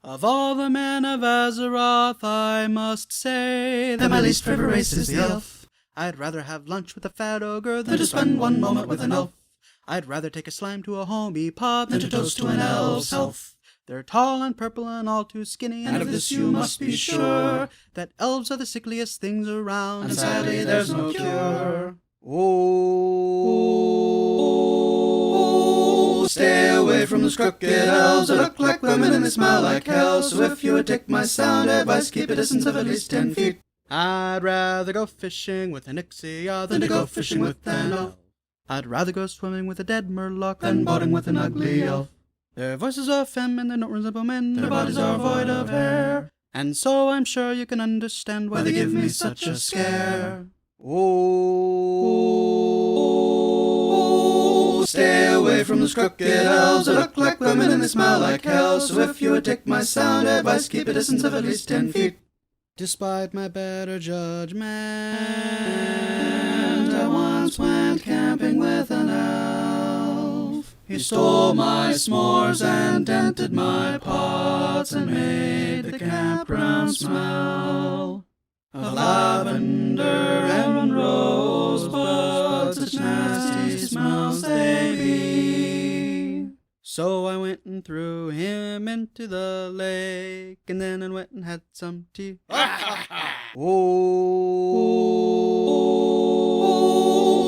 Of all the men of Azeroth, I must say that my least favorite race is the elf. I'd rather have lunch with a fat ogre than to spend one moment with an elf. I'd rather take a slime to a homey pub than to toast to an elf's health. They're tall and purple and all too skinny, and of this you must be sure, that elves are the sickliest things around, and sadly there's no cure. Oh, stay away from those crooked elves that look like women and they smell like hell. So if you would take my sound advice, keep a distance of at least 10 feet. I'd rather go fishing with an Ixia than to go fishing with an elf. I'd rather go swimming with a dead murloc than boating with an ugly elf. Their voices are femme and they don't resemble men, their bodies are void of hair, and so I'm sure you can understand why they give me such a scare. Oh, stay away from those crooked elves that look like women and they smell like hell. So if you would take my sound advice, keep a distance of at least 10 feet. Despite my better judgment, I once went camping with an elf. He stole my s'mores and dented my pots and made the campground smell of lavender and rosebuds, such nasty smells they be. So I went and threw him into the lake, and then I went and had some tea. Oh,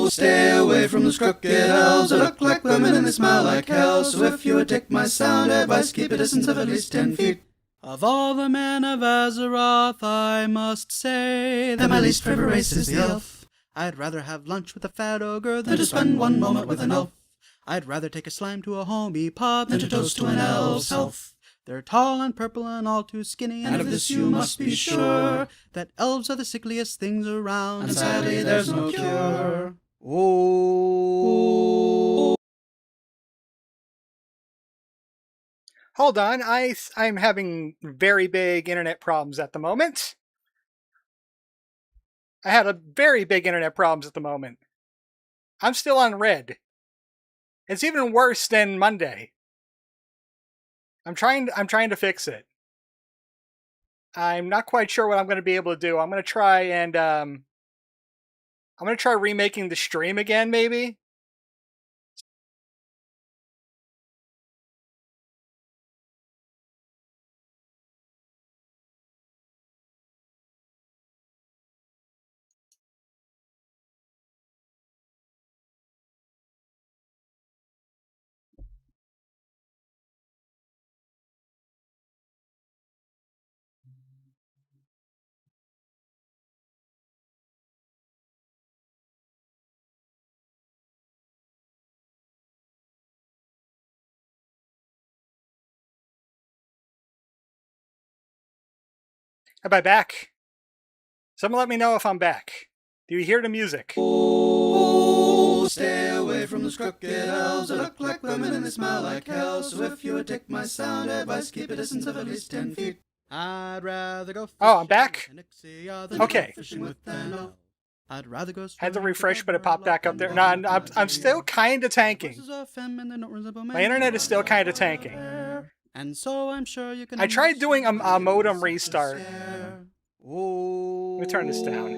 stay away from those crooked elves that look like women and they smell like hell. So if you would take my sound advice, keep a distance of at least 10 feet. Of all the men of Azeroth, I must say that my least favorite race is the elf. I'd rather have lunch with a fat ogre than to spend one moment with an elf. I'd rather take a slime to a homey pub than to toast to an elf's health. They're tall and purple and all too skinny, and of this you must be sure, that elves are the sickliest things around, and sadly there's no cure. Oh. Hold on, I'm having very big internet problems at the moment. I had a very big internet problems at the moment. I'm still on red. It's even worse than Monday. I'm trying to fix it. I'm not quite sure what I'm going to be able to do. I'm going to try and I'm going to try remaking the stream again, maybe. Am I back? Someone let me know if I'm back. Do you hear the music? Oh, stay away from those crooked elves that look like women and they smell like hell. So if you would take my sound advice, keep a distance of at least 10 feet. I'd rather go fishing. Oh, I'm back? Okay. I'd rather go had to refresh, but it popped back up there. No, I'm still kind of tanking. My internet is still kind of tanking. And so I'm sure you can. I tried doing a modem restart. Let me turn this down.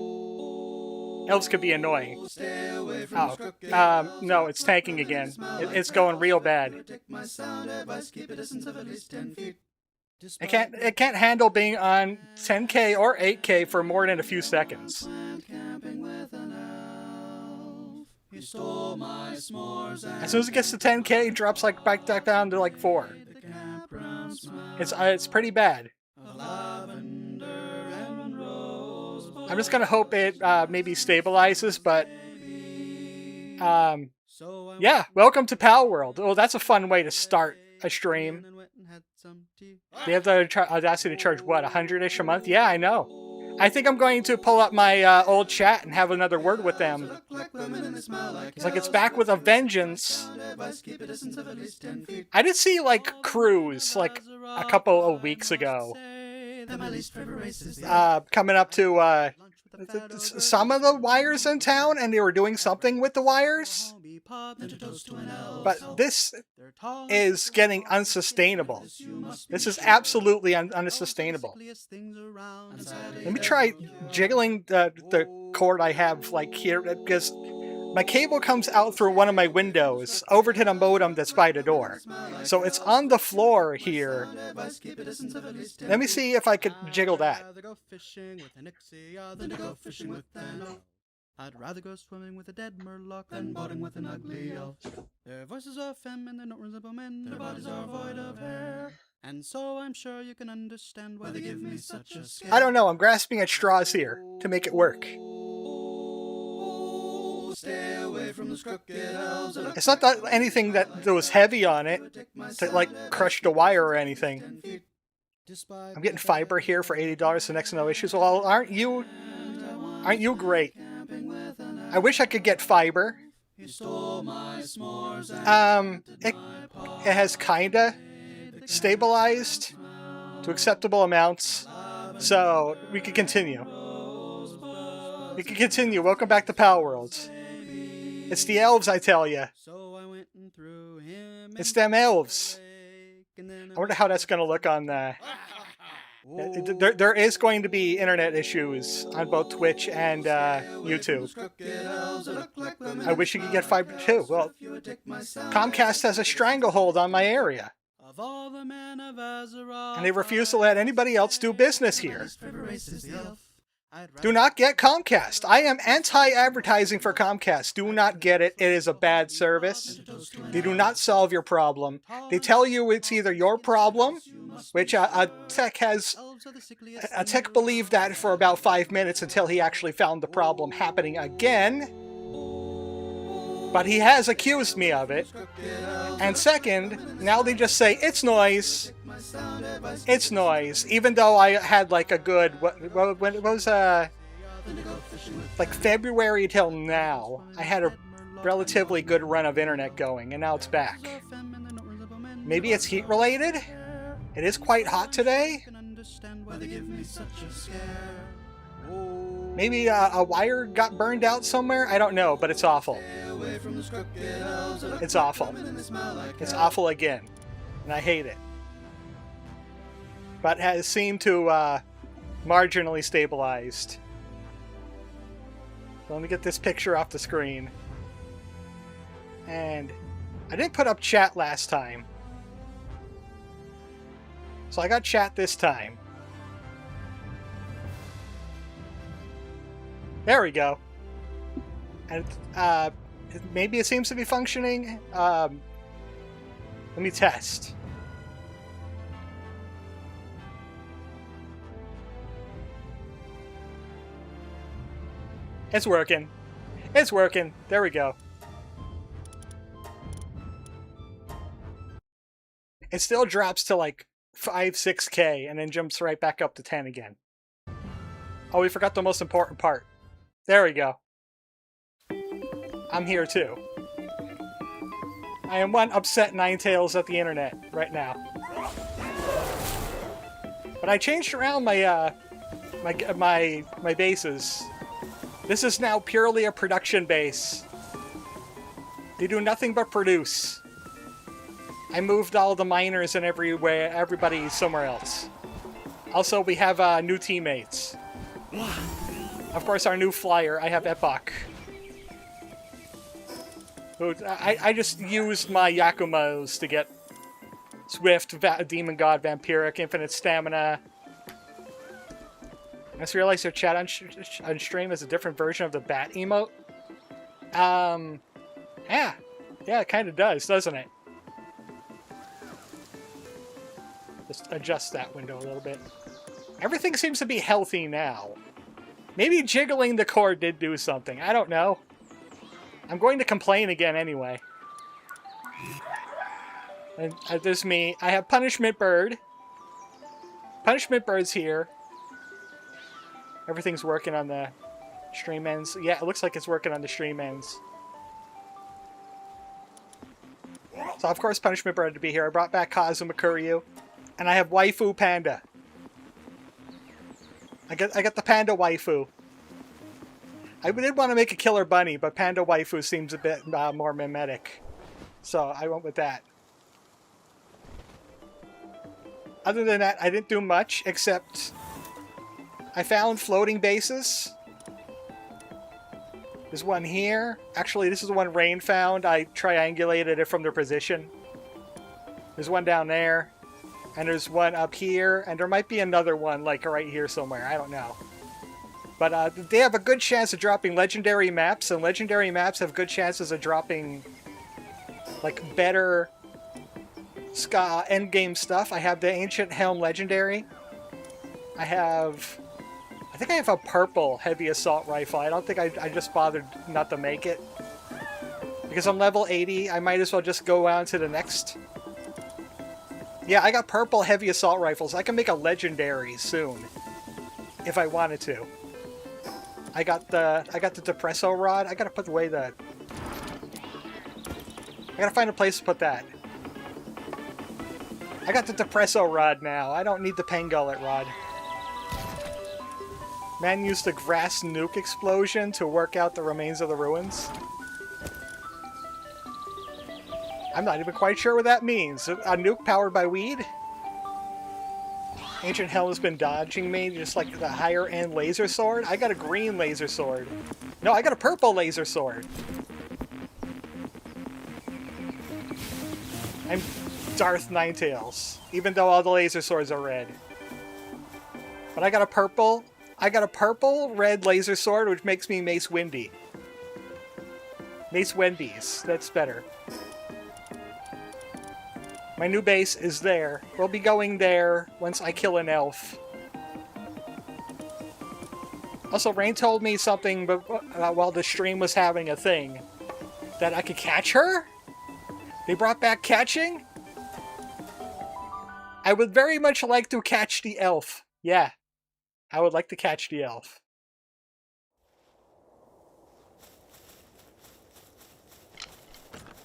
Elves could be annoying. Oh, no, it's tanking again. It's going real bad. It can't handle being on 10K or 8K for more than a few seconds. As soon as it gets to 10K, it drops like back down to like 4. It's pretty bad. I'm just gonna hope it maybe stabilizes, but yeah. Welcome to Palworld. Oh, that's a fun way to start a stream. They have the audacity to charge what, 100-ish a month? Yeah, I know. I think I'm going to pull up my old chat and have another word with them. It's like it's back with a vengeance. I did see like Cruise like a couple of weeks ago. Coming up to some of the wires in town, and they were doing something with the wires. But this is getting unsustainable. This is absolutely unsustainable. Let me try jiggling the cord I have like here, because my cable comes out through one of my windows over to the modem that's by the door. So it's on the floor here. Let me see if I could jiggle that. I'd rather go swimming with a dead murloc than boating with an ugly elf. Their voices are feminine, they don't resemble men, their bodies are void of hair. And so I'm sure you can understand why they give me such a scare. I don't know, I'm grasping at straws here to make it work. Stay away from those crooked elves. It's not that anything that was heavy on it to like crush the wire or anything. I'm getting fiber here for $80 the next no issues. Well, aren't you great? I wish I could get fiber. It has kinda stabilized to acceptable amounts, so we can continue. Welcome back to Palworld. It's the elves, I tell ya. It's them elves. I wonder how that's gonna look on the... There is going to be internet issues on both Twitch and YouTube. I wish you could get fiber too. Well, Comcast has a stranglehold on my area. And they refuse to let anybody else do business here. Do not get Comcast. I am anti-advertising for Comcast. Do not get it. It is a bad service. They do not solve your problem. They tell you it's either your problem, which a tech believed that for about 5 minutes until he actually found the problem happening again. But he has accused me of it. And second, now they just say, it's noise. It's noise. Even though I had like a good, what was like February till now, I had a relatively good run of internet going, and now it's back. Maybe it's heat related? It is quite hot today? Maybe a wire got burned out somewhere? I don't know, but it's awful. It's awful. It's awful again. And I hate it. But has seemed to marginally stabilized. So let me get this picture off the screen. And I didn't put up chat last time. So I got chat this time. There we go. And maybe it seems to be functioning. Let me test. It's working. It's working. There we go. It still drops to like 5-6K and then jumps right back up to 10 again. Oh, we forgot the most important part. There we go. I'm here too. I am one upset Ninetales at the internet right now. But I changed around my my bases. This is now purely a production base. They do nothing but produce. I moved all the miners and everybody somewhere else. Also, we have new teammates. Of course, our new flyer, I have Epoch. I just used my Yakumos to get Swift, Demon God, Vampiric, Infinite Stamina. I just realized your chat on stream is a different version of the bat emote. Yeah, it kind of does, doesn't it? Just adjust that window a little bit. Everything seems to be healthy now. Maybe jiggling the cord did do something. I don't know. I'm going to complain again anyway. And there's me. I have Punishment Bird. Punishment Bird's here. Everything's working on the stream ends. Yeah, it looks like it's working on the stream ends. So of course Punishment Bird to be here. I brought back Kazuma Kuryu. And I have Waifu Panda. I got the Panda Waifu. I did want to make a killer bunny, but Panda Waifu seems a bit more mimetic. So I went with that. Other than that, I didn't do much, except I found floating bases. There's one here. Actually, this is the one Rain found. I triangulated it from their position. There's one down there. And there's one up here. And there might be another one, like, right here somewhere. I don't know. But they have a good chance of dropping legendary maps. And legendary maps have good chances of dropping, like, better endgame stuff. I have the Ancient Helm Legendary. I think I have a purple heavy assault rifle. I don't think I just bothered not to make it. Because I'm level 80, I might as well just go on to the next. Yeah, I got purple heavy assault rifles. I can make a legendary soon. If I wanted to. I got the Depresso rod. I gotta put away the... I gotta find a place to put that. I got the Depresso rod now. I don't need the Pangullet rod. Man used the grass nuke explosion to work out the remains of the ruins. I'm not even quite sure what that means. A nuke powered by weed? Ancient Hell has been dodging me, just like the higher end laser sword. I got a green laser sword. No, I got a purple laser sword. I'm Darth Ninetales, even though all the laser swords are red. But I got a purple red laser sword, which makes me Mace Windy. Mace Wendy's. That's better. My new base is there. We'll be going there once I kill an elf. Also, Rain told me something while the stream was having a thing. That I could catch her? They brought back catching? I would very much like to catch the elf. Yeah. I would like to catch the elf.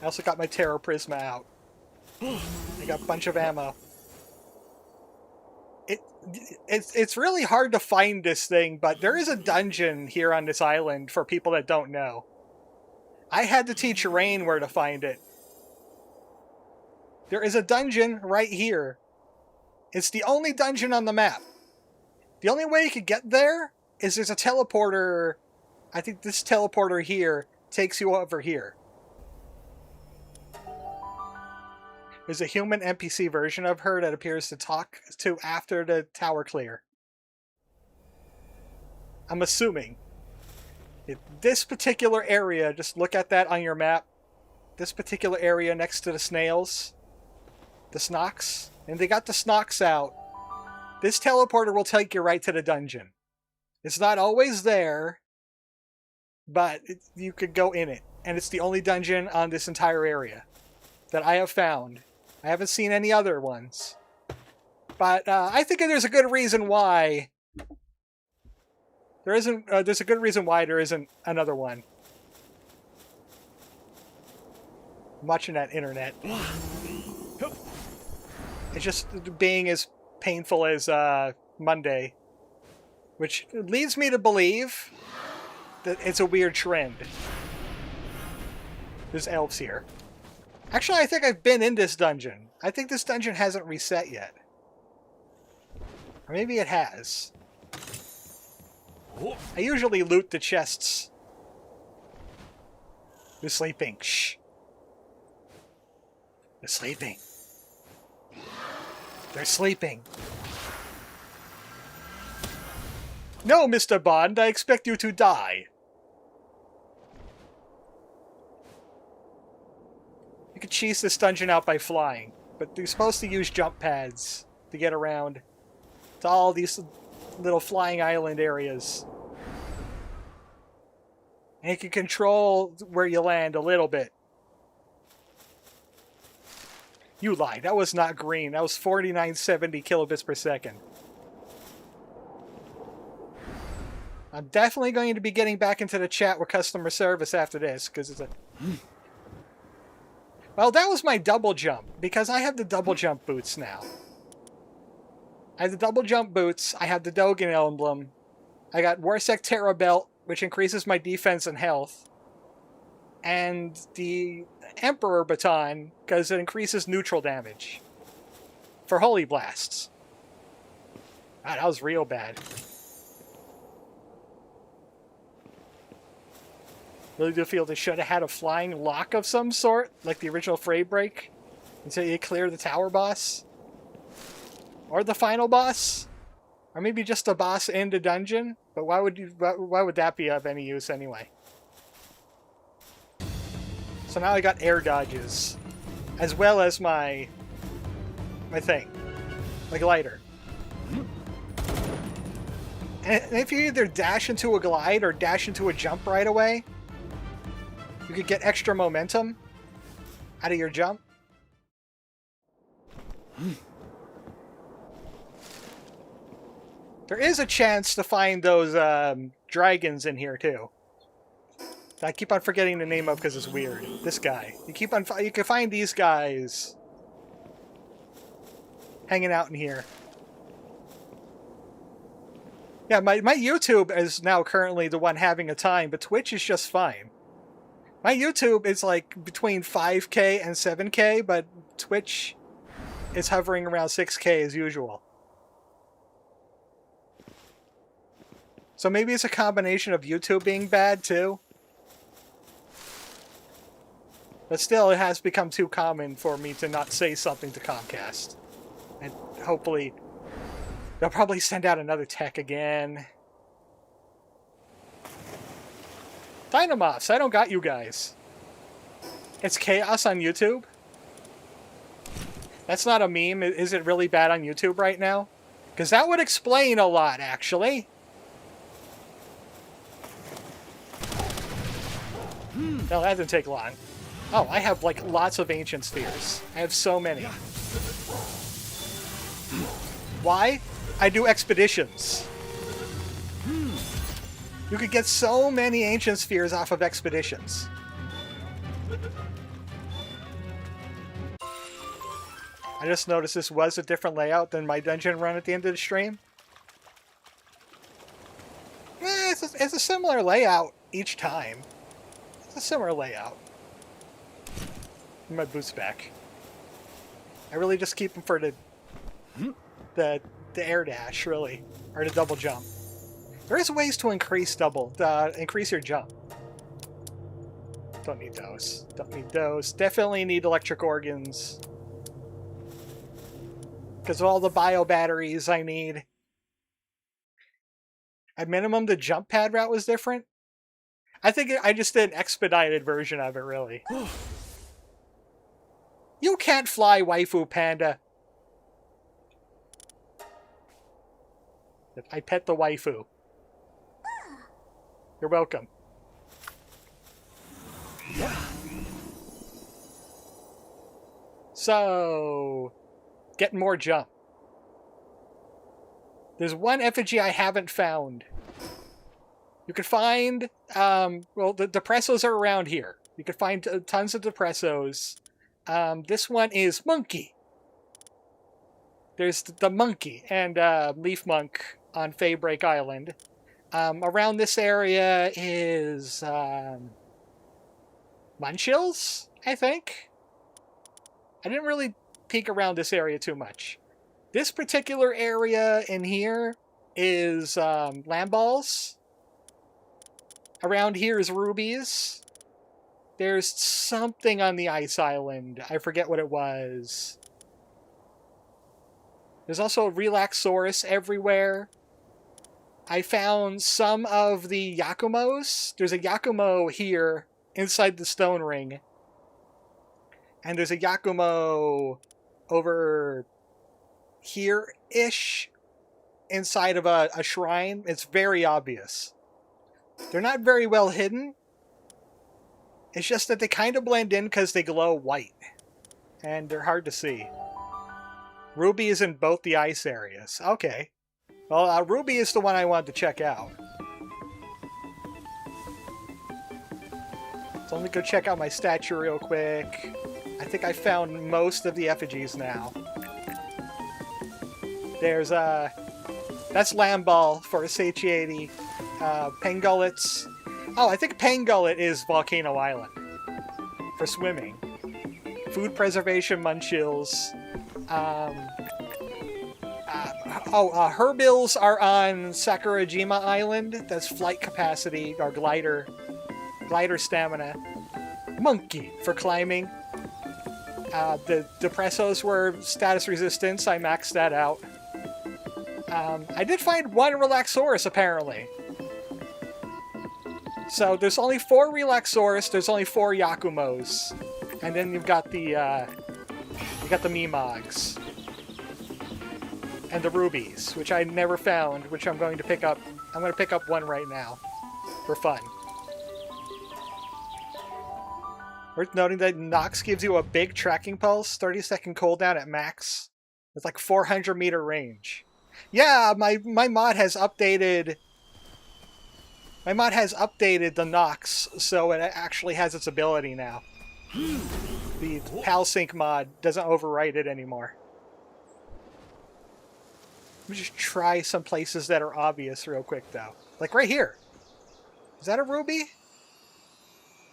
I also got my Terror Prisma out. I got a bunch of ammo. It's really hard to find this thing, but there is a dungeon here on this island for people that don't know. I had to teach Rain where to find it. There is a dungeon right here. It's the only dungeon on the map. The only way you could get there is there's a teleporter. I think this teleporter here takes you over here. There's a human NPC version of her that appears to talk to after the tower clear. I'm assuming. This particular area, just look at that on your map. This particular area next to the snails. The Snocks. And they got the Snocks out. This teleporter will take you right to the dungeon. It's not always there, but you could go in it. And it's the only dungeon on this entire area that I have found. I haven't seen any other ones. But I think there's a good reason why there's a good reason why there isn't another one. I'm watching that internet. It's just being as painful as Monday, which leads me to believe that it's a weird trend. There's elves here. Actually, I think I've been in this dungeon. I think this dungeon hasn't reset yet. Or maybe it has. I usually loot the chests. They're sleeping. Shh. They're sleeping. They're sleeping. No, Mr. Bond, I expect you to die. You could cheese this dungeon out by flying, but you're supposed to use jump pads to get around to all these little flying island areas. And you can control where you land a little bit. You lied. That was not green. That was 4970 kilobits per second. I'm definitely going to be getting back into the chat with customer service after this, because it's a... Well, that was my double jump, because I have the double jump boots now. I have the double jump boots, I have the Dogen emblem, I got Warsec Terra Belt, which increases my defense and health. And the Emperor Baton, because it increases neutral damage. For Holy Blasts. Wow, that was real bad. Really do feel they should have had a flying lock of some sort, like the original Fray Break, until you clear the tower boss. Or the final boss. Or maybe just a boss in the dungeon. But why would that be of any use anyway? So now I got air dodges. As well as my thing. My glider. And if you either dash into a glide or dash into a jump right away, you could get extra momentum out of your jump. There is a chance to find those dragons in here too. I keep on forgetting the name of because it's weird. This guy. You can find these guys hanging out in here. Yeah, my YouTube is now currently the one having a time, but Twitch is just fine. My YouTube is like between 5K and 7K, but Twitch is hovering around 6K as usual. So maybe it's a combination of YouTube being bad too. But still, it has become too common for me to not say something to Comcast. And hopefully, they'll probably send out another tech again. Dynamoths, I don't got you guys. It's chaos on YouTube? That's not a meme. Is it really bad on YouTube right now? Because that would explain a lot, actually. No, that didn't take long. Oh, I have, like, lots of ancient spheres. I have so many. Why? I do expeditions. You could get so many ancient spheres off of expeditions. I just noticed this was a different layout than my dungeon run at the end of the stream. It's a similar layout each time. It's a similar layout. My boots back. I really just keep them for the air dash, really, or the double jump. There is ways to increase your jump. Don't need those. Don't need those. Definitely need electric organs. Because of all the bio batteries I need. At minimum, the jump pad route was different. I think I just did an expedited version of it, really. You can't fly, waifu panda. I pet the waifu. You're welcome. So, getting more jump. There's one effigy I haven't found. You could find, well, the Depressos are around here. You could find tons of Depressos. This one is Monkey. There's the Monkey and Leaf Monk on Faybreak Island. Around this area is Munchills, I think. I didn't really peek around this area too much. This particular area in here is Lamballs. Around here is Rubies. There's something on the ice island. I forget what it was. There's also a Relaxaurus everywhere. I found some of the Yakumos. There's a Yakumo here inside the stone ring. And there's a Yakumo over here-ish inside of a shrine. It's very obvious. They're not very well hidden. It's just that they kind of blend in because they glow white. And they're hard to see. Ruby is in both the ice areas. Okay. Well, Ruby is the one I wanted to check out. So let me go check out my statue real quick. I think I found most of the effigies now. There's, that's Lamball for a satiety. Pengullets. Oh, I think Pangullet is Volcano Island for swimming. Food preservation, Munchills. Herbills are on Sakurajima Island. That's flight capacity or glider stamina. Monkey for climbing. The Depressos were status resistance. I maxed that out. I did find one Relaxaurus apparently. So there's only 4 Relaxaurus. There's only 4 Yakumos, and then you've got the Memogs. And the rubies, which I never found, which I'm going to pick up. I'm going to pick up one right now, for fun. Worth noting that Nox gives you a big tracking pulse, 30-second cooldown at max, with like 400-meter range. Yeah, my mod has updated. My mod has updated the Nox, so it actually has its ability now. The PalSync mod doesn't overwrite it anymore. Let me just try some places that are obvious real quick, though. Like right here. Is that a ruby?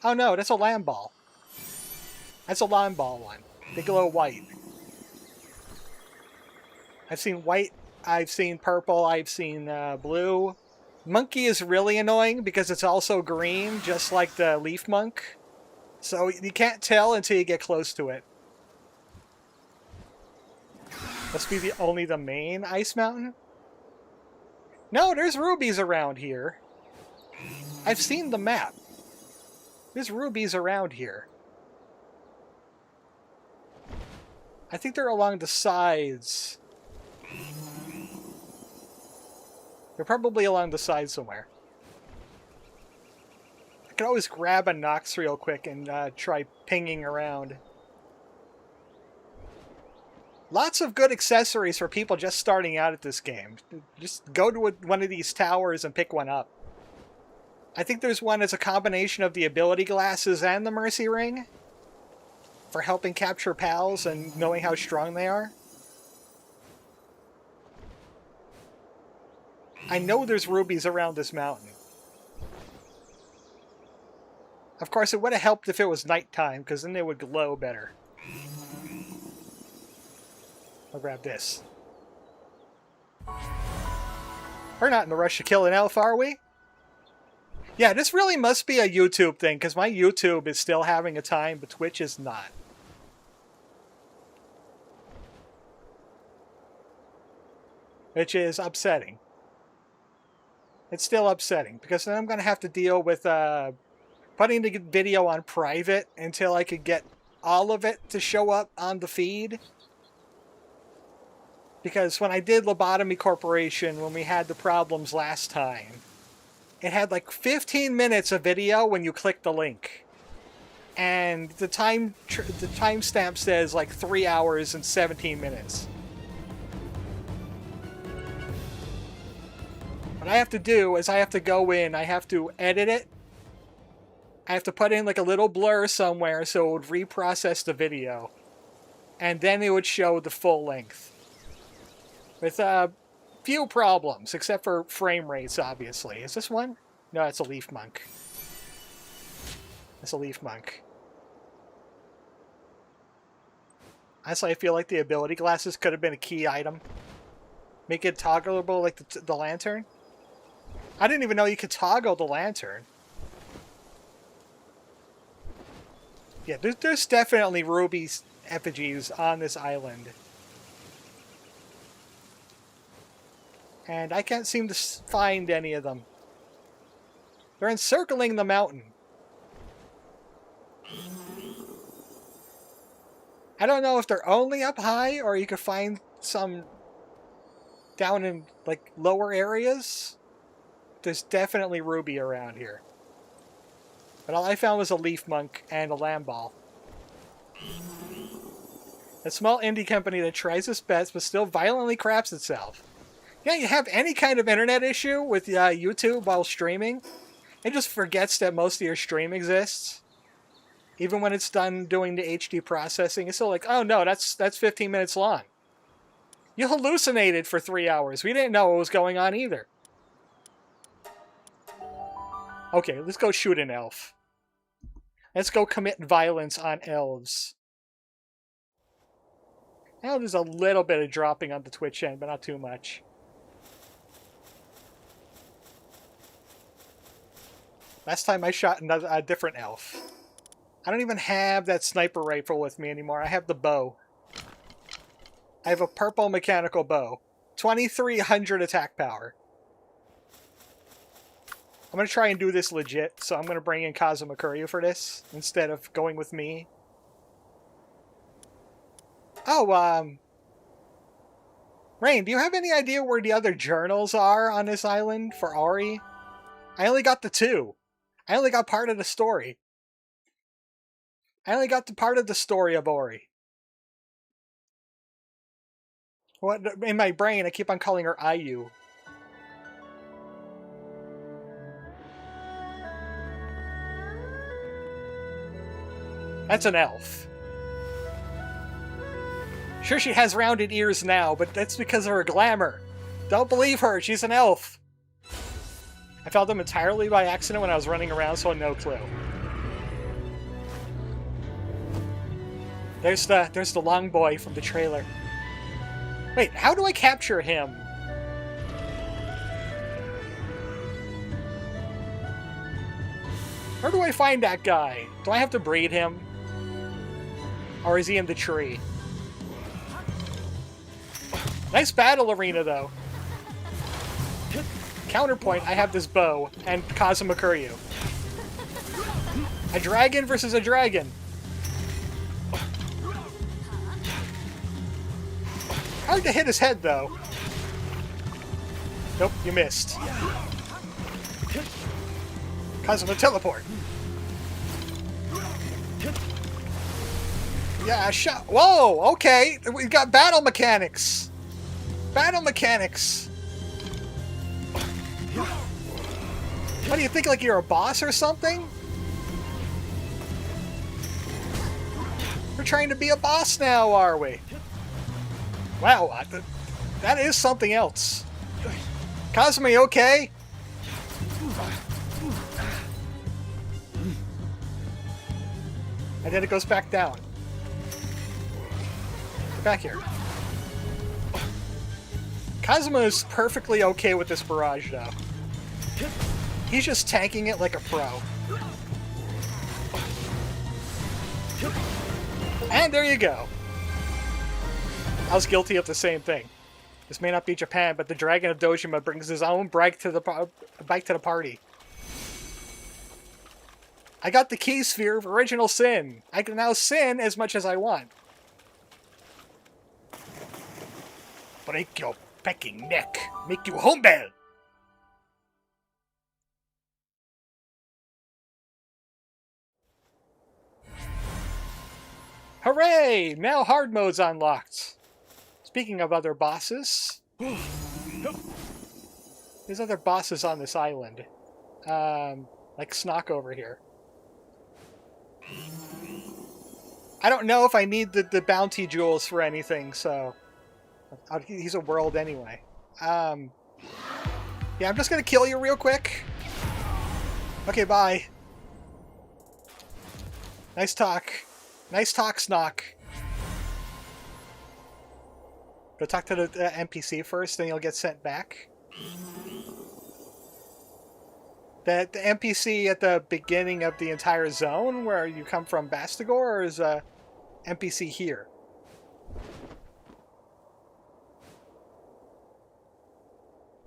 Oh no, that's a Lamball. That's a Lamball one. They glow white. I've seen white, I've seen purple, I've seen blue. Monkey is really annoying because it's also green, just like the Leaf Monk. So you can't tell until you get close to it. Must be only the main ice mountain? No, there's rubies around here. I've seen the map. There's rubies around here. I think they're along the sides. They're probably along the side somewhere. I could always grab a Nox real quick and try pinging around. Lots of good accessories for people just starting out at this game. Just go to one of these towers and pick one up. I think there's one that's a combination of the ability glasses and the Mercy Ring for helping capture pals and knowing how strong they are. I know there's rubies around this mountain. Of course, it would have helped if it was nighttime, because then they would glow better. I'll grab this. We're not in a rush to kill an elf, are we? Yeah, this really must be a YouTube thing, because my YouTube is still having a time, but Twitch is not. Which is upsetting. It's still upsetting, because then I'm going to have to deal with putting the video on private until I could get all of it to show up on the feed. Because when I did Lobotomy Corporation, when we had the problems last time, it had like 15 minutes of video when you click the link. And the timestamp says like 3 hours and 17 minutes. What I have to do is I have to go in, I have to edit it. I have to put in like a little blur somewhere so it would reprocess the video. And then it would show the full length. With few problems, except for frame rates, obviously. Is this one? No, it's a Leaf Monk. It's a Leaf Monk. Honestly, I feel like the ability glasses could have been a key item. Make it toggleable like the lantern. I didn't even know you could toggle the lantern. Yeah, there's definitely ruby effigies on this island. And I can't seem to find any of them. They're encircling the mountain. I don't know if they're only up high or you could find some down in like lower areas. There's definitely ruby around here. But all I found was a Leaf Monk and a Lamball. A small indie company that tries its best but still violently craps itself. Yeah, you have any kind of internet issue with YouTube while streaming, it just forgets that most of your stream exists. Even when it's done doing the HD processing, it's still like, oh no, that's 15 minutes long. You hallucinated for 3 hours. We didn't know what was going on either. Okay, let's go shoot an elf. Let's go commit violence on elves. Now there's a little bit of dropping on the Twitch end, but not too much. Last time I shot a different elf. I don't even have that sniper rifle with me anymore. I have the bow. I have a purple mechanical bow. 2300 attack power. I'm going to try and do this legit, so I'm going to bring in Kazuma Kuryu for this, instead of going with me. Oh, Rain, do you have any idea where the other journals are on this island for Auri? I only got the 2. I only got part of the story. I only got the part of the story of Auri. What, in my brain, I keep on calling her Ayu. That's an elf. Sure, she has rounded ears now, but that's because of her glamour. Don't believe her, she's an elf. I found them entirely by accident when I was running around, so no clue. There's the long boy from the trailer. Wait, how do I capture him? Where do I find that guy? Do I have to breed him? Or is he in the tree? Nice battle arena, though. Counterpoint, I have this bow and Kazuma Kuryu. A dragon versus a dragon. Hard to hit his head, though. Nope, you missed. Kazuma teleport. Yeah, shot. Whoa, okay. We've got battle mechanics. Battle mechanics. What do you think, like you're a boss or something? We're trying to be a boss now, are we? Wow, that is something else. Kazuma, you okay? And then it goes back down. Get back here. Kazuma is perfectly okay with this barrage, though. He's just tanking it like a pro. And there you go. I was guilty of the same thing. This may not be Japan, but the Dragon of Dojima brings his own bike to the party. I got the key sphere of original sin. I can now sin as much as I want. Break your pecking neck. Make you humble. Hooray! Now hard mode's unlocked. Speaking of other bosses, there's other bosses on this island. Like Snock over here. I don't know if I need the bounty jewels for anything, so he's a world anyway. Yeah, I'm just gonna kill you real quick. Okay, bye. Nice talk. Nice talk, Snock. Go talk to the NPC first, then you'll get sent back. The NPC at the beginning of the entire zone, where you come from Bastigor, or is a NPC here?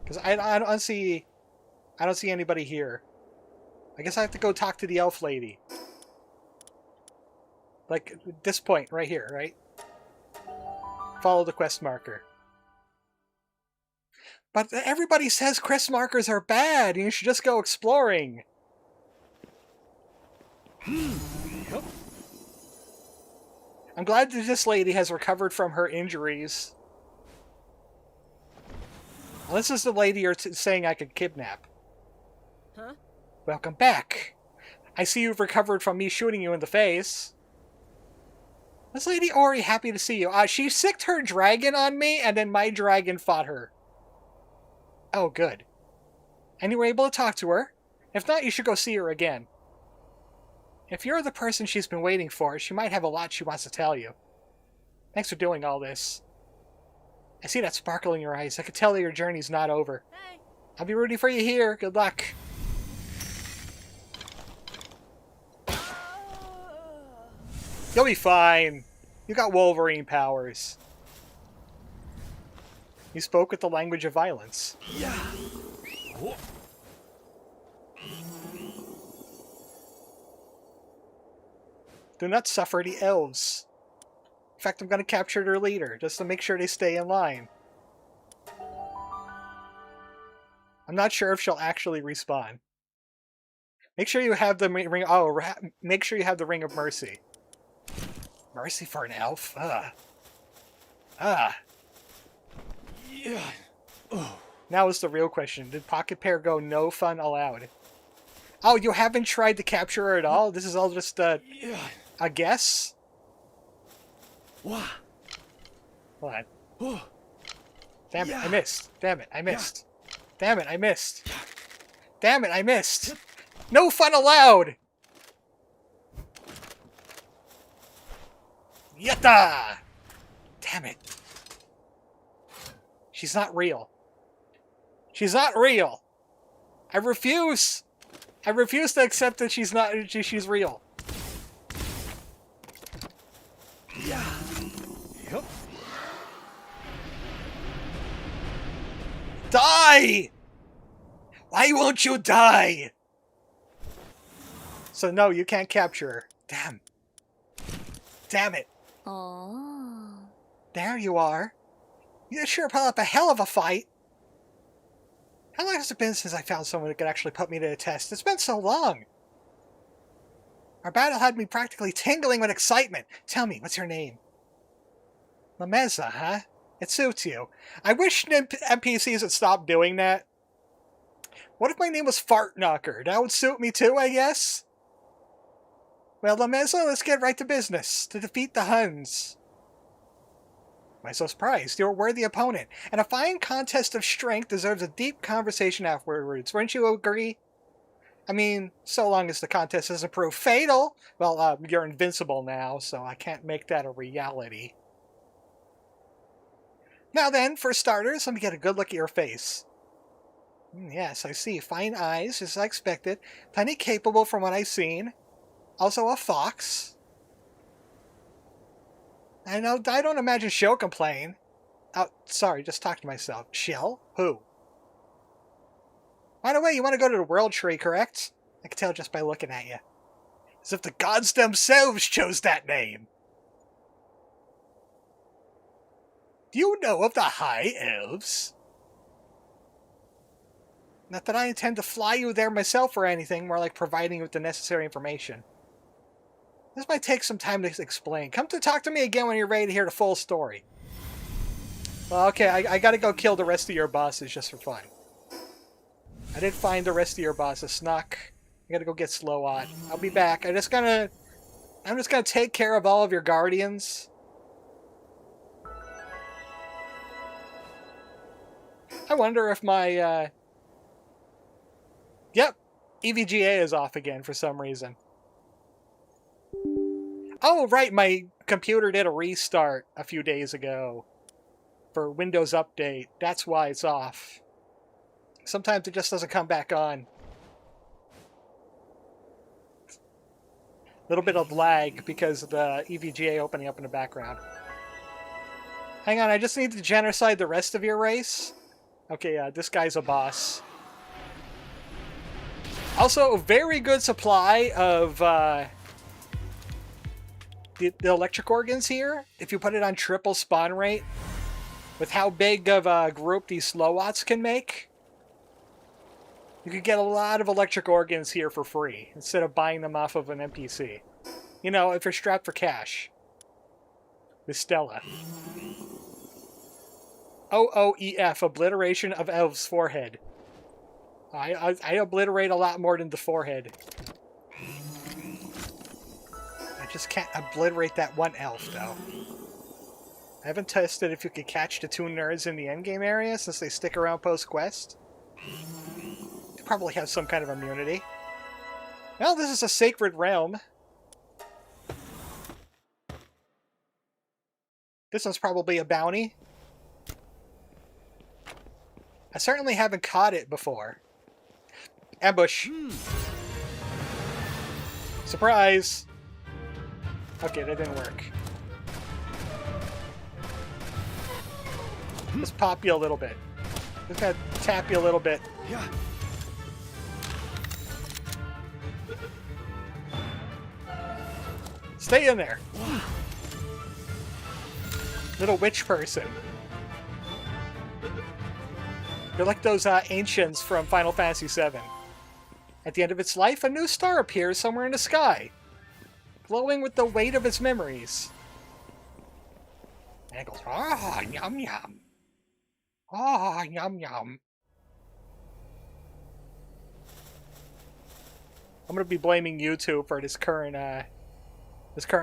Because I don't see anybody here. I guess I have to go talk to the elf lady. Like this point right here, right? Follow the quest marker. But everybody says quest markers are bad and you should just go exploring. Oh. I'm glad that this lady has recovered from her injuries. Well, this is the lady you're saying I could kidnap. Huh? Welcome back. I see you've recovered from me shooting you in the face. This lady Auri, happy to see you. She sicked her dragon on me, and then my dragon fought her. Oh, good. And you were able to talk to her, If not, you should go see her again. If you're the person she's been waiting for, she might have a lot she wants to tell you. Thanks for doing all this. I see that sparkle in your eyes. I can tell that your journey's not over. Hey. I'll be rooting for you here. Good luck. You'll be fine. You got Wolverine powers. You spoke with the language of violence. Yeah. Do not suffer the elves. In fact, I'm going to capture their leader, just to make sure they stay in line. I'm not sure if she'll actually respawn. Make sure you have the ring. Oh, make sure you have the Ring of Mercy. Mercy for an elf? Ugh. Ah. Yeah. Oh. Now is the real question. Did Pocket Pair go no fun allowed? Oh, you haven't tried to capture her at all? This is all just a guess? Wah. Hold on. Oh. Damn it, Yeah. I missed. Damn it, I missed. Damn it, I missed. Damn it, I missed. No fun allowed! Yatta! Damn it. She's not real. She's not real. I refuse. I refuse to accept that she's not. She's real. Yeah. Yep. Die! Why won't you die? So no, you can't capture her. Damn. Damn it. Oh. There you are. You sure put up a hell of a fight. How long has it been since I found someone who could actually put me to the test? It's been so long. Our battle had me practically tingling with excitement. Tell me, what's your name? Lameza, huh? It suits you. I wish NPCs would stop doing that. What if my name was Fart Knocker? That would suit me too, I guess? Well, Lameza, let's get right to business. To defeat the Huns. Why so surprised? You're a worthy opponent, and a fine contest of strength deserves a deep conversation afterwards. Wouldn't you agree? I mean, so long as the contest doesn't prove fatal. Well, you're invincible now, so I can't make that a reality. Now then, for starters, let me get a good look at your face. Yes, I see. Fine eyes, as I expected. Plenty capable from what I've seen. Also a fox. I don't imagine she'll complain. Oh, sorry, just talking to myself. She'll? Who? By the way, you want to go to the World Tree, correct? I can tell just by looking at you. As if the gods themselves chose that name. Do you know of the High Elves? Not that I intend to fly you there myself or anything, more like providing you with the necessary information. This might take some time to explain. Come to talk to me again when you're ready to hear the full story. Well, okay, I gotta go kill the rest of your bosses just for fun. I did find the rest of your bosses, Snuck. I gotta go get Slowot. I'll be back. I'm just gonna take care of all of your guardians. I wonder if my, Yep, EVGA is off again for some reason. Oh, right, my computer did a restart a few days ago for Windows Update. That's why it's off. Sometimes it just doesn't come back on. A little bit of lag because of the EVGA opening up in the background. Hang on, I just need to genocide the rest of your race. Okay, this guy's a boss. Also, a very good supply of the electric organs here. If you put it on triple spawn rate, with how big of a group these Slowots can make, you could get a lot of electric organs here for free, instead of buying them off of an NPC. You know, if you're strapped for cash. With Stella. OOEF, obliteration of Elf's forehead. I obliterate a lot more than the forehead. I just can't obliterate that one elf, though. I haven't tested if you could catch the two nerds in the endgame area, since they stick around post-quest. probably has some kind of immunity. Well, this is a sacred realm. This one's probably a bounty. I certainly haven't caught it before. Ambush. Surprise! Okay, that didn't work. Just pop you a little bit. Just gonna tap you a little bit. Yeah. Stay in there. Little witch person. They're like those ancients from Final Fantasy VII. At the end of its life, a new star appears somewhere in the sky, glowing with the weight of its memories. And it goes, ah, yum yum. Ah, yum yum. I'm gonna be blaming YouTube for this current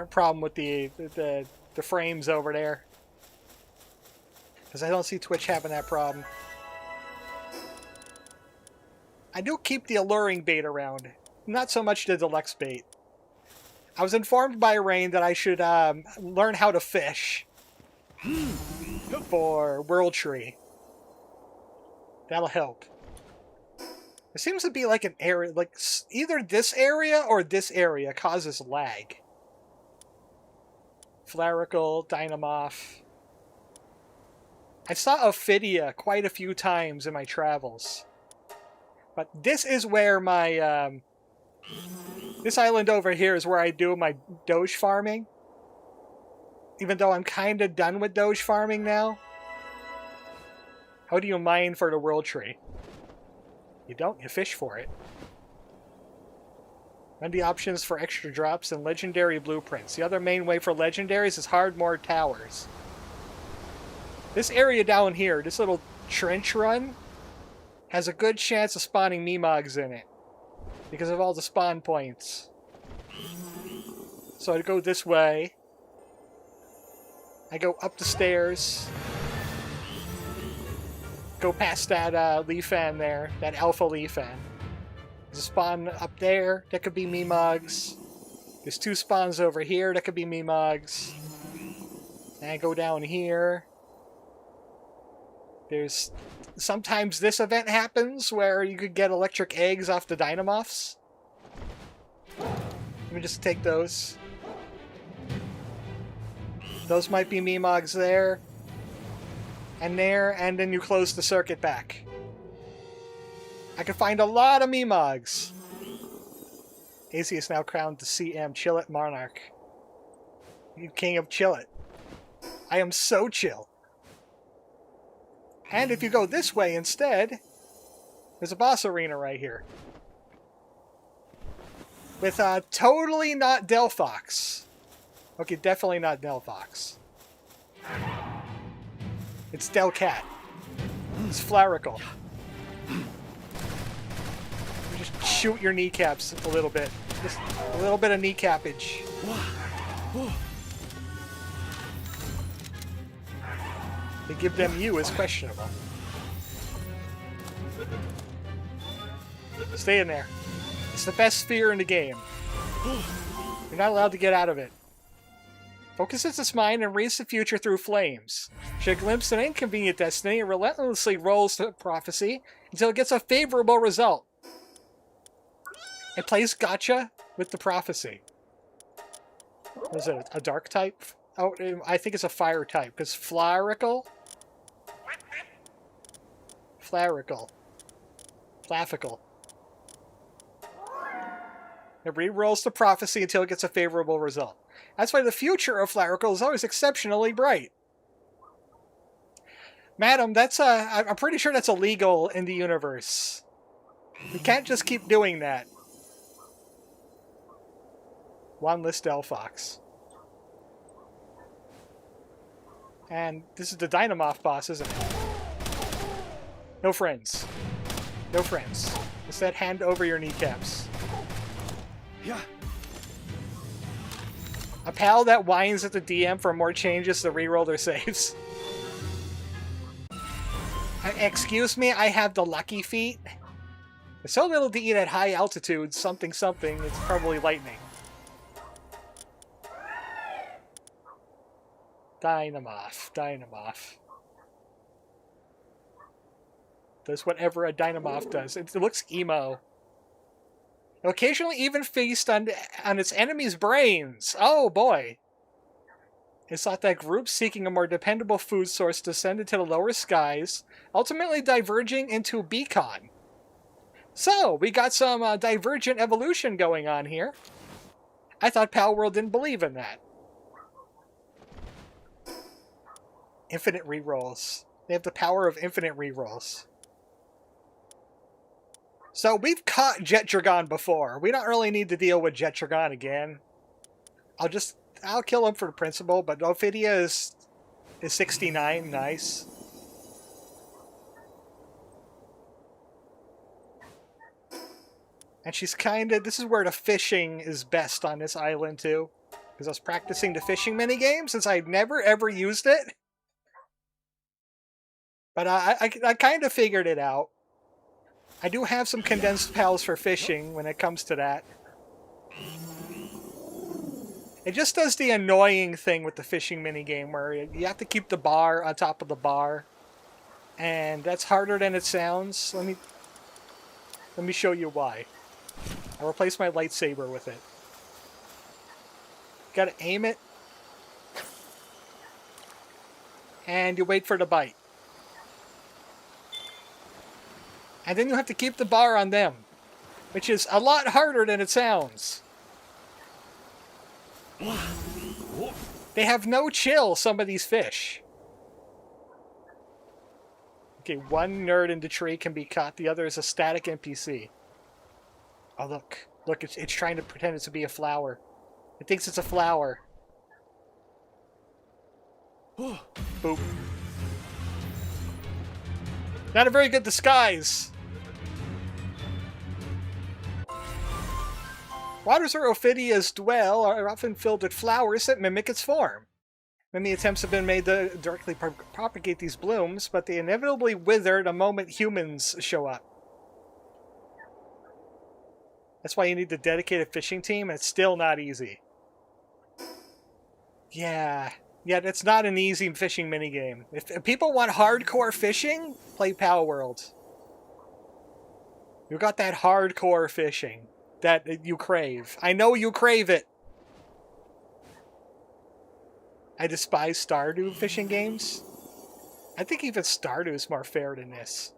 problem with the frames over there, because I don't see Twitch having that problem. I do keep the alluring bait around, not so much the deluxe bait. I was informed by Rain that I should learn how to fish for World Tree. That'll help. There seems to be like an area, like either this area or this area causes lag. Flarical, Dynamoth. I saw Ophidia quite a few times in my travels. But this is where my, this island over here is where I do my Doge farming. Even though I'm kind of done with Doge farming now. How do you mine for the World Tree? You don't, you fish for it. And the options for extra drops and legendary blueprints. The other main way for legendaries is Hardmore Towers. This area down here, this little trench run, has a good chance of spawning Memogs in it, because of all the spawn points. So I go this way. I go up the stairs. Go past that leaf fan there, that alpha leaf fan. There's a spawn up there, that could be Memogs. There's two spawns over here, that could be Memogs. And I go down here. There's... Sometimes this event happens where you could get electric eggs off the Dynamoths. Let me just take those. Those might be Memogs there. And there, and then you close the circuit back. I can find a lot of Memogs. AZ is now crowned the CM Chillet Monarch. You King of Chillet. I am so chill. And if you go this way instead, there's a boss arena right here. With totally not Delphox. Okay, definitely not Delphox. It's Delcat. It's Flarical. Just shoot your kneecaps a little bit. Just a little bit of kneecapage. To give them you is questionable. Stay in there. It's the best sphere in the game. You're not allowed to get out of it. Focuses its mind and reads the future through flames. Should glimpse an inconvenient destiny, it relentlessly rolls the prophecy until it gets a favorable result. It plays gotcha with the prophecy. Is it a dark type? Oh, I think it's a fire type, because Flarical? Flarical. Flaffical. It re-rolls the prophecy until it gets a favorable result. That's why the future of Flarical is always exceptionally bright. Madam, that's I'm pretty sure that's illegal in the universe. We can't just keep doing that. One list Delphox. And this is the Dynamoth boss, isn't it? No friends. No friends. Instead, hand over your kneecaps. Yeah. A pal that whines at the DM for more changes to reroll their saves. Excuse me, I have the lucky feat. There's so little to eat at high altitudes, something, it's probably lightning. Dynamoth. Does whatever a Dynamoth does. It looks emo. It'll occasionally even feast on its enemy's brains. Oh boy. It's thought that groups seeking a more dependable food source descended to the lower skies, ultimately diverging into Beacon. So, we got some divergent evolution going on here. I thought Palworld didn't believe in that. Infinite rerolls. They have the power of infinite rerolls. So, we've caught Jet Dragon before. We don't really need to deal with Jet Dragon again. I'll kill him for the principle, but Ophidia is 69. Nice. And she's this is where the fishing is best on this island too. Because I was practicing the fishing minigame since I've never ever used it. But I kind of figured it out. I do have some condensed pals for fishing when it comes to that. It just does the annoying thing with the fishing minigame where you have to keep the bar on top of the bar. And that's harder than it sounds. Let me show you why. I'll replace my lightsaber with it. Gotta aim it. And you wait for the bite. And then you have to keep the bar on them. Which is a lot harder than it sounds. They have no chill, some of these fish. Okay, one nerd in the tree can be caught. The other is a static NPC. Oh, look. Look, it's trying to pretend it's to be a flower. It thinks it's a flower. Boop. Not a very good disguise. Waters where Ophidias dwell are often filled with flowers that mimic its form. Many attempts have been made to directly propagate these blooms, but they inevitably wither the moment humans show up. That's why you need the dedicated fishing team, and it's still not easy. Yeah, it's not an easy fishing minigame. If people want hardcore fishing, play Palworld. You got that hardcore fishing that you crave. I know you crave it. I despise Stardew fishing games. I think even Stardew is more fair than this.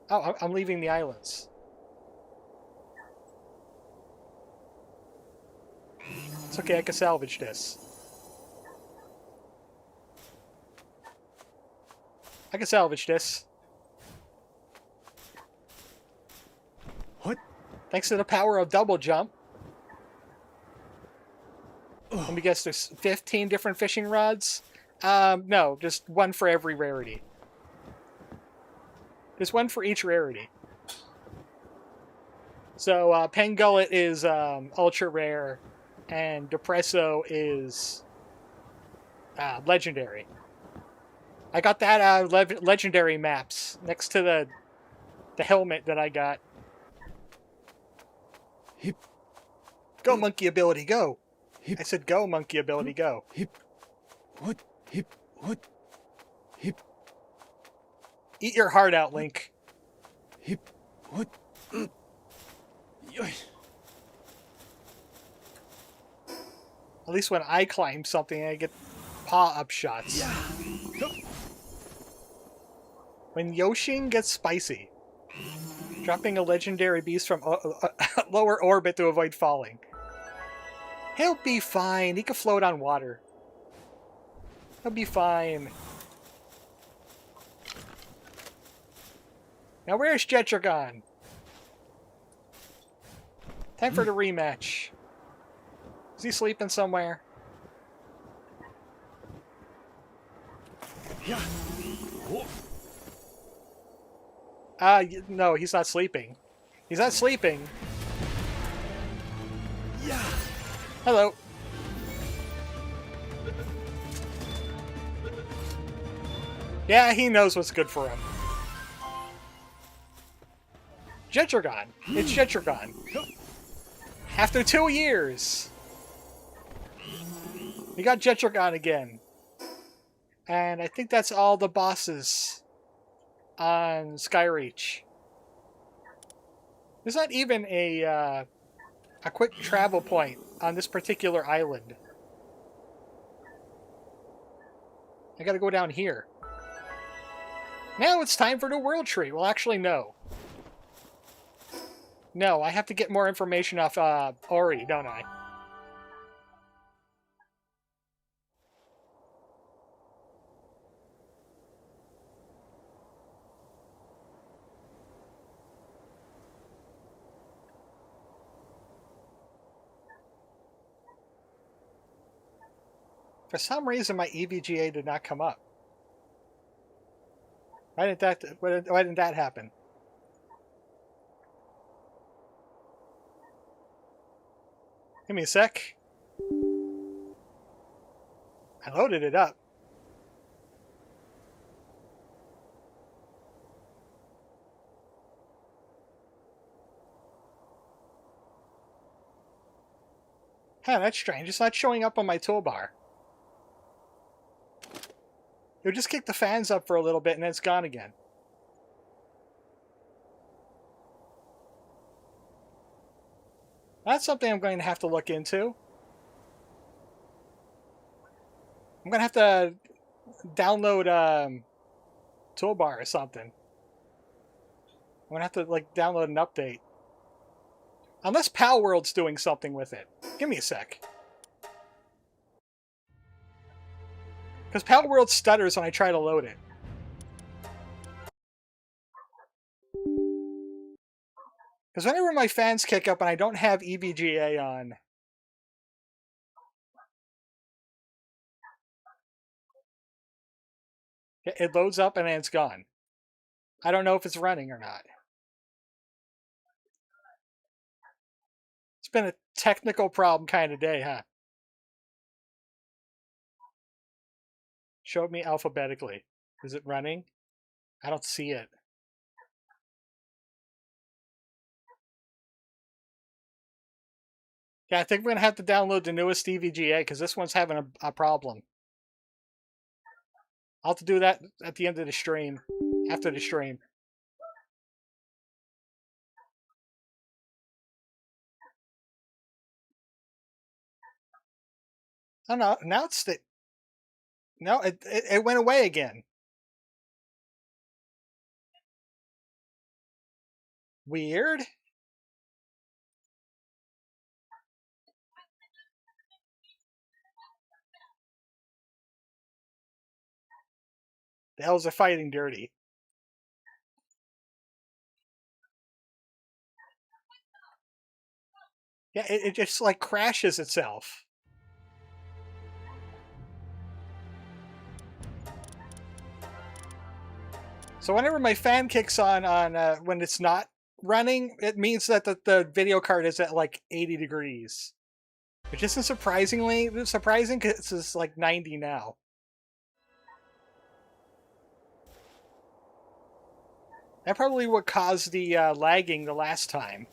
Oh, I'm leaving the islands. It's okay, I can salvage this. I can salvage this. What? Thanks to the power of double jump. Let me guess, there's 15 different fishing rods? No, just one for every rarity. There's one for each rarity. So, Pangullet is ultra rare, and Depresso is legendary. I got that out of legendary maps next to the helmet that I got. Hip. Go, monkey ability, go! Hip. I said go, monkey ability, go. Hip. What? Hip. What? Hip. Eat your heart out, Link. Hip. What? At least when I climb something, I get paw-up shots. Yeah. When Yoshin gets spicy, dropping a legendary beast from lower orbit to avoid falling. He'll be fine. He can float on water. He'll be fine. Now where's Jetragon? Time for the rematch. Is he sleeping somewhere? Yeah. No, he's not sleeping. He's not sleeping. Yeah. Hello. Yeah, he knows what's good for him. Jetragon. It's Jetragon. After 2 years, we got Jetragon again. And I think that's all the bosses on Skyreach. There's not even a quick travel point on this particular island. I gotta go down here. Now it's time for the World Tree. Well, actually, no. No, I have to get more information off Auri, don't I? For some reason, my EVGA did not come up. Why didn't that happen? Give me a sec. I loaded it up. Huh, that's strange. It's not showing up on my toolbar. You'll just kick the fans up for a little bit and then it's gone again. That's something I'm going to have to look into. I'm going to have to download toolbar or something. I'm going to have to like download an update. Unless Palworld's doing something with it. Give me a sec. Because Palworld stutters when I try to load it. Because whenever my fans kick up and I don't have EVGA on, it loads up and then it's gone. I don't know if it's running or not. It's been a technical problem kind of day, huh? Show me alphabetically. Is it running? I don't see it. Yeah, I think we're going to have to download the newest EVGA because this one's having a problem. I'll have to do that at the end of the stream. After the stream. Oh no, now it's the... No, it went away again. Weird. The elves are fighting dirty. Yeah, it just like crashes itself. So whenever my fan kicks on when it's not running, it means that the video card is at like 80 degrees. Which isn't surprising because it's like 90 now. That probably what caused the lagging the last time.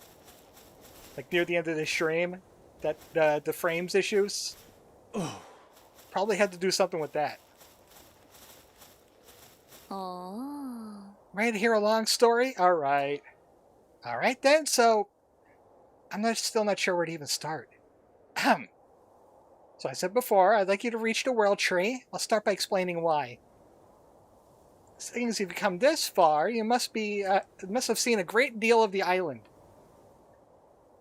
Like near the end of the stream, that the frames issues. Probably had to do something with that. Oh. Ready to hear a long story? Alright. Alright then, so I'm still not sure where to even start. So I said before, I'd like you to reach the World Tree. I'll start by explaining why. Seeing as you've come this far, you must have seen a great deal of the island.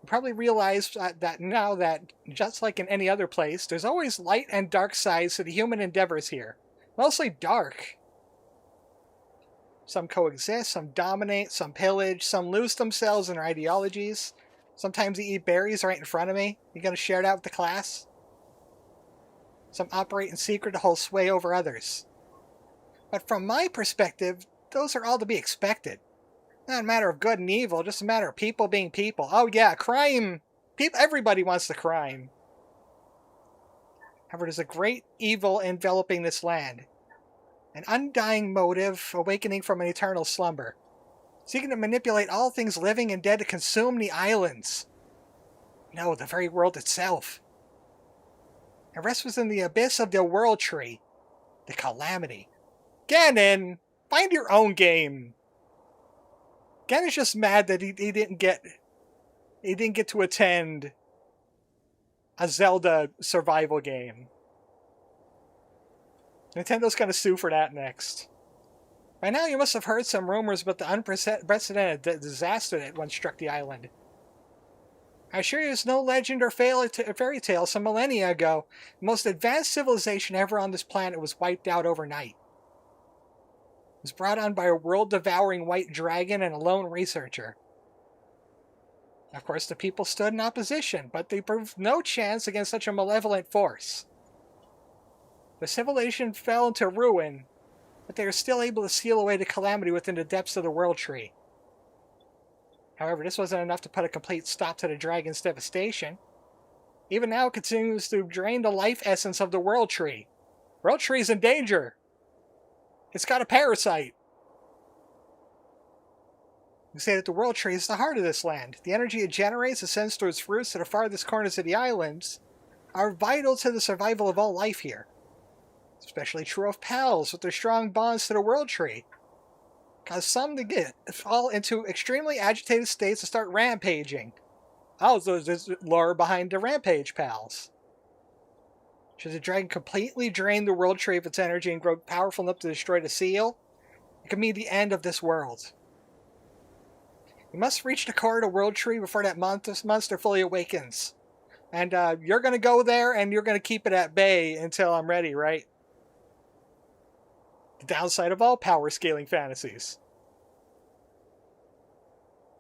You probably realize that now that, just like in any other place, there's always light and dark sides to the human endeavors here. Mostly dark. Some coexist, some dominate, some pillage, some lose themselves in their ideologies. Sometimes they eat berries right in front of me. You gotta share it out with the class. Some operate in secret to hold sway over others. But from my perspective, those are all to be expected. Not a matter of good and evil, just a matter of people being people. Oh yeah, crime! Everybody wants to crime. However, there's a great evil enveloping this land. An undying motive awakening from an eternal slumber. seeking to manipulate all things living and dead to consume the islands. No, the very world itself. It rests within the abyss of the World Tree, the Calamity. Ganon, find your own game. Ganon's just mad that he didn't get to attend a Zelda survival game. Nintendo's gonna sue for that next. By now you must have heard some rumors about the unprecedented disaster that once struck the island. I assure you it's no legend or fairy tale. Some millennia ago, the most advanced civilization ever on this planet was wiped out overnight. It was brought on by a world-devouring white dragon and a lone researcher. Of course, the people stood in opposition, but they proved no chance against such a malevolent force. The civilization fell into ruin, but they were still able to seal away the calamity within the depths of the World Tree. However, this wasn't enough to put a complete stop to the dragon's devastation. Even now, it continues to drain the life essence of the World Tree. World Tree's in danger. It's got a parasite. We say that the World Tree is the heart of this land. The energy it generates and sends through its roots to the farthest corners of the islands are vital to the survival of all life here. Especially true of pals with their strong bonds to the World Tree. Cause some to fall into extremely agitated states and start rampaging. Oh, so there's lore behind the rampage pals. Should the dragon completely drain the World Tree of its energy and grow powerful enough to destroy the seal, it could mean the end of this world. We must reach the core of the World Tree before that monster fully awakens. And you're going to go there and you're going to keep it at bay until I'm ready, right? The downside of all power scaling fantasies.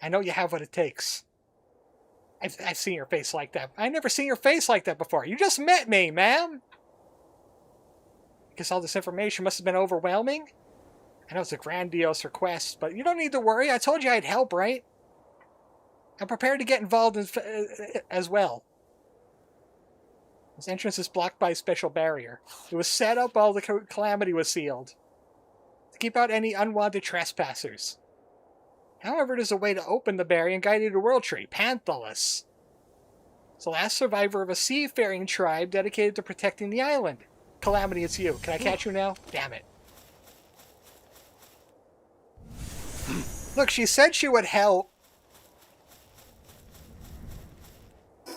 I know you have what it takes. I've seen your face like that. I've never seen your face like that before. You just met me, ma'am! I guess all this information must have been overwhelming. I know it's a grandiose request, but you don't need to worry. I told you I'd help, right? I'm prepared to get involved as well. This entrance is blocked by a special barrier. It was set up while the calamity was sealed, to keep out any unwanted trespassers. However, there's a way to open the barrier and guide you to the World Tree. Panthalus. It's the last survivor of a seafaring tribe dedicated to protecting the island. Calamity, it's you. Can I catch you now? Damn it. Look, she said she would help.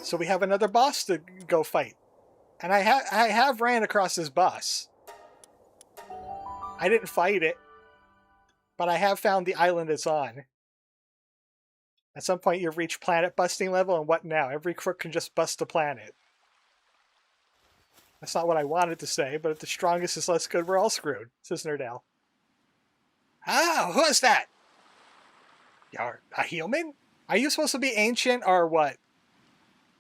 So we have another boss to go fight. And I have ran across this boss. I didn't fight it. But I have found the island it's on. At some point you've reached planet busting level, and what now? Every crook can just bust a planet. That's not what I wanted to say, but if the strongest is less good, we're all screwed, says Nerdell. Oh, who is that? You're a human? Are you supposed to be ancient, or what?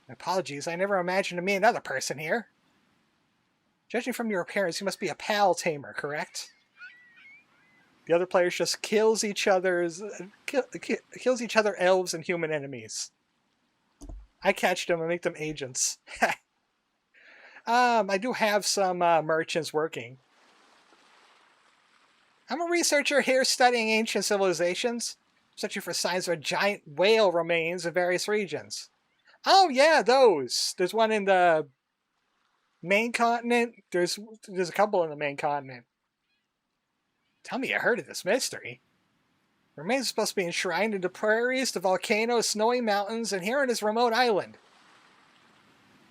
Apologies, I never imagined to meet another person here. Judging from your appearance, you must be a pal tamer, correct? The other players just kills each other elves and human enemies. I catch them and make them agents. I do have some merchants working. I'm a researcher here studying ancient civilizations, searching for signs of giant whale remains in various regions. Oh yeah, those. There's one in the main continent. There's a couple in the main continent. Tell me you heard of this mystery. The remains are supposed to be enshrined in the prairies, the volcanoes, snowy mountains, and here on this remote island.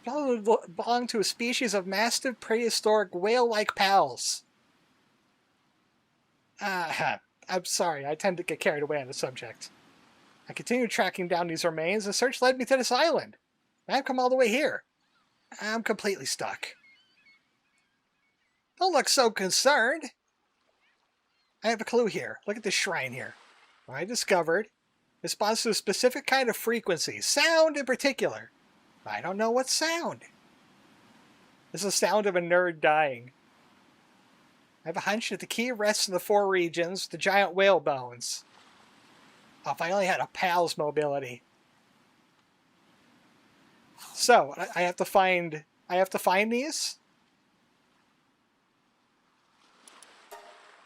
Probably belong to a species of massive prehistoric whale-like pals. I'm sorry, I tend to get carried away on the subject. I continued tracking down these remains, and search led me to this island. I've come all the way here. I'm completely stuck. Don't look so concerned. I have a clue here. Look at this shrine here. I discovered responds to a specific kind of frequency, sound in particular. I don't know what sound. This is the sound of a nerd dying. I have a hunch that the key rests in the 4 regions, the giant whale bones. Oh, if I only had a pal's mobility. So, I have to find these.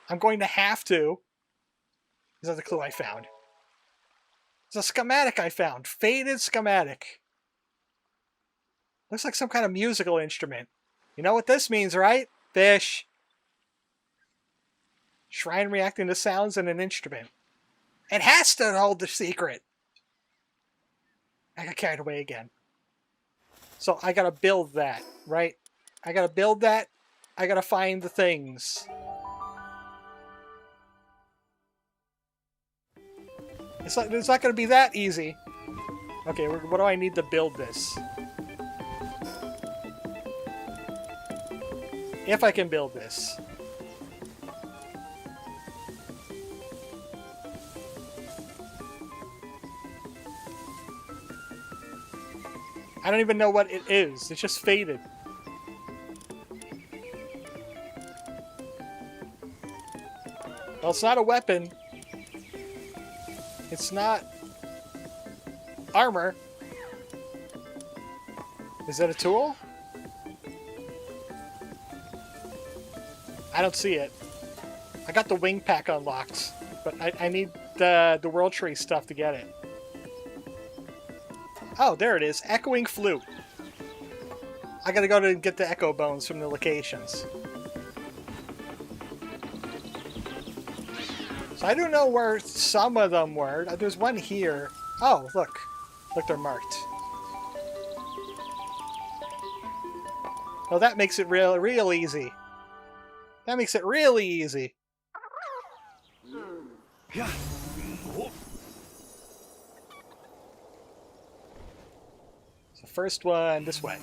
I'm going to have to. This is the clue I found. It's a schematic I found. Faded schematic. Looks like some kind of musical instrument. You know what this means, right? Fish. Shrine reacting to sounds and an instrument. It has to hold the secret. I got carried away again. So I gotta build that, right? I gotta build that. I gotta find the things. It's not gonna be that easy. Okay, what do I need to build this? If I can build this. I don't even know what it is. It's just faded. Well, it's not a weapon. It's not armor. Is that a tool? I don't see it. I got the wing pack unlocked, but I need the World Tree stuff to get it. Oh, there it is. Echoing Flute. I gotta go to get the echo bones from the locations. So I don't know where some of them were. There's one here. Oh, look. Look, they're marked. Oh, that makes it real easy. That makes it really easy. So first one, this way.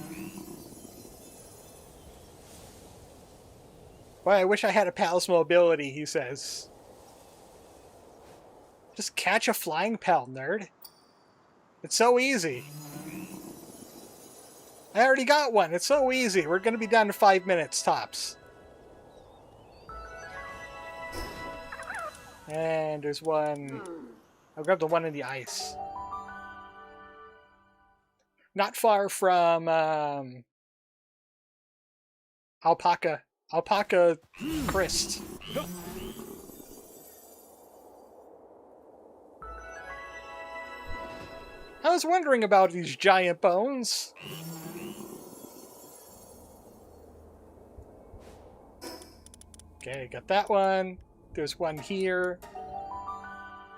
Boy, I wish I had a pal's mobility, he says. Just catch a flying pal, nerd. It's so easy. I already got one. It's so easy. We're going to be done in 5 minutes, tops. And there's one... I'll grab the one in the ice. Not far from Alpaca Crest. I was wondering about these giant bones. Okay, got that one. There's one here.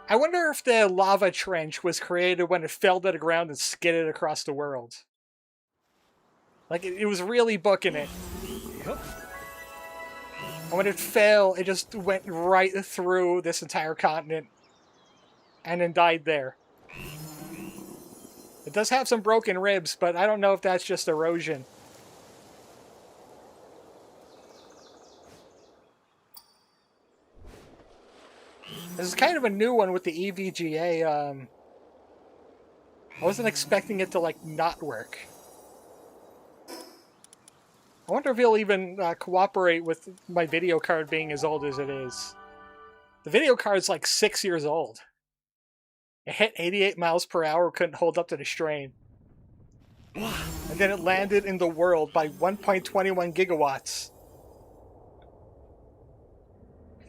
I wonder if the lava trench was created when it fell to the ground and skidded across the world. Like, it was really booking it. And when it fell, it just went right through this entire continent and then died there. It does have some broken ribs, but I don't know if that's just erosion. This is kind of a new one with the EVGA. I wasn't expecting it to, like, not work. I wonder if he'll even cooperate with my video card being as old as it is. The video card's like 6 years old. It hit 88 miles per hour, couldn't hold up to the strain. And then it landed in the world by 1.21 gigawatts.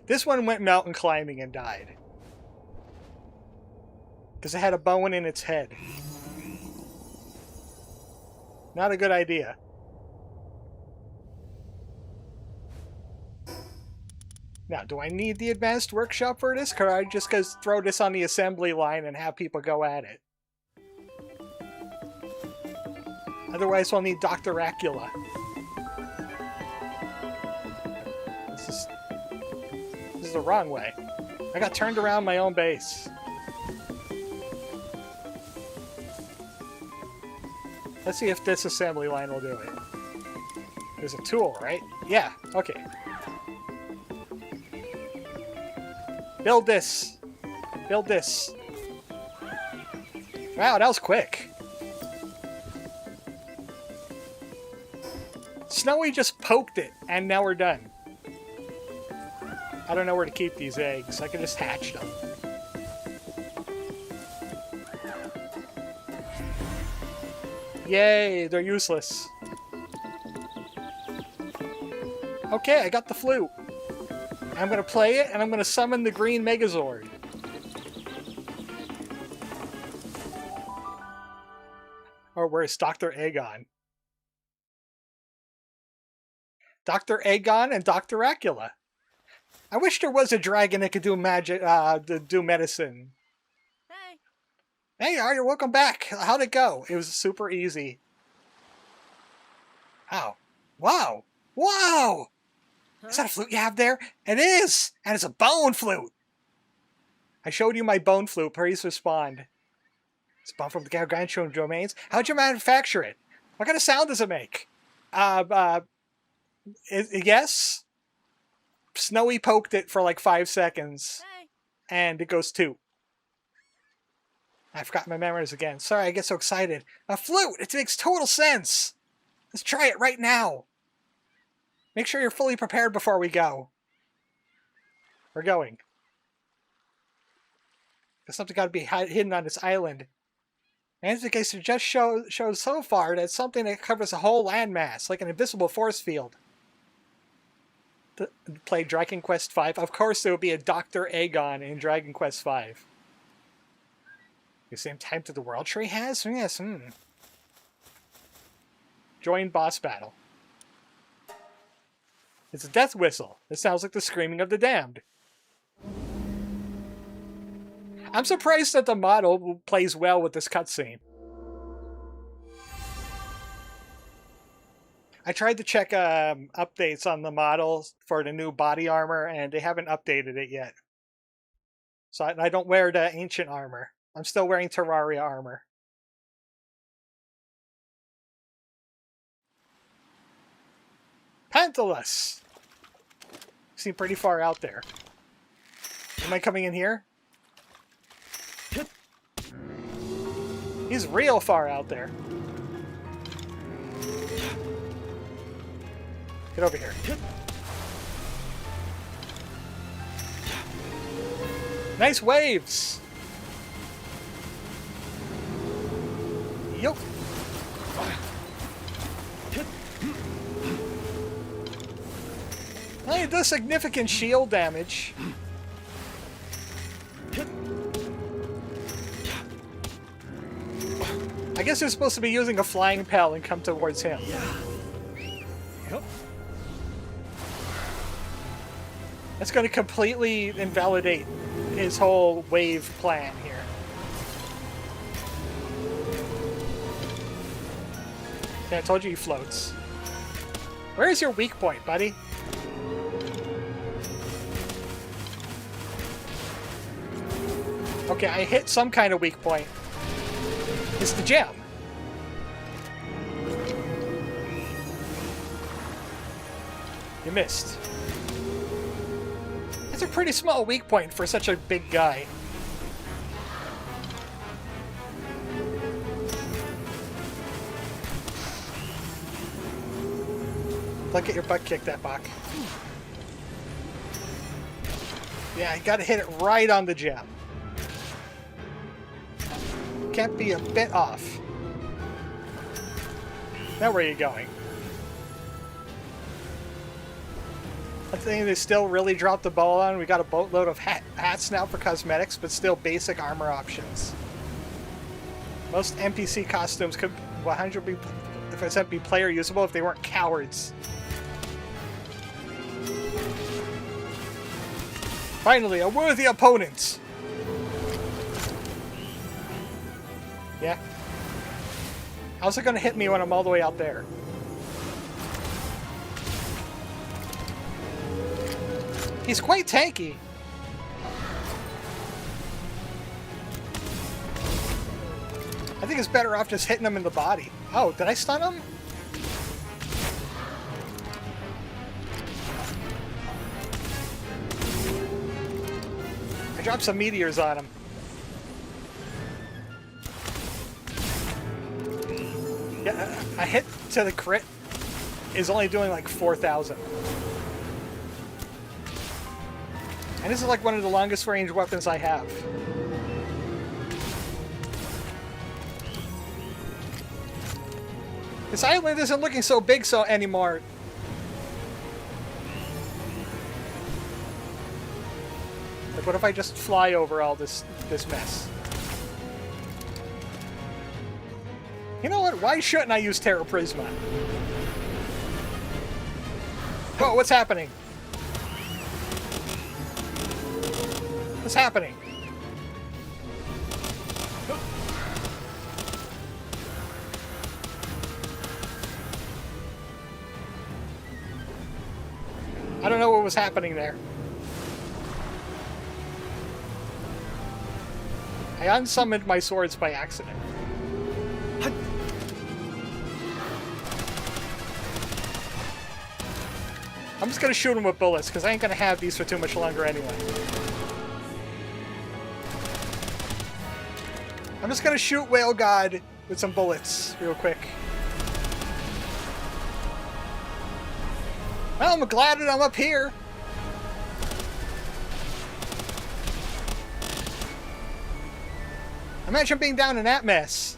This one went mountain climbing and died. Because it had a bone in its head. Not a good idea. Now, do I need the advanced workshop for this? Could I just throw this on the assembly line and have people go at it? Otherwise, we'll need Dr. Acula. This is the wrong way. I got turned around my own base. Let's see if this assembly line will do it. There's a tool, right? Yeah, okay. Build this. Build this. Wow, that was quick. Snowy just poked it, and now we're done. I don't know where to keep these eggs. I can just hatch them. Yay, they're useless. Okay, I got the flute. I'm going to play it, and I'm going to summon the green Megazord. Or where's Dr. Aegon? Dr. Aegon and Dr. Acula. I wish there was a dragon that could do magic, do medicine. Hey, Auri, welcome back. How'd it go? It was super easy. Wow. Wow. Wow! Is that a flute you have there? It is! And it's a bone flute! I showed you my bone flute. Please respond. It's a bone from the gargantuan domains. How'd you manufacture it? What kind of sound does it make? Yes? Snowy poked it for like 5 seconds. And it goes 2. I forgot my memories again. Sorry, I get so excited. A flute! It makes total sense! Let's try it right now. Make sure you're fully prepared before we go. We're going. There's something got to be hidden on this island. And in case it just shows so far that it's something that covers a whole landmass, like an invisible force field. Play Dragon Quest V. Of course there would be a Dr. Aegon in Dragon Quest V. The same type that the World Tree has? Yes, Join boss battle. It's a death whistle. It sounds like the screaming of the damned. I'm surprised that the model plays well with this cutscene. I tried to check updates on the models for the new body armor, and they haven't updated it yet. So I don't wear the ancient armor. I'm still wearing Terraria armor. Pantalus! Seem pretty far out there. Am I coming in here? He's real far out there. Get over here. Nice waves! Yup. Well, it does significant shield damage. I guess you're supposed to be using a flying pal and come towards him. Yep. That's going to completely invalidate his whole wave plan here. Yeah, I told you he floats. Where is your weak point, buddy? Okay, I hit some kind of weak point. It's the gem. You missed. That's a pretty small weak point for such a big guy. Don't get your butt kicked, that buck. Yeah, you gotta hit it right on the gem. Can't be a bit off. Now where are you going? I think they still really dropped the ball on. We got a boatload of hats now for cosmetics, but still basic armor options. Most NPC costumes could 100% be player usable if they weren't cowards. Finally, a worthy opponent! Yeah. How's it gonna hit me when I'm all the way out there? He's quite tanky. I think it's better off just hitting him in the body. Oh, did I stun him? I dropped some meteors on him. Yeah, a hit to the crit is only doing like 4,000. And this is like one of the longest range weapons I have. This island isn't looking so big anymore. Like, what if I just fly over all this mess? You know what? Why shouldn't I use Terra Prisma? Whoa, what's happening? What's happening? I don't know what was happening there. I unsummoned my swords by accident. I'm just gonna shoot him with bullets, because I ain't gonna have these for too much longer anyway. I'm just gonna shoot Whale God with some bullets real quick. Well, I'm glad that I'm up here. Imagine being down in that mess.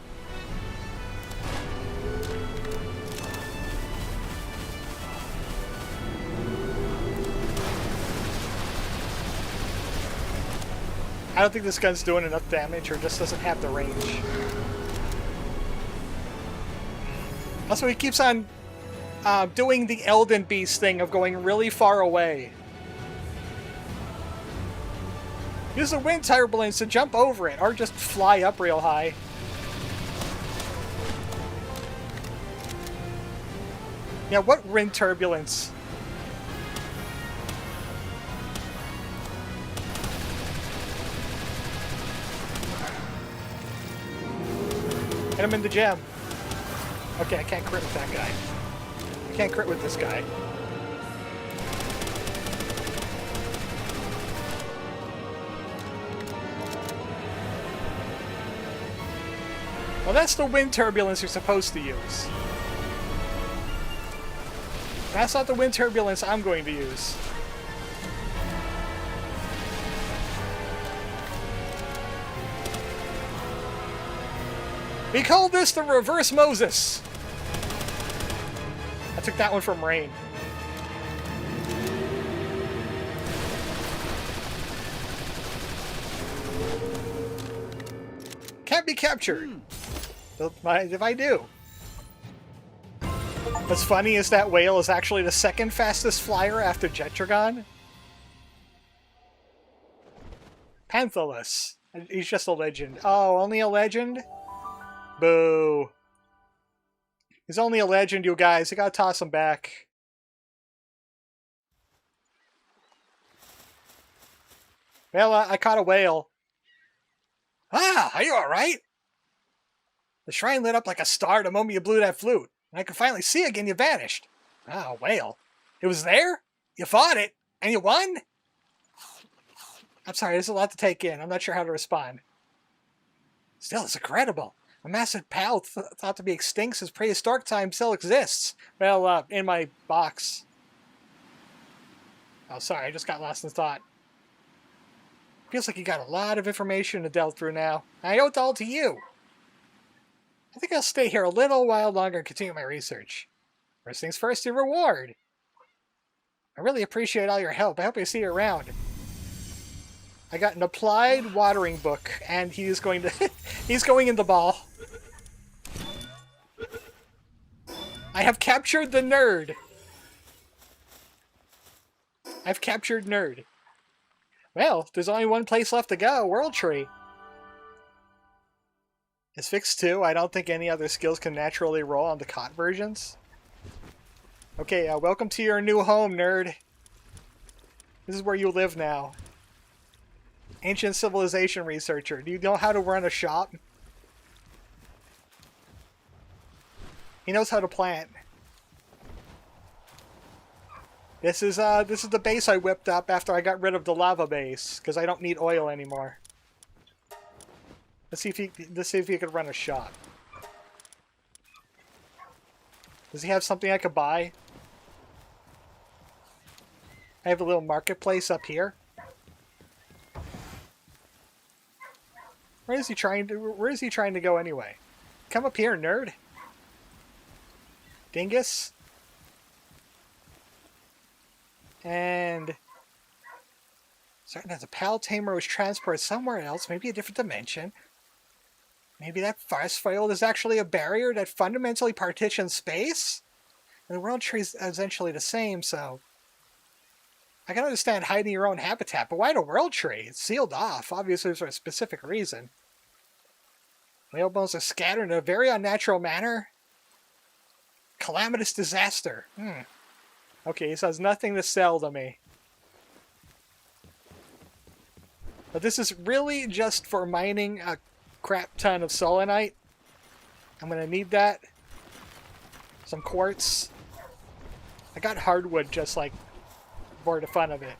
I don't think this gun's doing enough damage, or just doesn't have the range. Also, he keeps on doing the Elden Beast thing of going really far away. Use the wind turbulence to jump over it, or just fly up real high. Yeah, what wind turbulence? Hit him in the gem. Okay, I can't crit with that guy. I can't crit with this guy. Well, that's the wind turbulence you're supposed to use. That's not the wind turbulence I'm going to use. We call this the Reverse Moses. I took that one from Rain. Can't be captured. Don't mind if I do. What's funny is that whale is actually the second fastest flyer after Jetragon. Panthalus. He's just a legend. Oh, only a legend? Boo. He's only a legend, you guys. I gotta toss him back. Well, I caught a whale. Ah, are you alright? The shrine lit up like a star the moment you blew that flute. And I could finally see again you vanished. Ah, whale. It was there? You fought it? And you won? I'm sorry, there's a lot to take in. I'm not sure how to respond. Still, it's incredible. A massive pal thought to be extinct since prehistoric time still exists. Well, in my box. Oh, sorry, I just got lost in thought. Feels like you got a lot of information to delve through now. I owe it all to you. I think I'll stay here a little while longer and continue my research. First things first, your reward. I really appreciate all your help. I hope I see you around. I got an applied watering book, and he's going to he's going in the ball. I have captured the nerd. I've captured nerd. Well, there's only one place left to go, World Tree. It's fixed too. I don't think any other skills can naturally roll on the COT versions. Okay, welcome to your new home, nerd. This is where you live now. Ancient civilization researcher. Do you know how to run a shop? He knows how to plant. This is the base I whipped up after I got rid of the lava base, because I don't need oil anymore. Let's see if he could run a shop. Does he have something I could buy? I have a little marketplace up here. Where is he trying to go anyway? Come up here, nerd. Dingus. And certain that the Pal Tamer was transported somewhere else, maybe a different dimension. Maybe that force field is actually a barrier that fundamentally partitions space? And the world tree is essentially the same, so... I can understand hiding your own habitat, but why the world tree? It's sealed off, obviously for a specific reason. Whale bones are scattered in a very unnatural manner. Calamitous disaster. Okay, so has nothing to sell to me. But this is really just for mining a crap ton of selenite. I'm gonna need that. Some quartz. I got hardwood just like for the fun of it.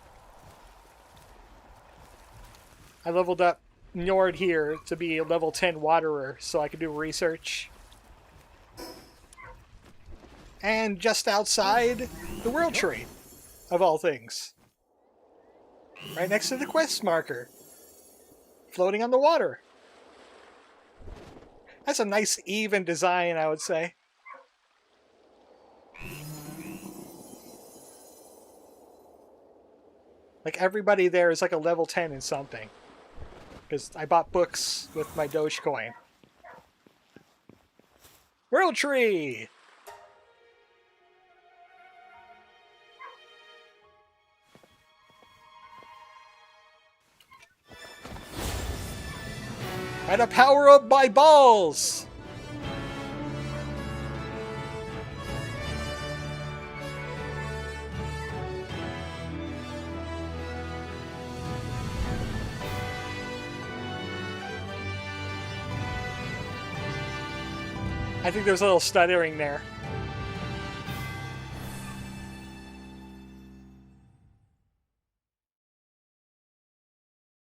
I leveled up Njord here to be a level 10 waterer so I could do research. And just outside the world tree, of all things. Right next to the quest marker. Floating on the water. That's a nice even design, I would say. Like everybody there is like a level 10 in something. Because I bought books with my Dogecoin. World Tree! And a power up my balls! I think there's a little stuttering there.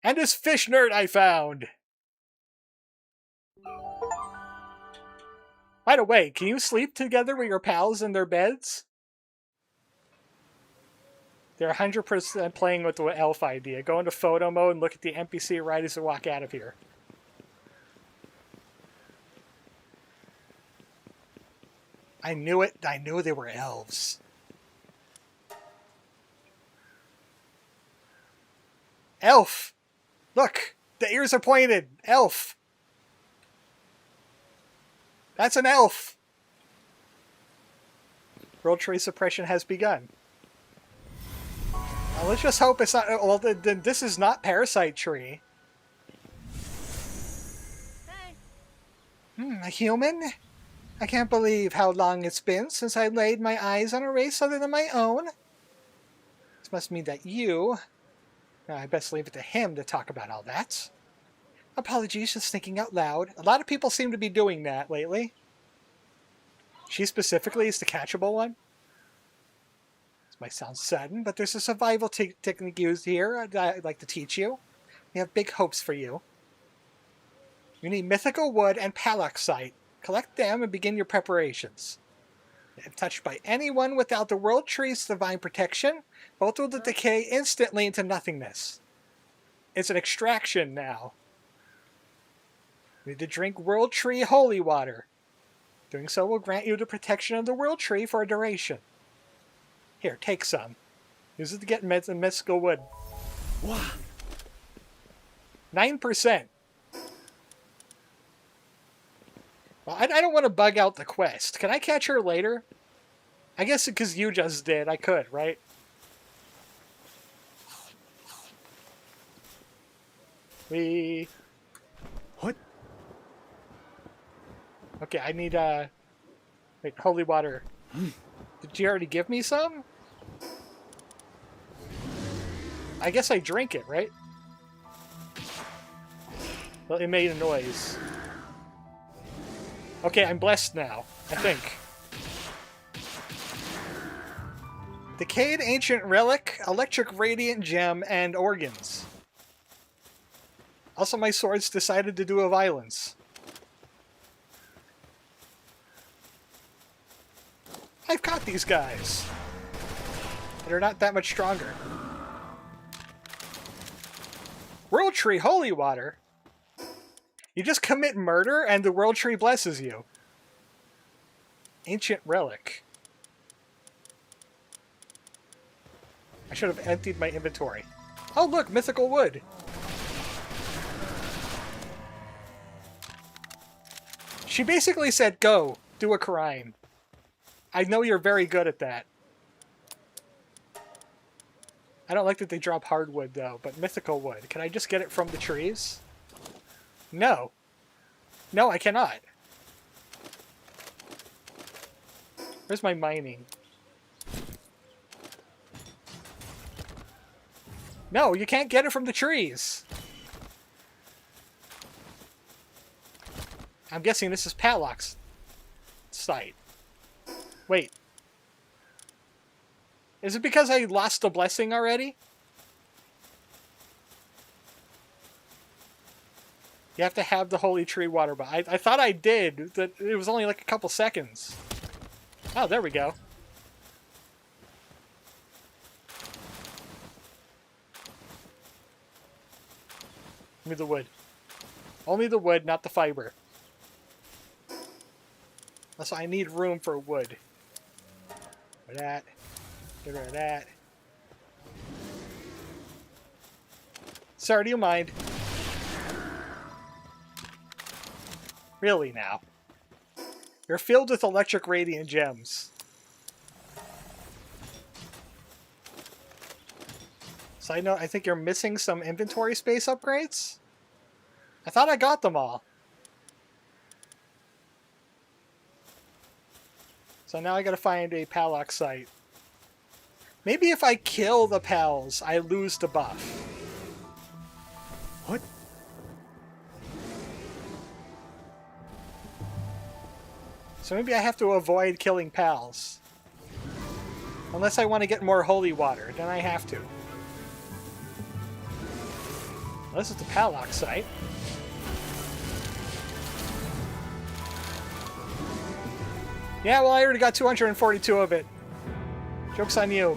And this fish nerd I found! By the way, can you sleep together with your pals in their beds? They're 100% playing with the elf idea. Go into photo mode and look at the NPC right as they walk out of here. I knew it. I knew they were elves. Elf! Look! The ears are pointed! Elf! That's an elf! World tree suppression has begun. Now let's just hope it's not... Well, this is not Parasite Tree. Hey. A human? I can't believe how long it's been since I laid my eyes on a race other than my own. This must mean that you... I best leave it to him to talk about all that. Apologies, just thinking out loud. A lot of people seem to be doing that lately. She specifically is the catchable one. This might sound sudden, but there's a survival technique used here I'd like to teach you. We have big hopes for you. You need mythical wood and paloxite. Collect them and begin your preparations. If touched by anyone without the World Tree's divine protection, both will decay instantly into nothingness. It's an extraction now. You need to drink World Tree holy water. Doing so will grant you the protection of the World Tree for a duration. Here, take some. Use it to get mystical wood. 9%. Well, I don't want to bug out the quest. Can I catch her later? I guess because you just did, I could, right? What? Okay, I need, wait, holy water. Did you already give me some? I guess I drink it, right? Well, it made a noise. Okay, I'm blessed now, I think. Decayed Ancient Relic, Electric Radiant Gem, and Organs. Also, my swords decided to do a violence. I've caught these guys. They're not that much stronger. World Tree Holy Water? You just commit murder and the World Tree blesses you. Ancient Relic. I should have emptied my inventory. Oh look, mythical wood. She basically said, go, do a crime. I know you're very good at that. I don't like that they drop hardwood, though, but mythical wood. Can I just get it from the trees? No. No, I cannot. Where's my mining? No, you can't get it from the trees. I'm guessing this is Padlock's site. Wait. Is it because I lost a blessing already? You have to have the holy tree water, but I thought I did. That it was only like a couple seconds. Oh, there we go. Give me the wood. Only the wood, not the fiber. So I need room for wood. For that. Get rid of that. Sir, do you mind? Really now? You're filled with electric radiant gems. So I think you're missing some inventory space upgrades? I thought I got them all. So now I gotta find a Pallock site. Maybe if I kill the pals, I lose the buff. What? So maybe I have to avoid killing pals. Unless I want to get more holy water, then I have to. Well, this is the Pallock site. Yeah, well, I already got 242 of it. Joke's on you.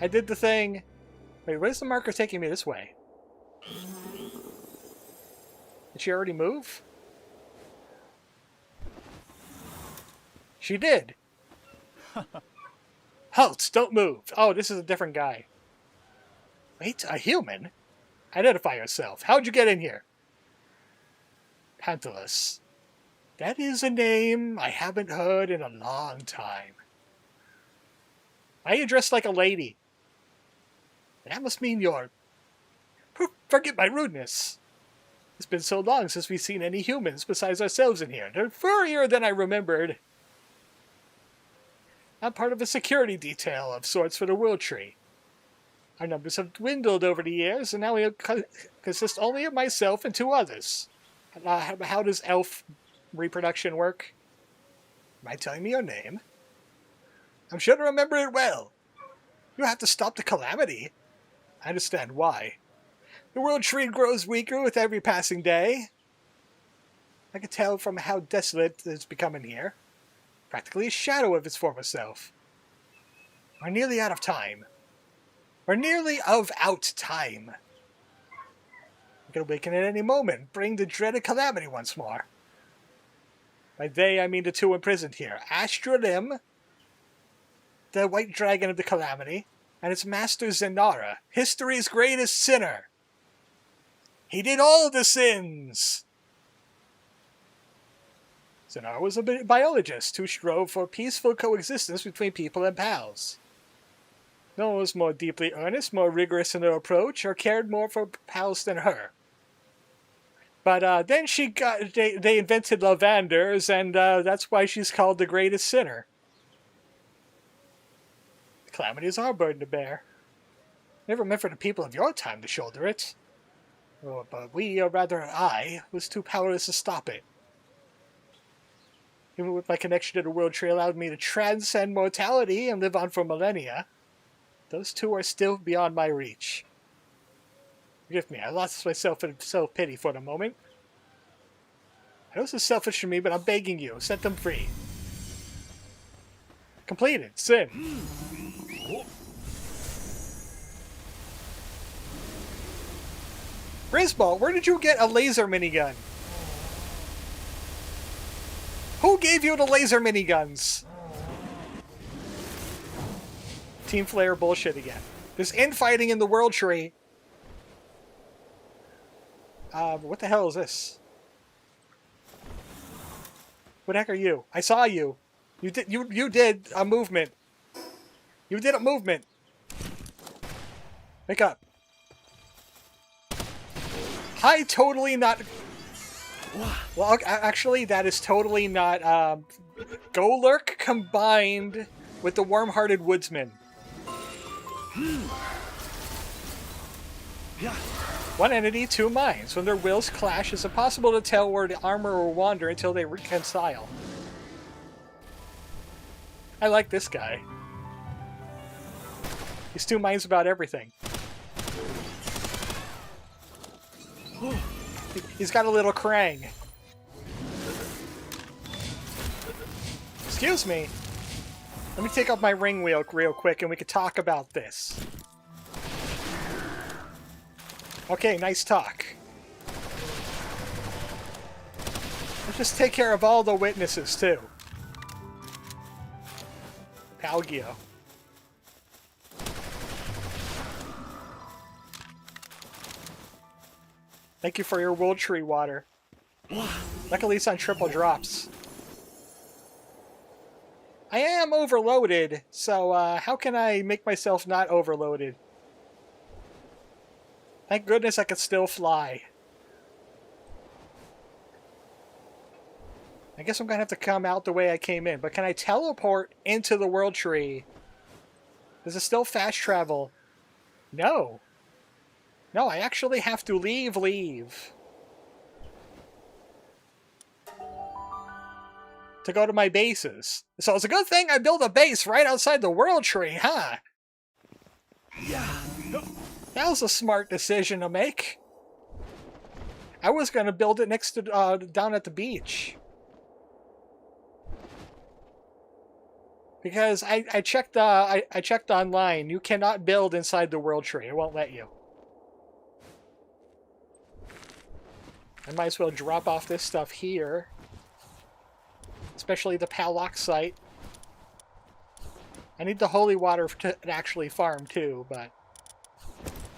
I did the thing. Wait, where's the marker taking me this way? Did she already move? She did. Halt! Don't move! Oh, this is a different guy. Wait, a human? Identify yourself. How'd you get in here? Tantalus. That is a name I haven't heard in a long time. Why are you dressed like a lady? That must mean you're... Forget my rudeness. It's been so long since we've seen any humans besides ourselves in here. They're furrier than I remembered. I'm part of a security detail of sorts for the World Tree. Our numbers have dwindled over the years, and now we consist only of myself and two others. How does elf reproduction work? Mind telling me your name? I'm sure to remember it well. You have to stop the calamity. I understand why. The World Tree grows weaker with every passing day. I can tell from how desolate it's become in here. Practically a shadow of its former self. We're nearly out of time. We're nearly out time. We could awaken at any moment, bring the dreaded calamity once more. By they, I mean the two imprisoned here. Astralim, the white dragon of the calamity, and its master Zenara, history's greatest sinner. He did all the sins! Zenara was a biologist who strove for peaceful coexistence between people and pals. No one was more deeply earnest, more rigorous in their approach, or cared more for pals than her. But then they invented lavenders, and that's why she's called the greatest sinner. The calamity is our burden to bear. Never meant for the people of your time to shoulder it. Oh, but we, or rather I, was too powerless to stop it. Even with my connection to the World Tree allowed me to transcend mortality and live on for millennia, those two are still beyond my reach. Forgive me, I lost myself in self-pity for the moment. I know this is selfish for me, but I'm begging you, set them free. Completed. Sin. Grisball, where did you get a laser minigun? Who gave you the laser miniguns? Team Flare bullshit again. There's infighting in the World Tree. What the hell is this? What the heck are you? I saw you. You did a movement. You did a movement. Wake up. Hi, totally not. Well, actually, that is totally not Golurk combined with the warm-hearted woodsman. One entity, two minds. When their wills clash, it's impossible to tell where the armor will wander until they reconcile. I like this guy. He's two minds about everything. He's got a little krang. Excuse me. Let me take off my ring wheel real quick and we can talk about this. Okay, nice talk. Let's just take care of all the witnesses, too. Palgio. Thank you for your wool tree water. Luckily it's on triple drops. I am overloaded, so how can I make myself not overloaded? Thank goodness I can still fly. I guess I'm gonna have to come out the way I came in, but can I teleport into the world tree? Does it still fast travel? No. No, I actually have to leave. To go to my bases. So it's a good thing I built a base right outside the world tree, huh? Yeah. That was a smart decision to make. I was going to build it next to down at the beach. Because I checked I checked online. You cannot build inside the world tree. It won't let you. I might as well drop off this stuff here. Especially the Pallock site. I need the holy water to actually farm too, but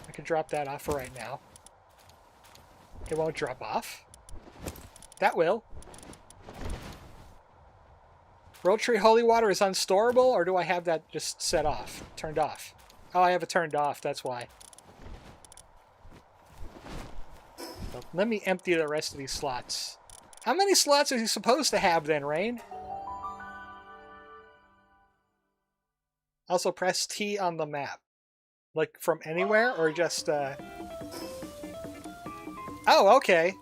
I can drop that off for right now. It won't drop off. That will. World Tree holy water is unstorable, or do I have that just set off? Turned off. Oh, I have it turned off, that's why. So let me empty the rest of these slots. How many slots are you supposed to have then, Rain? Also press T on the map. Like from anywhere or just Oh, okay.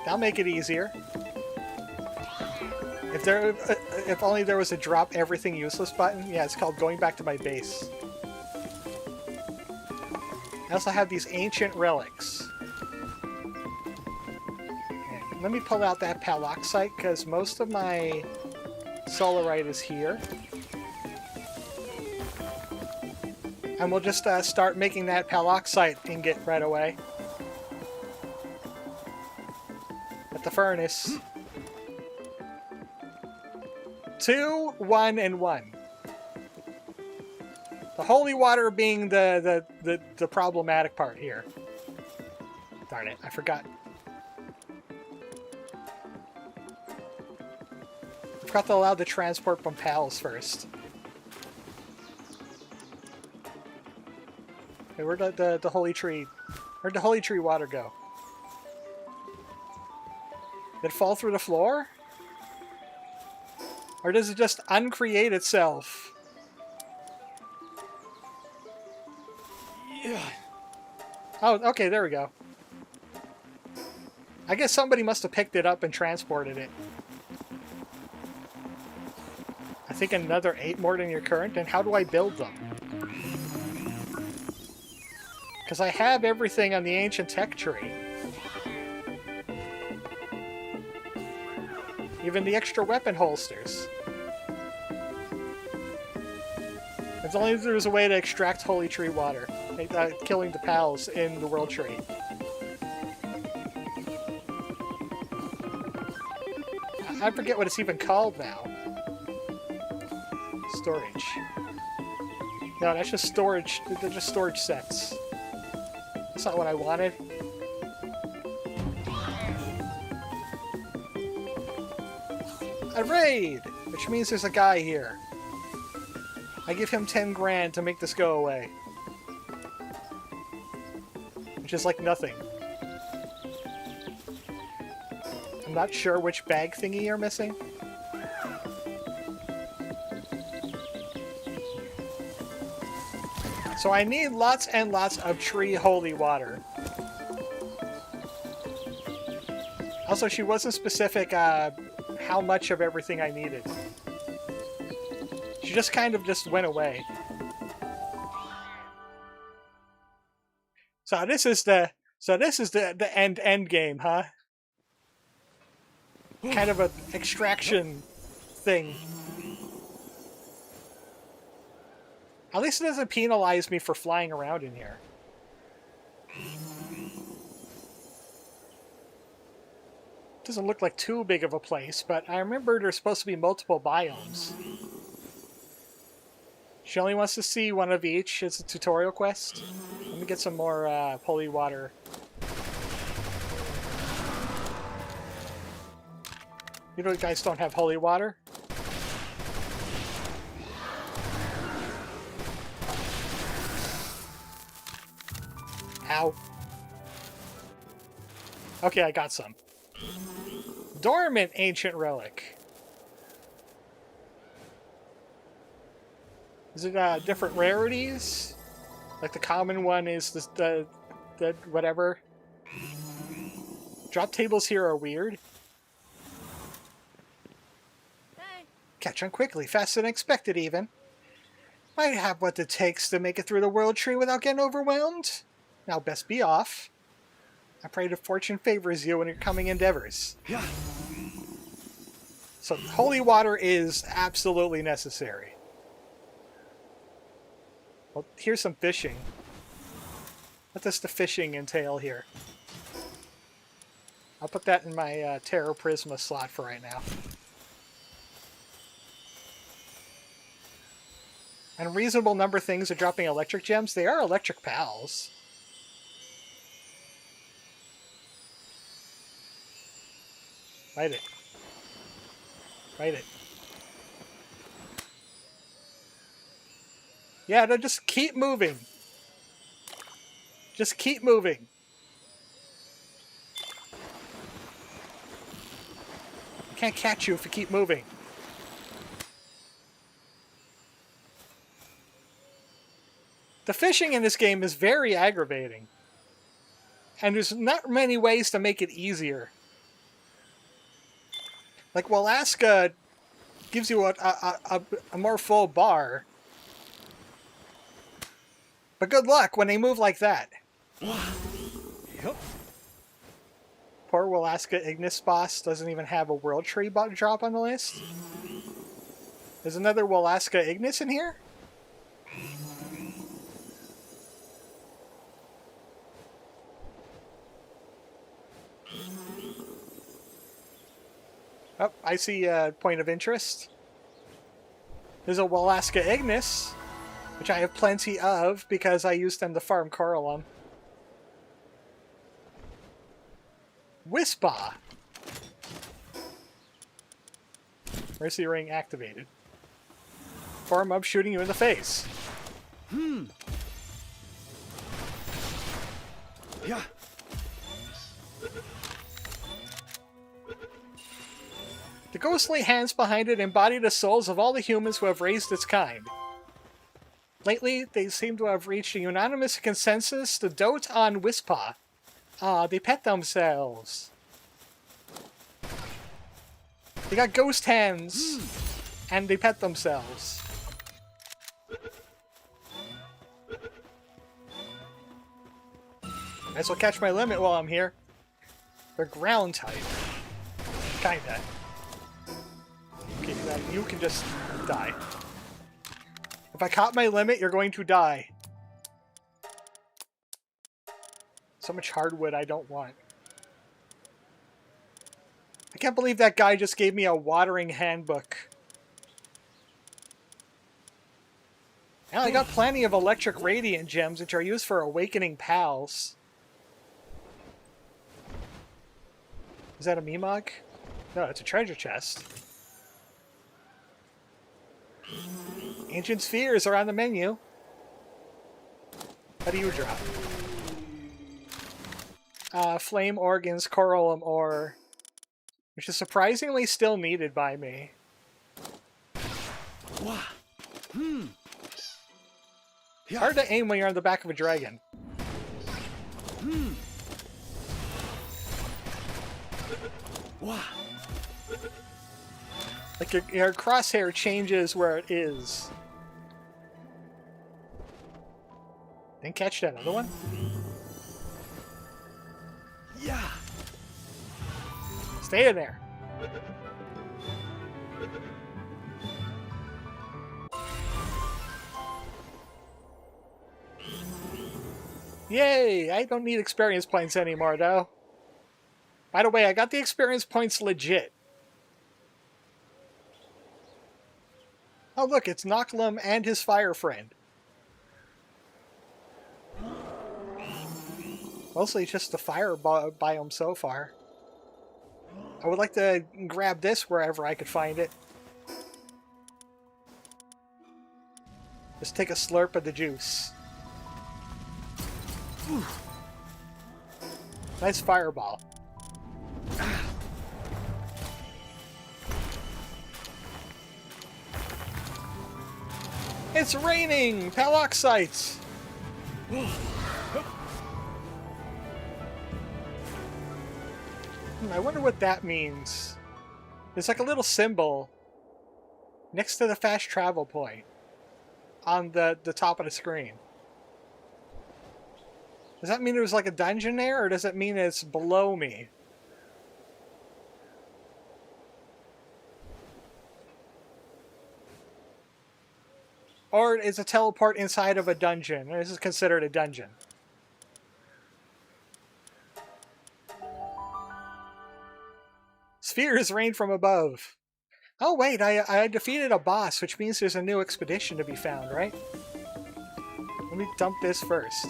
That'll make it easier. If only there was a drop everything useless button. Yeah, it's called going back to my base. I also have these ancient relics. And let me pull out that Pallock site because most of my solarite is here. And we'll just start making that Pallock site ingot right away. At the furnace. 2, 1, and 1. The holy water being the problematic part here. Darn it, I forgot. I forgot to allow the transport from pals first. Okay, where'd the holy tree... Where'd the holy tree water go? Did it fall through the floor? Or does it just uncreate itself? Yeah. Oh, okay, there we go. I guess somebody must have picked it up and transported it. I think another 8 more than your current, and how do I build them? Because I have everything on the ancient tech tree. Even the extra weapon holsters. If only there was a way to extract holy tree water, killing the pals in the world tree. I forget what it's even called now. Storage. No, that's just storage. They're just storage sets. That's not what I wanted. A raid! Which means there's a guy here. I give him 10 grand to make this go away. Which is like nothing. I'm not sure which bag thingy you're missing. So I need lots and lots of tree holy water. Also, she wasn't specific how much of everything I needed. She just kind of just went away. So this is the end game, huh? Kind of an extraction thing. At least it doesn't penalize me for flying around in here. Doesn't look like too big of a place, but I remember there's supposed to be multiple biomes. She only wants to see one of each. It's a tutorial quest. Let me get some more holy water. You know, guys don't have holy water? Ow. Okay, I got some. Dormant ancient relic. Is it different rarities? Like the common one is the whatever. Drop tables here are weird. Hey. Catch on quickly, faster than expected even. Might have what it takes to make it through the world tree without getting overwhelmed. Now best be off. I pray that fortune favors you in your coming endeavors. Yeah. So holy water is absolutely necessary. Well, here's some fishing. What does the fishing entail here? I'll put that in my Terra Prisma slot for right now. And a reasonable number of things are dropping electric gems. They are electric pals. Light it. Light it. Yeah, no, just keep moving. Just keep moving. Can't catch you if you keep moving. The fishing in this game is very aggravating. And there's not many ways to make it easier. Like, Walaska gives you a more full bar. But good luck when they move like that. Yep. Poor Walaska Ignis boss doesn't even have a world tree drop on the list. There's another Walaska Ignis in here? Oh, I see a point of interest. There's a Walaska Ignis, which I have plenty of because I use them to farm Coralum. Wispa! Mercy Ring activated. Farm up shooting you in the face. Yeah. The ghostly hands behind it embody the souls of all the humans who have raised its kind. Lately, they seem to have reached a unanimous consensus to dote on Wispa. They pet themselves. They got ghost hands, and they pet themselves. Might as well catch my limit while I'm here. They're ground type. Kinda. Okay, now you can just die. If I caught my limit, you're going to die. So much hardwood I don't want. I can't believe that guy just gave me a watering handbook. Now I got plenty of electric radiant gems, which are used for awakening pals. Is that a Mimog? No, it's a treasure chest. Ancient spheres are on the menu. What do you drop? Flame organs, coralum ore, which is surprisingly still needed by me. Hard to aim when you're on the back of a dragon. Like your crosshair changes where it is. Didn't catch that other one? Yeah. Stay in there. Yay! I don't need experience points anymore, though. By the way, I got the experience points legit. Oh look, it's Nochlum and his fire friend. Mostly just the fire biome so far. I would like to grab this wherever I could find it. Just take a slurp of the juice. Whew. Nice fireball. It's raining! Paloxites! I wonder what that means. There's like a little symbol next to the fast travel point on the top of the screen. Does that mean there's like a dungeon there, or does it mean it's below me? Or is a teleport inside of a dungeon? This is considered a dungeon. Spheres rain from above. Oh wait, I defeated a boss, which means there's a new expedition to be found, right? Let me dump this first.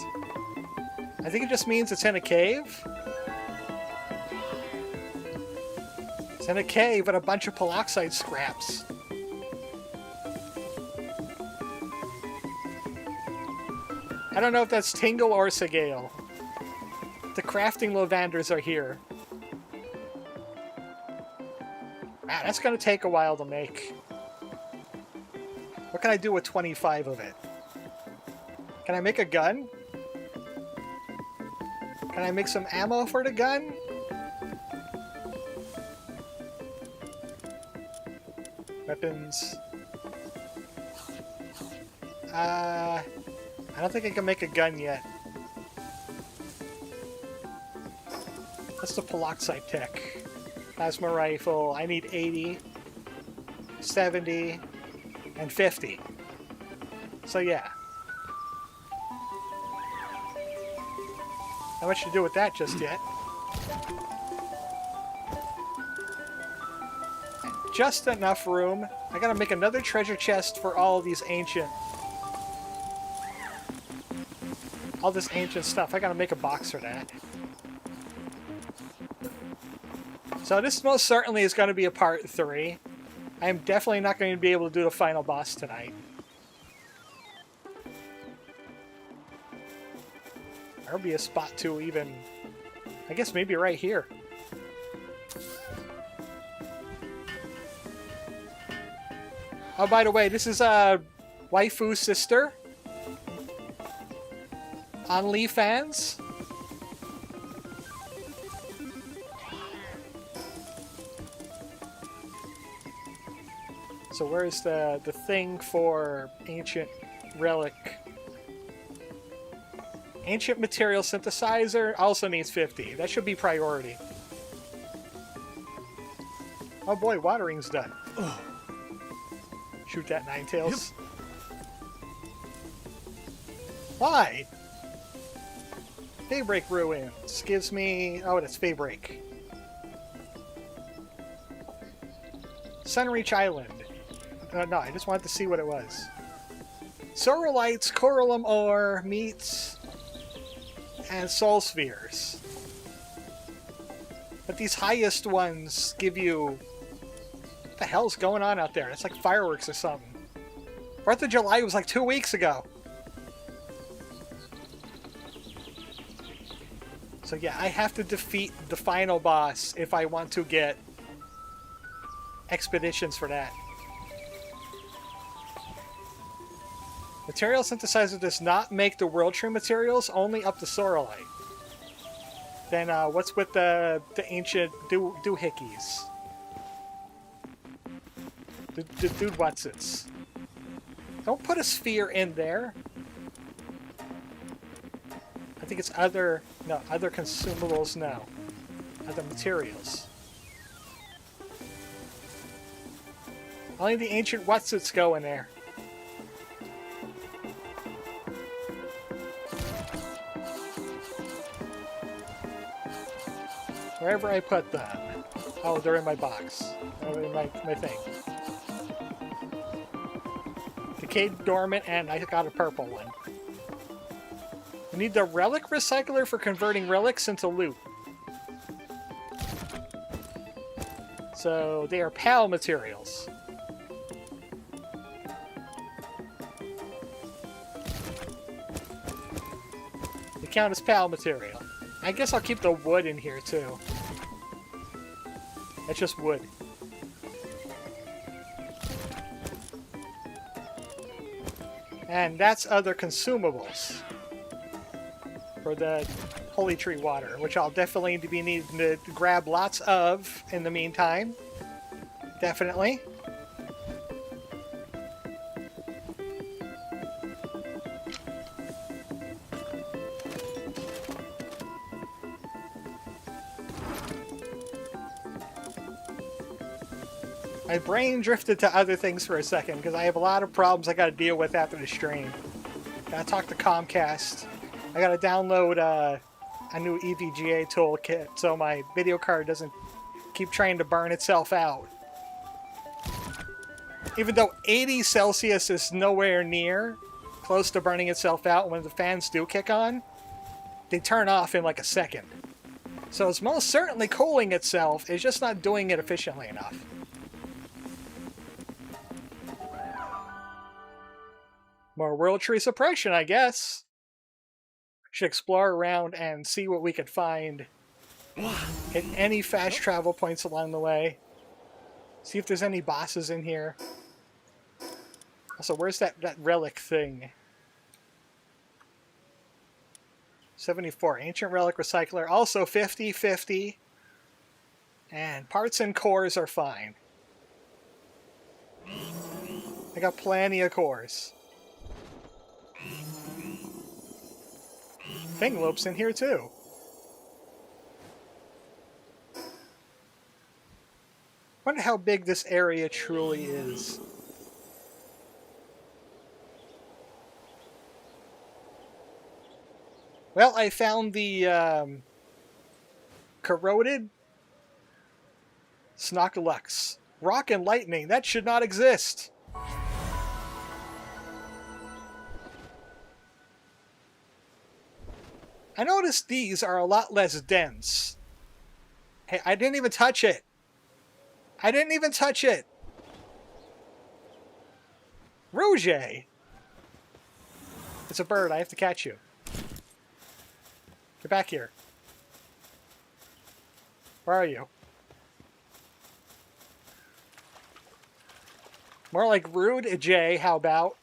I think it just means it's in a cave. It's in a cave with a bunch of paloxite scraps. I don't know if that's Tingle or Segale. The crafting Lovanders are here. Ah, that's gonna take a while to make. What can I do with 25 of it? Can I make a gun? Can I make some ammo for the gun? Weapons. I don't think I can make a gun yet. That's the Paloxite tech. Plasma rifle. I need 80, 70, and 50. So yeah. Not much to do with that just yet. Just enough room. I gotta make another treasure chest for all these ancient... all this ancient stuff. I gotta make a box for that. So this most certainly is going to be a part 3. I am definitely not going to be able to do the final boss tonight. There'll be a spot to even... I guess maybe right here. Oh, by the way, this is Waifu's sister. OnlyFans. So where's the thing for ancient relic? Ancient material synthesizer also needs 50. That should be priority. Oh boy, watering's done. Ugh. Shoot that Ninetales. Yep. Why? Daybreak Ruins gives me... oh, that's Daybreak. Sunreach Island. No, I just wanted to see what it was. Sorolites, Coralum Ore, Meats, and Soul Spheres. But these highest ones give you... what the hell's going on out there? It's like fireworks or something. 4th of July was like 2 weeks ago. So yeah, I have to defeat the final boss if I want to get expeditions for that. Material synthesizer does not make the world tree materials, only up to Sorrelite. Then what's with the ancient doohickeys? The dude whatsits. Don't put a sphere in there. I think it's other consumables, no. Other materials. Only the ancient whatsits go in there. Wherever I put them. Oh, they're in my box. They're in my thing. Decayed Dormant, and I got a purple one. We need the relic recycler for converting relics into loot. So they are PAL materials. They count as PAL material. I guess I'll keep the wood in here too. That's just wood. And that's other consumables for the holy tree water, which I'll definitely be needing to grab lots of in the meantime. Definitely. My brain drifted to other things for a second because I have a lot of problems I gotta deal with after the stream. Gotta talk to Comcast. I gotta download a new EVGA toolkit so my video card doesn't keep trying to burn itself out. Even though 80 Celsius is nowhere near close to burning itself out, when the fans do kick on, they turn off in like a second. So it's most certainly cooling itself, it's just not doing it efficiently enough. More world tree suppression, I guess. Should explore around and see what we could find at any fast travel points along the way. See if there's any bosses in here. Also, where's that relic thing? 74. Ancient relic recycler. Also 50-50. And parts and cores are fine. I got plenty of cores. Thing loops in here too. Wonder how big this area truly is. Well, I found the corroded Snockalux. Rock and lightning, that should not exist. I noticed these are a lot less dense. Hey, I didn't even touch it. I didn't even touch it. Rouge. It's a bird. I have to catch you. Get back here. Where are you? More like Rude J, how about?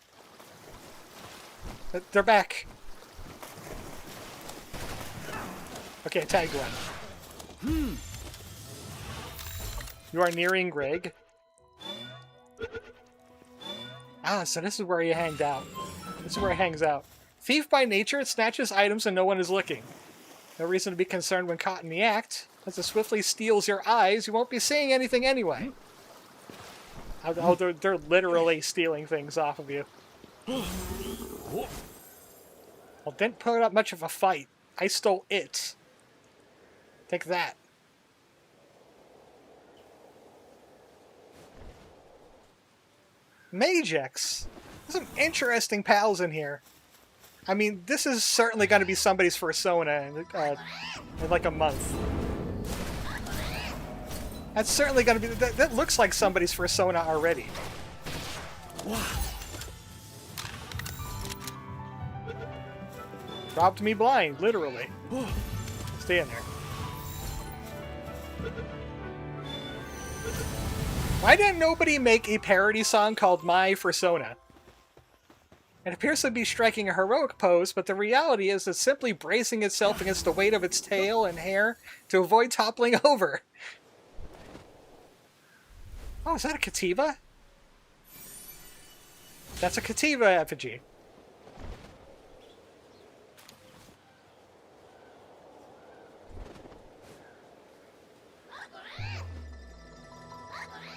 They're back. Okay, tag one. You are nearing Greg. Ah, so this is where he hangs out. This is where he hangs out. Thief by nature, it snatches items and no one is looking. No reason to be concerned when caught in the act. As it swiftly steals your eyes, you won't be seeing anything anyway. Oh, they're literally stealing things off of you. Well, didn't put up much of a fight. I stole it. Take that. Magex. There's some interesting pals in here. I mean, this is certainly going to be somebody's persona in like a month. That's certainly going to be... That looks like somebody's persona already. Robbed me blind, literally. Stay in there. Why didn't nobody make a parody song called My Persona? It appears to be striking a heroic pose, but the reality is it's simply bracing itself against the weight of its tail and hair to avoid toppling over. Oh, is that a Kativa? That's a Kativa effigy.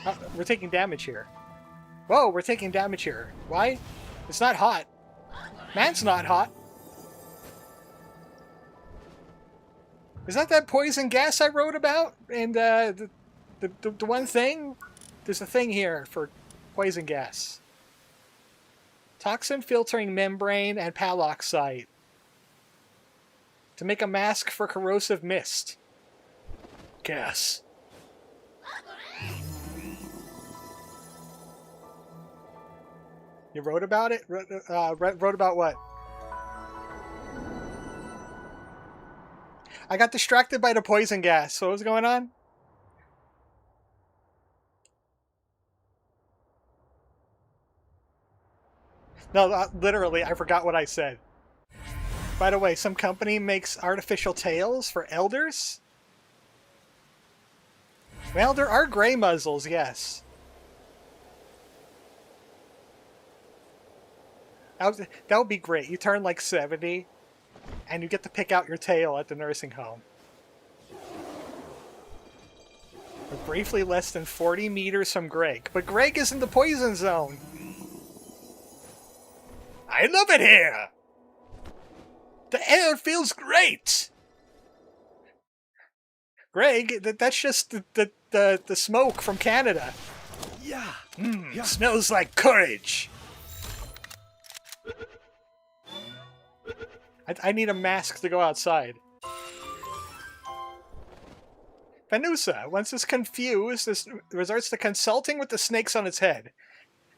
Oh, we're taking damage here. Whoa, we're taking damage here. Why? It's not hot. Man's not hot. Is that poison gas I wrote about? And the one thing? There's a thing here for poison gas. Toxin filtering membrane and paloxite. To make a mask for corrosive mist. Gas. You wrote about it? Wrote about what? I got distracted by the poison gas. What was going on? No, literally, I forgot what I said. By the way, some company makes artificial tails for elders? Well, there are gray muzzles, yes. That would be great. You turn like 70, and you get to pick out your tail at the nursing home. We're briefly less than 40 meters from Greg, but Greg is in the poison zone. I love it here! The air feels great! Greg, that's just the smoke from Canada. Yeah. Yeah. Smells like courage. I need a mask to go outside. Venusa, once it's confused, this resorts to consulting with the snakes on its head.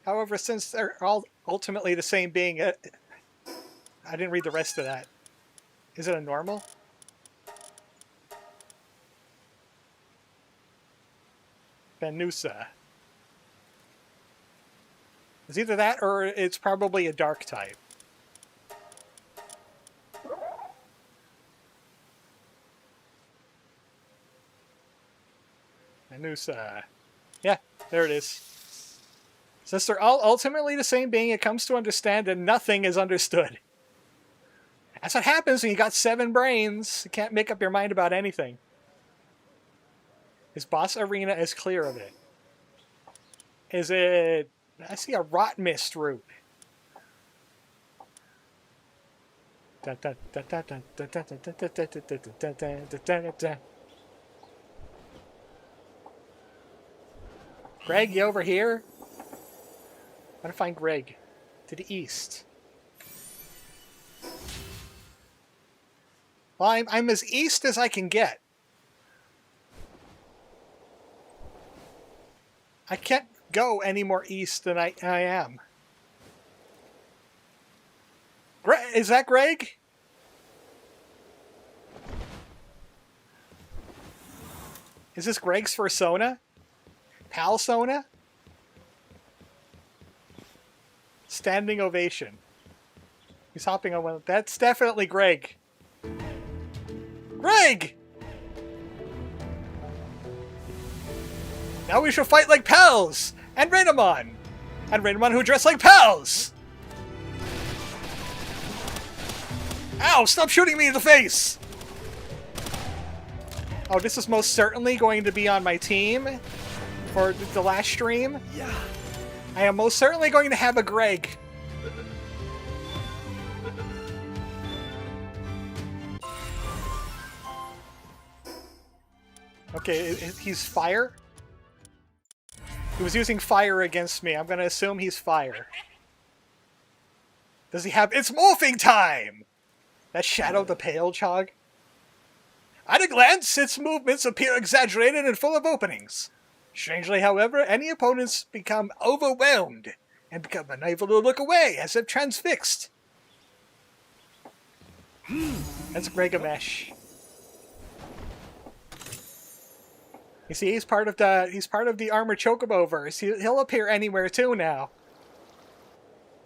However, since they're all ultimately the same being, I didn't read the rest of that. Is it a normal? Venusa. It's either that or it's probably a dark type. Venusa. Yeah, there it is. Since they're all ultimately the same being, it comes to understand that nothing is understood. That's what happens when you got 7 brains. You can't make up your mind about anything. His boss arena is clear of it. Is it... I see a rot mist route. Greg, you over here? I'm gonna find Greg. To the east. Well, I'm as east as I can get. I can't go any more east than I am. Is that Greg? Is this Greg's persona? Palsona? Standing ovation. He's hopping on one. That's definitely Greg. Greg! Now we shall fight like pals! And Rainamon! And Rainamon who dress like pals! Ow! Stop shooting me in the face! Oh, this is most certainly going to be on my team for the last stream. Yeah. I am most certainly going to have a Greg. Okay, he's fire? He was using fire against me. I'm going to assume he's fire. Does he have... It's morphing time! That Shadow the Pale Chog? At a glance, its movements appear exaggerated and full of openings. Strangely, however, any opponents become overwhelmed and become unable to look away, as if transfixed. That's Gregamesh. You see, he's part of the Armored Chocobo verse. He'll appear anywhere too now.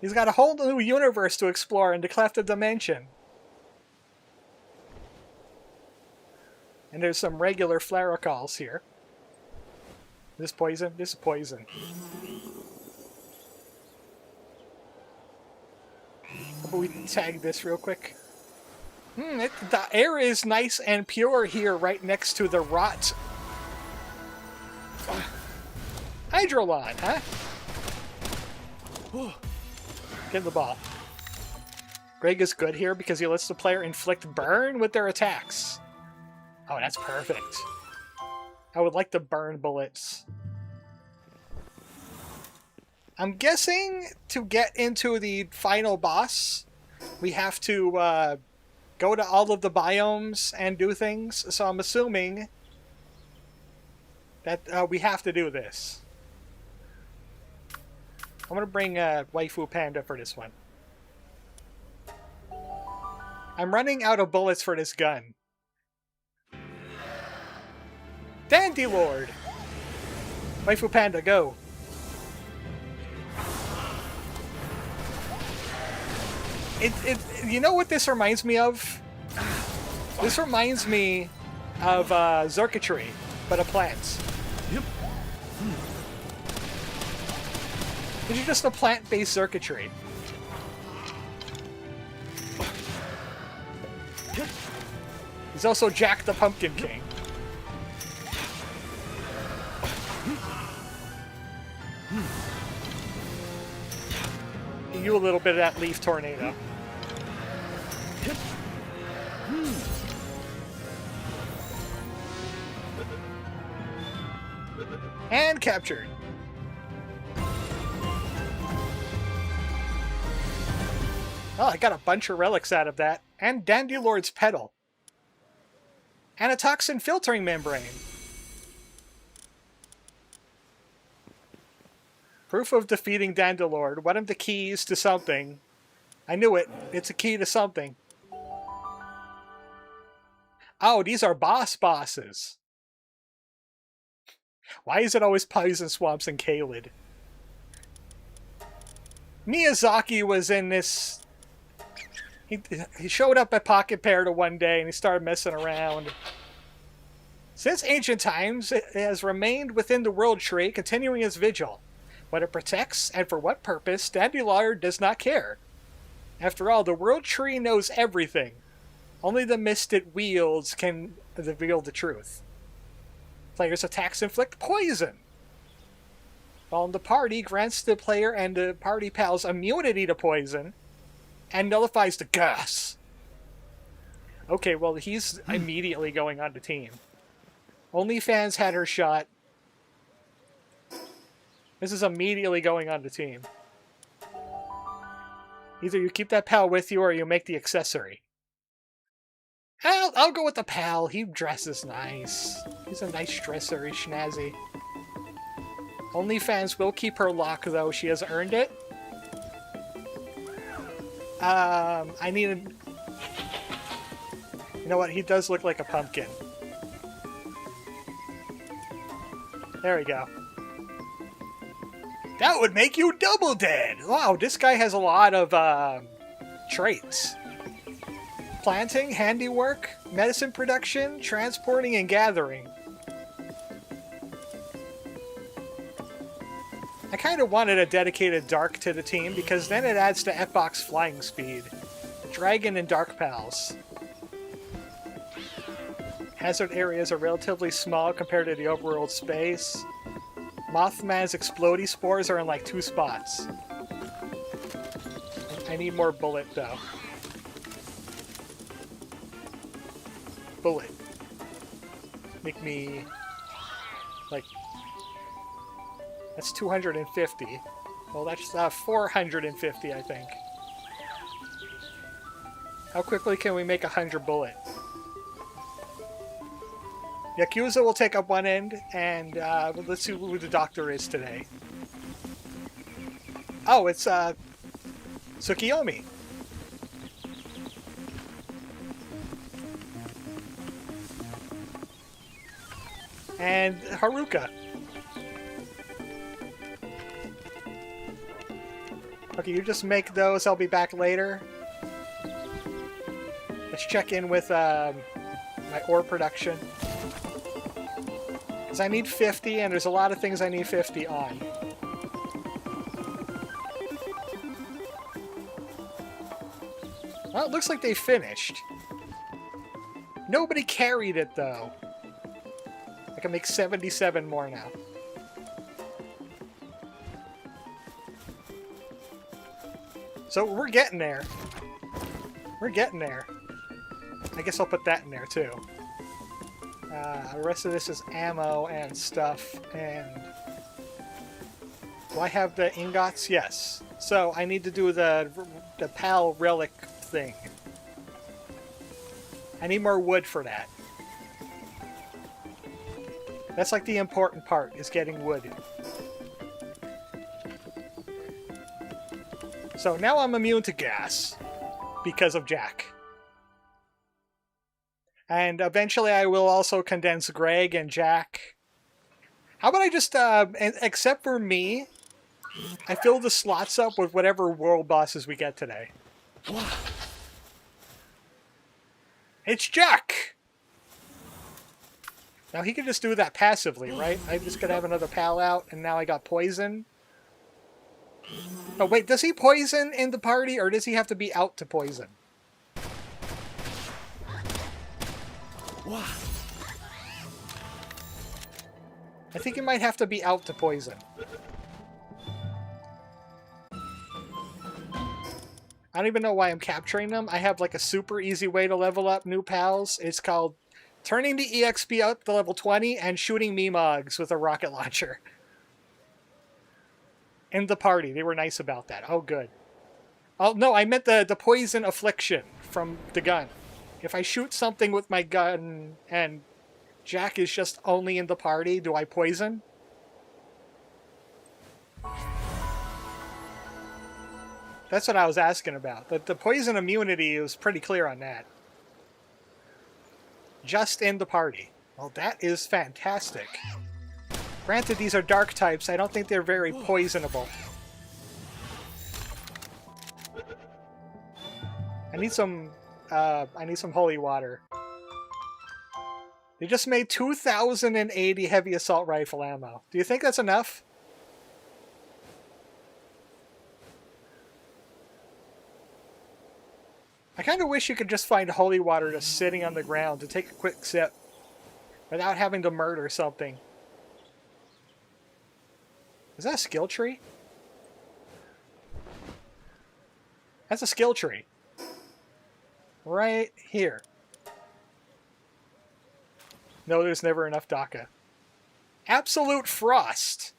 He's got a whole new universe to explore in the Cleft of Dimension. And there's some regular Flaricals here. This poison? This is poison. How about we tag this real quick? The air is nice and pure here right next to the rot. Hydrolon, huh? Get the ball. Greg is good here because he lets the player inflict burn with their attacks. Oh, that's perfect. I would like the burn bullets. I'm guessing to get into the final boss, we have to go to all of the biomes and do things. So I'm assuming that we have to do this. I'm going to bring Waifu Panda for this one. I'm running out of bullets for this gun. Dandylord! Waifu Panda, go! You know what this reminds me of? This reminds me of Circuitry, but a plant. Yep. This is just a plant-based circuitry. He's also Jack the Pumpkin King. You a little bit of that leaf tornado. And captured. Oh, I got a bunch of relics out of that. And Dandylord's Petal. And a toxin filtering membrane. Proof of defeating Dandylord. One of the keys to something. I knew it. It's a key to something. Oh, these are bosses. Why is it always Poison Swamps and Kaled? Miyazaki was in this... He showed up at Pocket Parrot one day and he started messing around. Since ancient times, it has remained within the World Tree, continuing its vigil. What it protects, and for what purpose, Dandylord does not care. After all, the World Tree knows everything. Only the mist it wields can reveal the truth. Players' attacks inflict poison. While the party grants the player and the party pals immunity to poison, and nullifies the gas. Okay, well, he's immediately going on the team. OnlyFans had her shot. This is immediately going on the team. Either you keep that pal with you or you make the accessory. I'll go with the pal. He dresses nice. He's a nice dresser. He's schnazzy. OnlyFans will keep her lock, though. She has earned it. I need a... You know what? He does look like a pumpkin. There we go. That would make you double dead! Wow, this guy has a lot of, traits. Planting, handiwork, medicine production, transporting, and gathering. I kind of wanted a dedicated Dark to the team, because then it adds to F-Box flying speed. Dragon and Dark Pals. Hazard areas are relatively small compared to the overworld space. Mothman's explodey spores are in like 2 spots. I need more bullet, though. Bullet. Make me... like... That's 250. Well, that's 450, I think. How quickly can we make 100 bullet? Yakuza will take up one end, and let's see who the doctor is today. Oh, it's Tsukiyomi. And Haruka. Okay, you just make those. I'll be back later. Let's check in with my ore production. Because I need 50, and there's a lot of things I need 50 on. Well, it looks like they finished. Nobody carried it, though. I can make 77 more now. So we're getting there. We're getting there. I guess I'll put that in there, too. The rest of this is ammo and stuff, and... Do I have the ingots? Yes. So I need to do the PAL relic thing. I need more wood for that. That's like the important part, is getting wood. So now I'm immune to gas because of Jack. And eventually I will also condense Greg and Jack. How about I just, except for me, I fill the slots up with whatever world bosses we get today. It's Jack! Now he can just do that passively, right? I just gotta have another pal out, and now I got poison. Oh wait, does he poison in the party, or does he have to be out to poison? I think he might have to be out to poison. I don't even know why I'm capturing them. I have like a super easy way to level up new pals. It's called turning the EXP up to level 20 and shooting Memogs with a rocket launcher. In the party. They were nice about that. Oh, good. Oh, no, I meant the poison affliction from the gun. If I shoot something with my gun and Jack is just only in the party, do I poison? That's what I was asking about. The poison immunity was pretty clear on that. Just in the party. Well, that is fantastic. Granted, these are dark types. I don't think they're very poisonable. I need some holy water. They just made 2,080 heavy assault rifle ammo. Do you think that's enough? I kind of wish you could just find holy water just sitting on the ground to take a quick sip without having to murder something. Is that a skill tree? That's a skill tree. Right here. No, there's never enough DACA. Absolute Frost!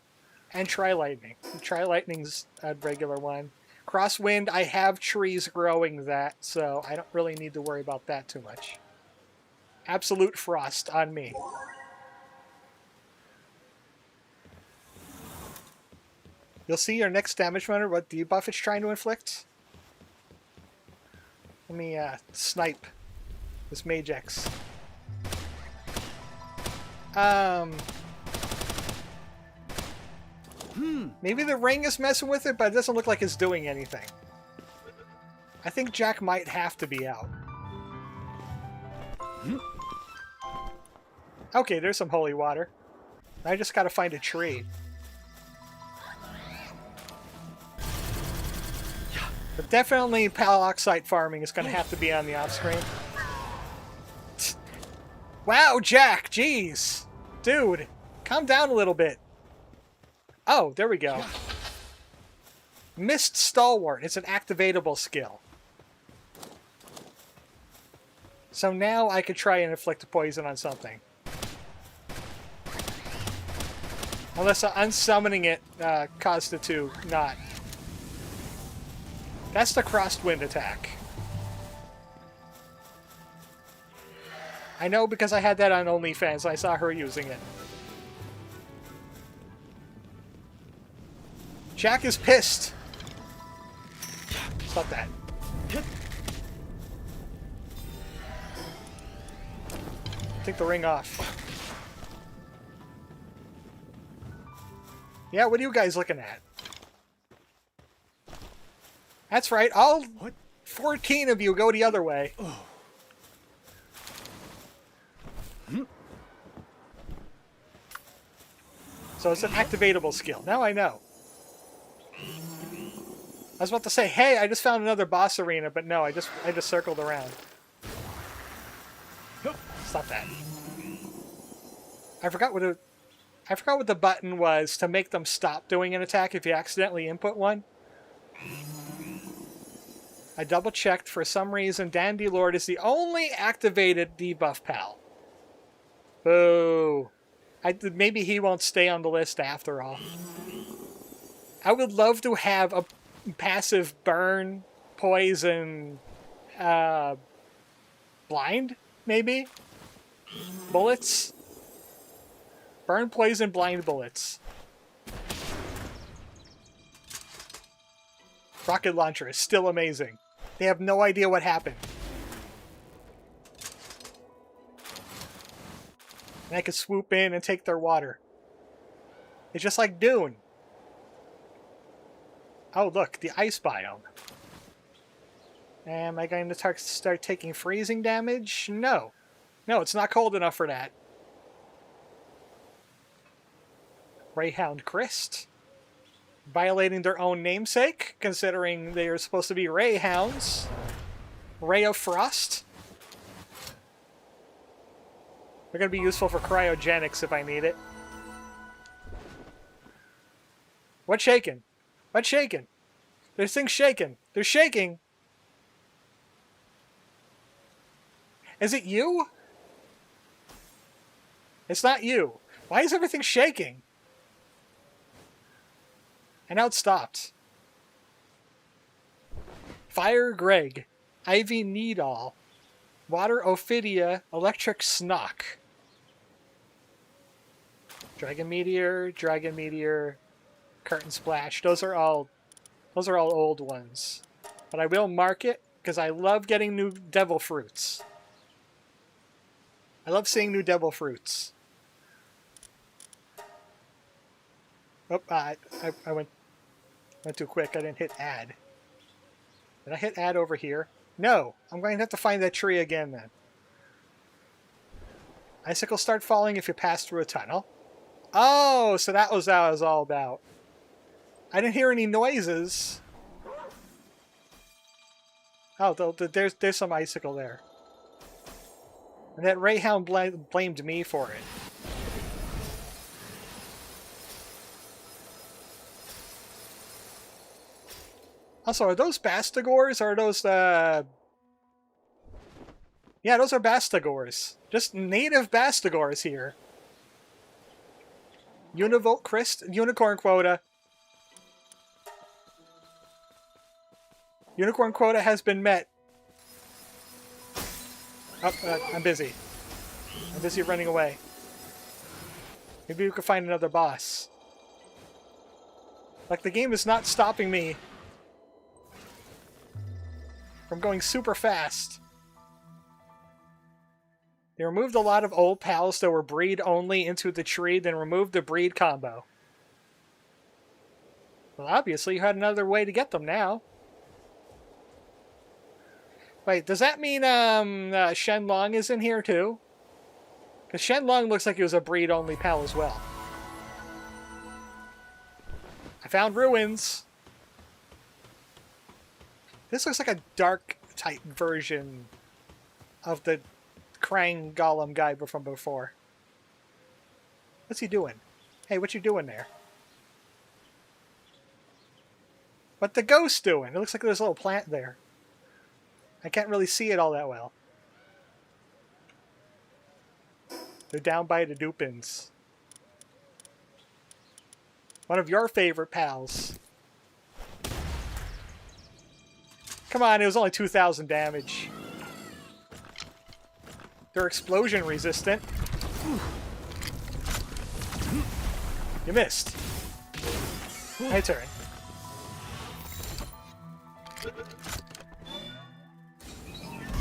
And Tri-Lightning. Tri-Lightning's a regular one. Crosswind, I have trees growing that, so I don't really need to worry about that too much. Absolute Frost on me. You'll see your next damage runner what debuff it's trying to inflict. Let me snipe this Magex. Maybe the ring is messing with it, but it doesn't look like it's doing anything. I think Jack might have to be out. Okay, there's some holy water. I just gotta find a tree. But definitely paloxite farming is gonna have to be on the off-screen. Wow, Jack! Jeez! Dude, calm down a little bit. Oh, there we go. Mist Stalwart. It's an activatable skill. So now I could try and inflict a poison on something. Unless unsummoning it caused it to not. That's the crosswind attack. I know because I had that on OnlyFans. I saw her using it. Jack is pissed. Stop that. Take the ring off. Yeah, what are you guys looking at? That's right, all 14 of you go the other way. So it's an activatable skill. Now I know. I was about to say, hey, I just found another boss arena, but no, I just circled around. Stop that. I forgot what the button was to make them stop doing an attack if you accidentally input one. I double checked. For some reason, Dandy Lord is the only activated debuff pal. Boo. Maybe he won't stay on the list after all. I would love to have a passive burn, poison, blind, maybe? Bullets? Burn, poison, blind bullets. Rocket launcher is still amazing. They have no idea what happened. And I could swoop in and take their water. It's just like Dune. Oh, look, the ice biome. Am I going to start taking freezing damage? No. No, it's not cold enough for that. Greyhound Christ. Violating their own namesake, considering they are supposed to be Rayhounds. Ray of Frost. They're going to be useful for cryogenics if I need it. What's shaking? What's shaking? There's things shaking. They're shaking. Is it you? It's not you. Why is everything shaking? And now it stopped. Fire Greg. Ivy Needall. Water Ophidia. Electric Snock. Dragon Meteor. Dragon Meteor. Curtain Splash. Those are all old ones. But I will mark it because I love getting new devil fruits. I love seeing new devil fruits. Oh, I went too quick. I didn't hit add. Did I hit add over here? No. I'm going to have to find that tree again then. Icicles start falling if you pass through a tunnel. Oh, so that was what it was all about. I didn't hear any noises. Oh, there's some icicle there. And that Rayhound blamed me for it. Also, are those Bastigors or are those Yeah, those are Bastigors. Just native Bastigors here. Univolt Christ, Unicorn Quota. Unicorn Quota has been met. Oh, I'm busy. I'm busy running away. Maybe we could find another boss. Like, the game is not stopping me from going super fast. They removed a lot of old pals that were breed only into the tree, then removed the breed combo. Well, obviously you had another way to get them now. Wait, does that mean Shenlong is in here too? Because Shenlong looks like he was a breed only pal as well. I found ruins. This looks like a dark type version of the Krang Golem guy from before. What's he doing? Hey, what you doing there? What the ghost doing? It looks like there's a little plant there. I can't really see it all that well. They're down by the Dupins. One of your favorite pals. Come on, it was only 2,000 damage. They're explosion resistant. You missed. My turn.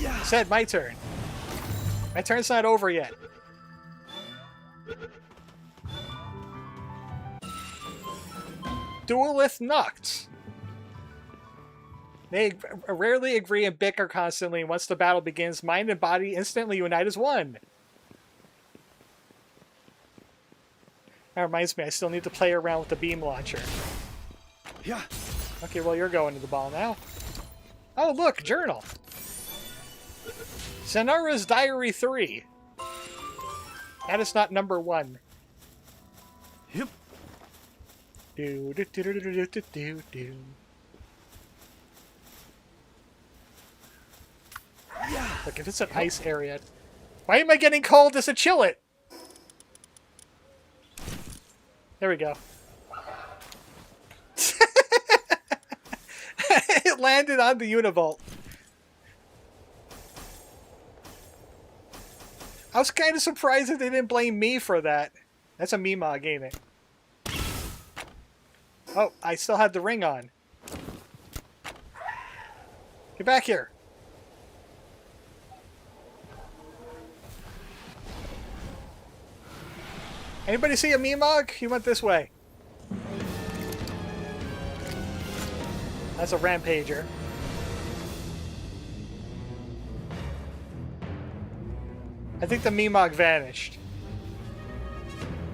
I said my turn. My turn's not over yet. Duelith Noct. They rarely agree and bicker constantly. Once the battle begins, mind and body instantly unite as one. That reminds me, I still need to play around with the beam launcher. Yeah. Okay, well, you're going to the ball now. Oh, look, journal. Sonara's Diary 3. That is not number 1. Yep. Do do do do do do do do. Yeah. Look, if it's an ice area, why am I getting cold as a chill it? There we go. It landed on the Univolt. I was kind of surprised that they didn't blame me for that. That's a Mimog, ain't it? Oh, I still had the ring on. Get back here. Anybody see a Mimog? He went this way. That's a Rampager. I think the Mimog vanished.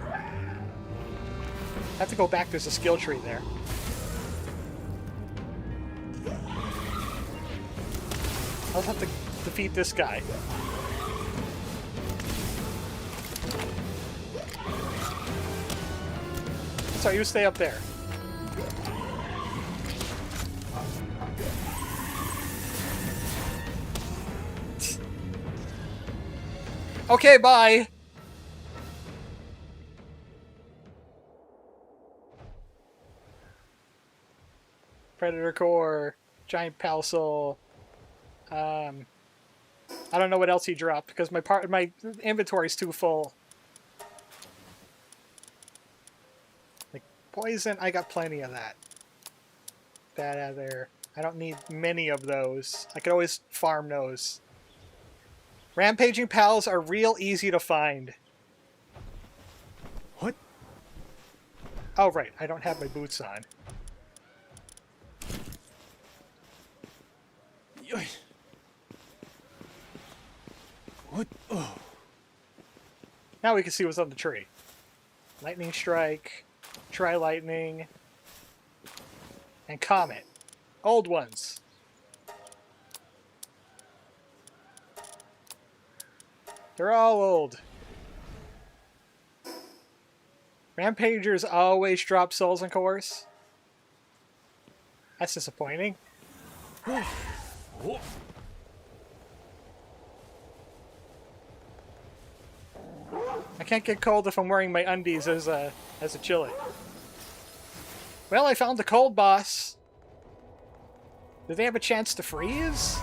I have to go back. There's a skill tree there. I'll have to defeat this guy. Sorry, you stay up there. Okay, bye. Predator Core, Giant Palsol. I don't know what else he dropped because my inventory's too full. Like poison, I got plenty of that. That out of there. I don't need many of those. I could always farm those. Rampaging pals are real easy to find. What? Oh, right. I don't have my boots on. What? Oh. Now we can see what's on the tree. Lightning Strike, Tri-Lightning, and Comet. Old ones. They're all old. Rampagers always drop souls and cores. That's disappointing. I can't get cold if I'm wearing my undies as a chillet. Well, I found the cold boss. Did they have a chance to freeze?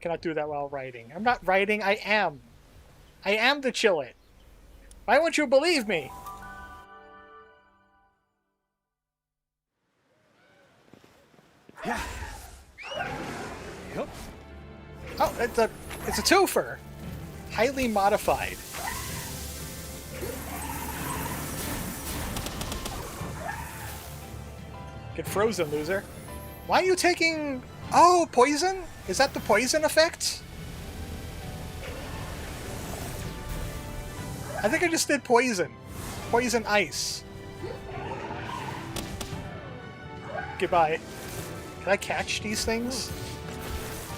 Cannot do that while writing. I'm not writing, I am. I am the chillet. Why won't you believe me? Yeah. Yep. Oh, it's a twofer. Highly modified. Get frozen, loser. Why are you taking... Oh, poison? Is that the poison effect? I think I just did poison. Poison ice. Goodbye. Can I catch these things?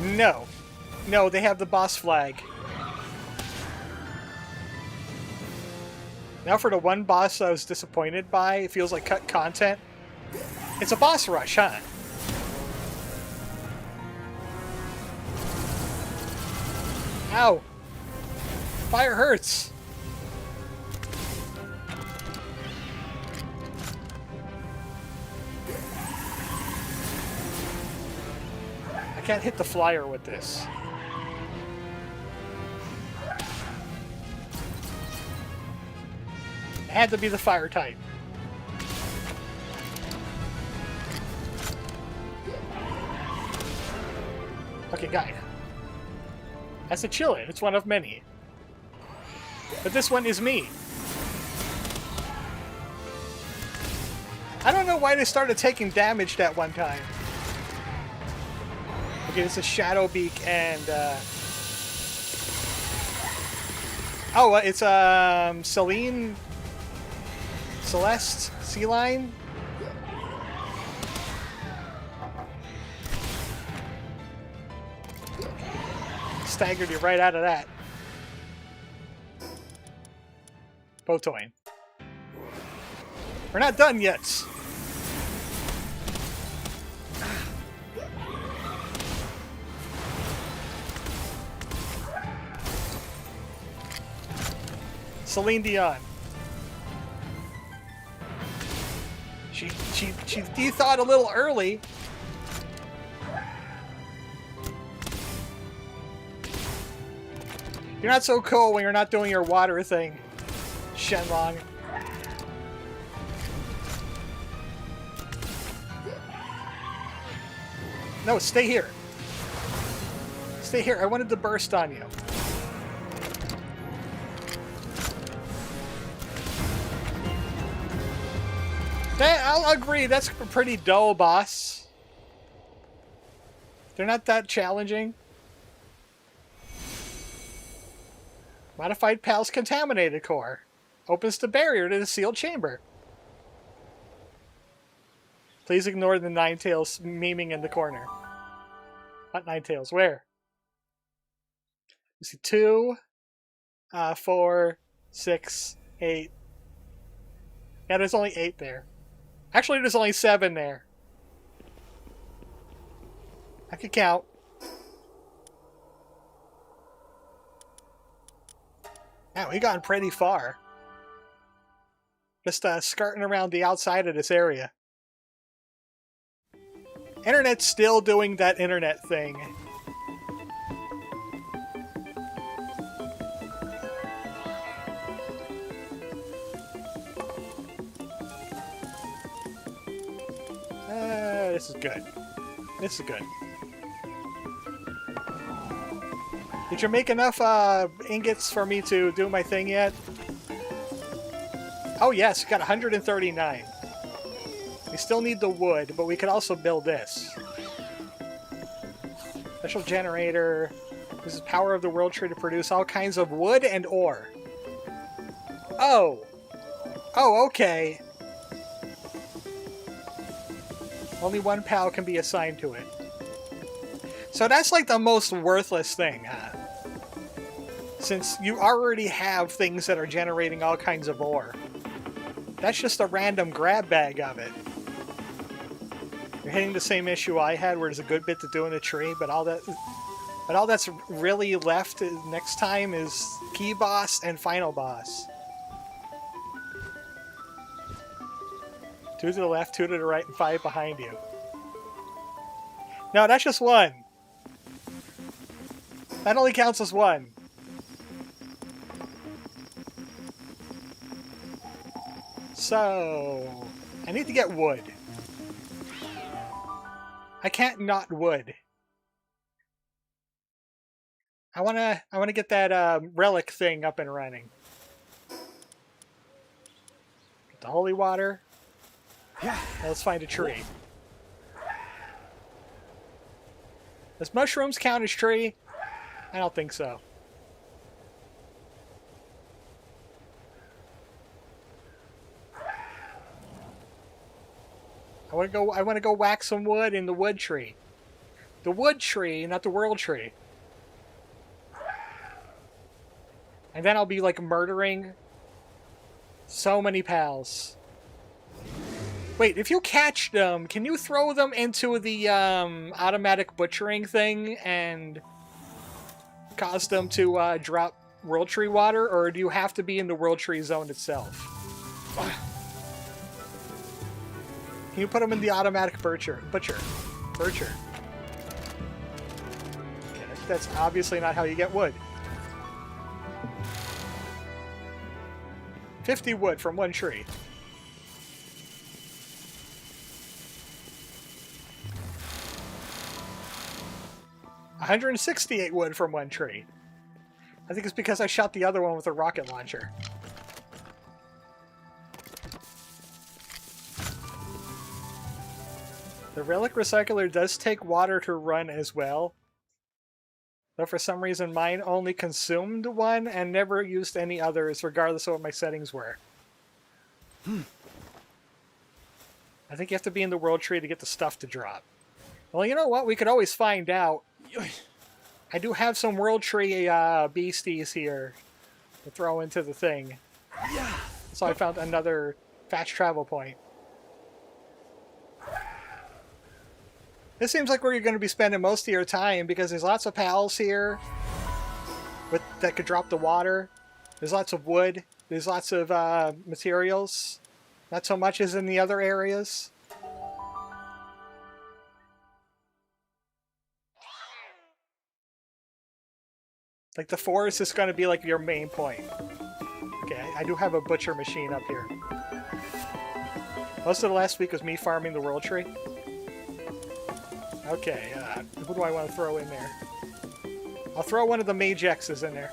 No. No, they have the boss flag. Now for the one boss I was disappointed by, it feels like cut content. It's a boss rush, huh? Ow! Fire hurts! I can't hit the flyer with this. It had to be the fire type. Okay, guy. That's a chillin'. It's one of many. But this one is me. I don't know why they started taking damage that one time. Okay, it's a Shadow Beak and it's Celine Celeste Sea Lion. Staggered you right out of that. Botoin. We're not done yet. Celine Dion. She de-thawed a little early. You're not so cool when you're not doing your water thing, Shenlong. No, stay here. Stay here. I wanted to burst on you. I'll agree, that's a pretty dull boss. They're not that challenging. Modified Pal's contaminated core. Opens the barrier to the sealed chamber. Please ignore the Ninetales memeing in the corner. Not Ninetales, where? You see 2, 4, 6, 8. Yeah, there's only 8 there. Actually, there's only 7 there. I could count. Now, we gotten pretty far. Just skirting around the outside of this area. Internet's still doing that internet thing. This is good. This is good. Did you make enough ingots for me to do my thing yet? Oh yes, got 139. We still need the wood, but we could also build this. Special generator. This is power of the world tree to produce all kinds of wood and ore. Oh! Oh, okay. Only 1 PAL can be assigned to it. So that's like the most worthless thing, huh? Since you already have things that are generating all kinds of ore. That's just a random grab bag of it. You're hitting the same issue I had where there's a good bit to do in a tree, but all that's really left next time is key boss and final boss. 2 to the left, 2 to the right, and 5 behind you. No, that's just 1. That only counts as 1. So, I need to get wood. I can't not wood. I wanna get that relic thing up and running. Get the holy water. Now let's find a tree. Does mushrooms count as tree? I don't think so. I want to go whack some wood in the wood tree. The wood tree, not the world tree. And then I'll be like murdering so many pals. Wait, if you catch them, can you throw them into the automatic butchering thing and cause them to drop world tree water, or do you have to be in the world tree zone itself? Can you put them in the automatic butcher? Okay, that's obviously not how you get wood. 50 wood from 1 tree. $168 wood from 1 tree. I think it's because I shot the other one with a rocket launcher. The relic recycler does take water to run as well. Though for some reason mine only consumed one and never used any others, regardless of what my settings were. I think you have to be in the world tree to get the stuff to drop. Well, you know what? We could always find out. I do have some world tree beasties here to throw into the thing. So I found another fast travel point. This seems like where you're going to be spending most of your time because there's lots of pals here that could drop the water. There's lots of wood. There's lots of materials. Not so much as in the other areas. Like the forest is going to be like your main point. Okay, I do have a butcher machine up here. Most of the last week was me farming the world tree. Okay, who do I want to throw in there? I'll throw one of the Mage X's in there.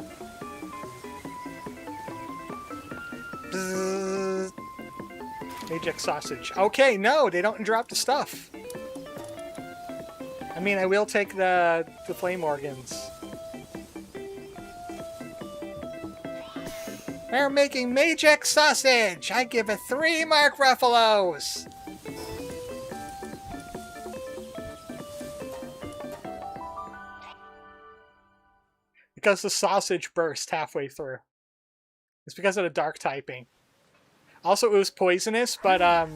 Bzzz. Mage X sausage. Okay, no, they don't drop the stuff. I mean, I will take the flame organs. They're making Mage X sausage! I give it 3 Mark Ruffaloes! Because the sausage burst halfway through. It's because of the dark typing. Also, it was poisonous, but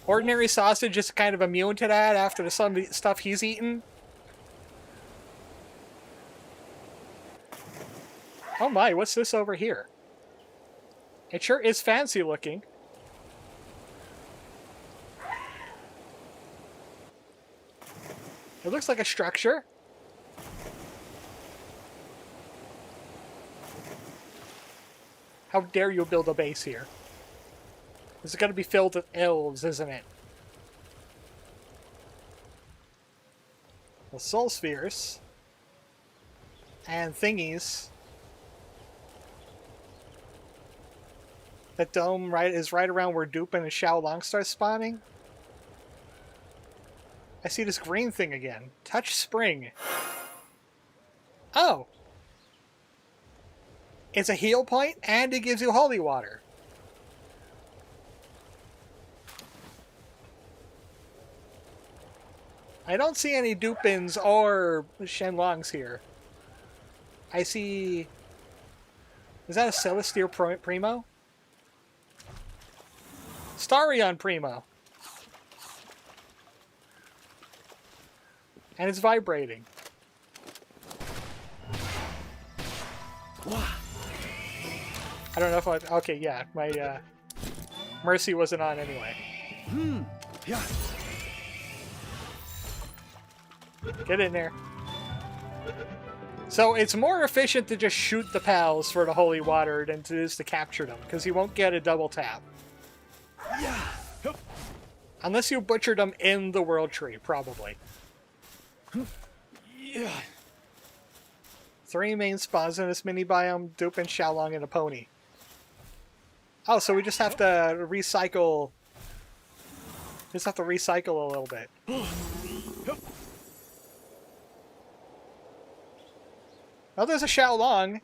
ordinary sausage is kind of immune to that after some of the stuff he's eaten. Oh my, what's this over here? It sure is fancy looking. It looks like a structure. How dare you build a base here? This is going to be filled with elves, isn't it? The soul spheres. And thingies. That dome is right around where Dupin and Xiaolong start spawning. I see this green thing again. Touch spring. Oh! It's a heal point, and it gives you holy water. I don't see any Dupins or Shenlongs here. I see... Is that a Celestial Primo? Starion Primo. And it's vibrating. I don't know if I... Okay, yeah. My Mercy wasn't on anyway. Yeah. Get in there. So it's more efficient to just shoot the pals for the holy water than to just to capture them, because you won't get a double tap. Yeah. Unless you butchered them in the world tree, probably. Yeah. 3 main spawns in this mini biome, Dupin, Xiaolong, and a pony. Oh, so we just have to recycle... Just have to recycle a little bit. Oh, there's a Xiaolong.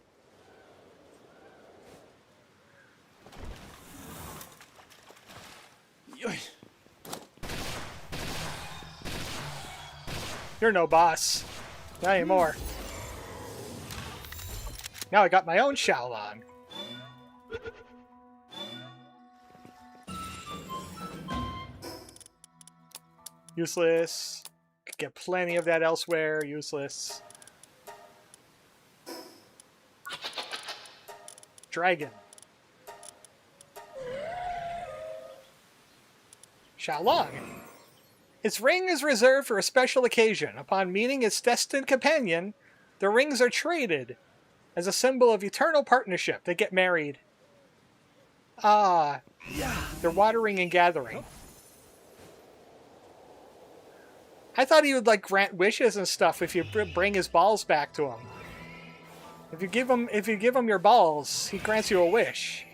You're no boss. Not anymore. Now I got my own Xiaolong. Useless. Could get plenty of that elsewhere. Useless. Dragon. Xiaolong. Its ring is reserved for a special occasion. Upon meeting its destined companion, the rings are traded as a symbol of eternal partnership. They get married. Ah, they're watering and gathering. I thought he would like grant wishes and stuff if you bring his balls back to him. If you give him your balls, he grants you a wish.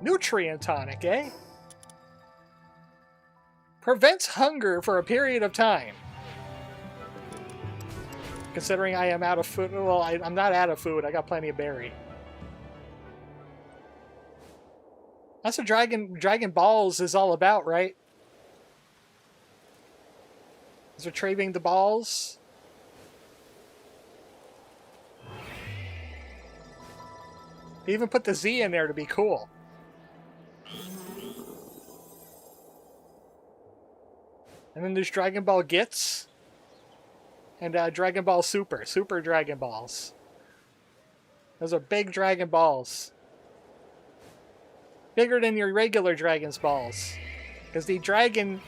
Nutrient tonic, eh? Prevents hunger for a period of time. Considering I am out of food. Well, I'm not out of food. I got plenty of berry. That's what Dragon Balls is all about, right? Is retrieving the balls. They even put the Z in there to be cool. And then there's Dragon Ball Gits. And Dragon Ball Super. Super Dragon Balls. Those are big Dragon Balls. Bigger than your regular Dragon's Balls. Because they dragon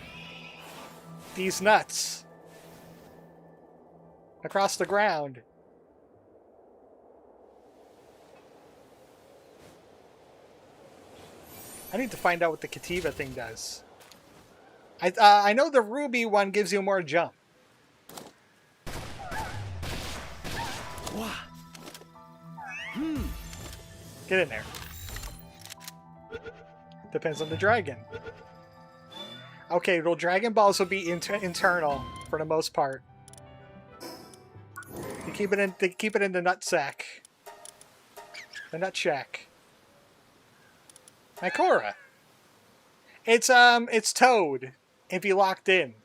these nuts across the ground. I need to find out what the Kativa thing does. I know the Ruby one gives you more jump. Get in there. Depends on the dragon. Okay, well, Dragon Balls will be internal for the most part. They keep it in the nutsack. The nut shack. Ikora. It's Toad if you locked in.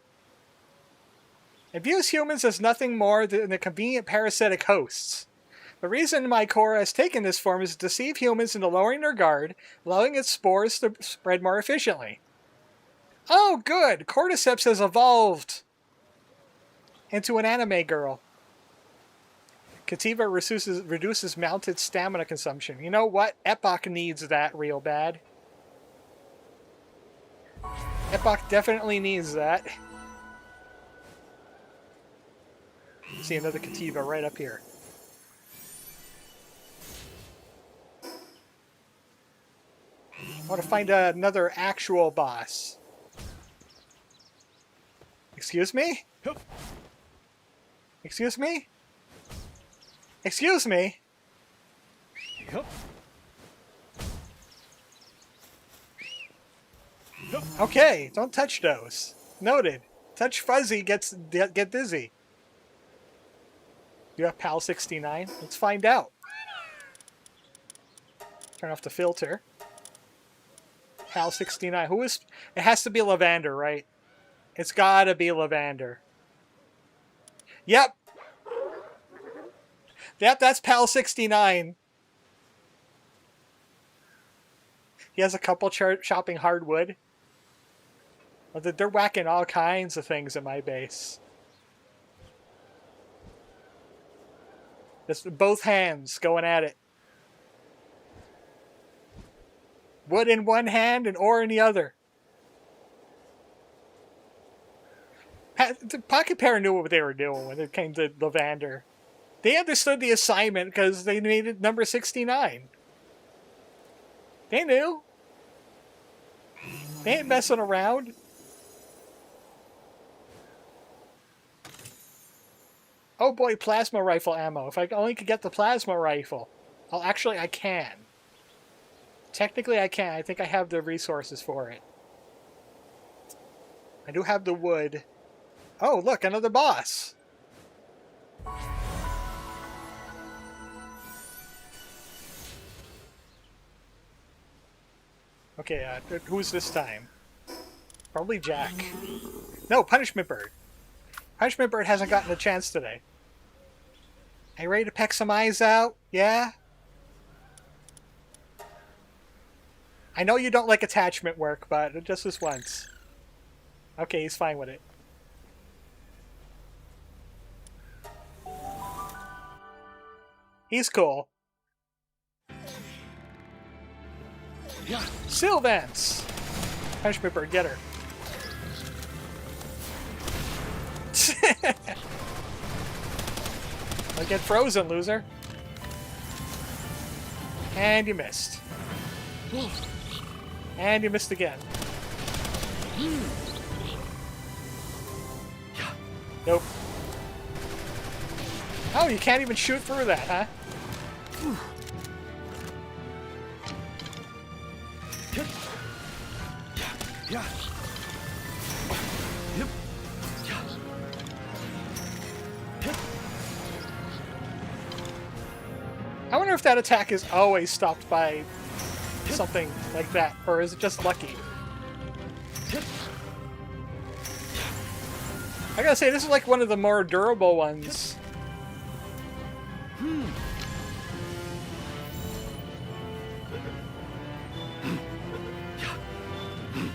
It views humans as nothing more than the convenient parasitic hosts. The reason Mycora has taken this form is to deceive humans into lowering their guard, allowing its spores to spread more efficiently. Oh, good! Cordyceps has evolved into an anime girl. Kativa reduces mounted stamina consumption. You know what? Epoch needs that real bad. Epoch definitely needs that. See another Kativa right up here. I want to find another actual boss. Excuse me? Excuse me? Excuse me? Okay, don't touch those. Noted. Touch Fuzzy get dizzy. You have PAL 69? Let's find out. Turn off the filter. PAL 69. Who is... It has to be Lavender, right? It's gotta be Lavender. Yep. Yep, that's PAL 69. He has a couple chopping hardwood. They're whacking all kinds of things at my base. Just both hands going at it. Wood in one hand and ore in the other. The Pocket Pair knew what they were doing when it came to Lavender. They understood the assignment because they needed number 69. They knew. They ain't messing around. Oh boy, plasma rifle ammo. If I only could get the plasma rifle. Oh, actually, I can. Technically, I can. I think I have the resources for it. I do have the wood. Oh, look, another boss. Okay, who's this time? Probably Jack. No, Punishment Bird. Punishment Bird hasn't gotten a chance today. Are you ready to peck some eyes out? Yeah? I know you don't like attachment work, but just this once. Okay, he's fine with it. He's cool. Yeah. Sylvance! Punishment Bird, get her. Don't get frozen, loser. And you missed. And you missed again. Nope. Oh, you can't even shoot through that, huh? I wonder if that attack is always stopped by something like that, or is it just lucky? I gotta say, this is like one of the more durable ones.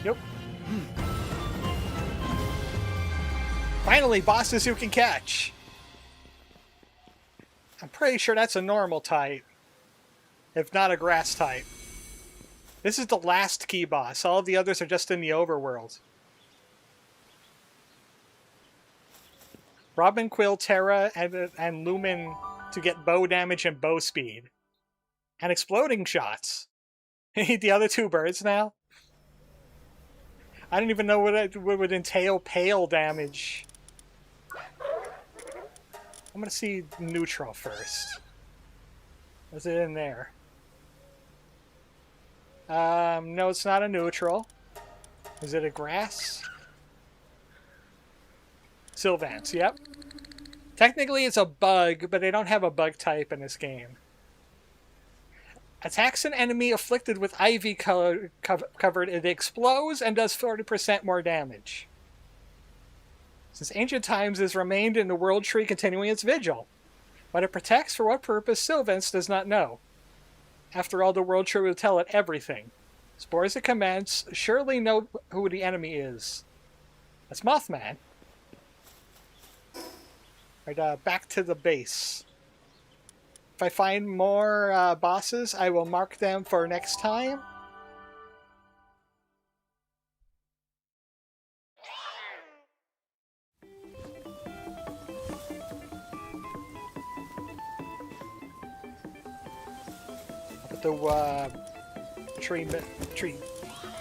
Yep. Finally, bosses who can catch. I'm pretty sure that's a normal type, if not a grass type. This is the last key boss. All of the others are just in the overworld. Robin, Quill, Terra, and Lumen to get bow damage and bow speed. And exploding shots. The other two birds now? I don't even know what it would entail pale damage. I'm gonna see neutral first. Is it in there? No, it's not a neutral. Is it a grass? Sylvance, yep. Technically it's a bug, but they don't have a bug type in this game. Attacks an enemy afflicted with ivy covered, it explodes and does 40% more damage. Since ancient times, it has remained in the world tree continuing its vigil. What it protects, for what purpose, Sylvance does not know. After all, the world tree will tell it everything. Spores that commence surely know who the enemy is. That's Mothman. Right, back to the base. If I find more bosses, I will mark them for next time. With the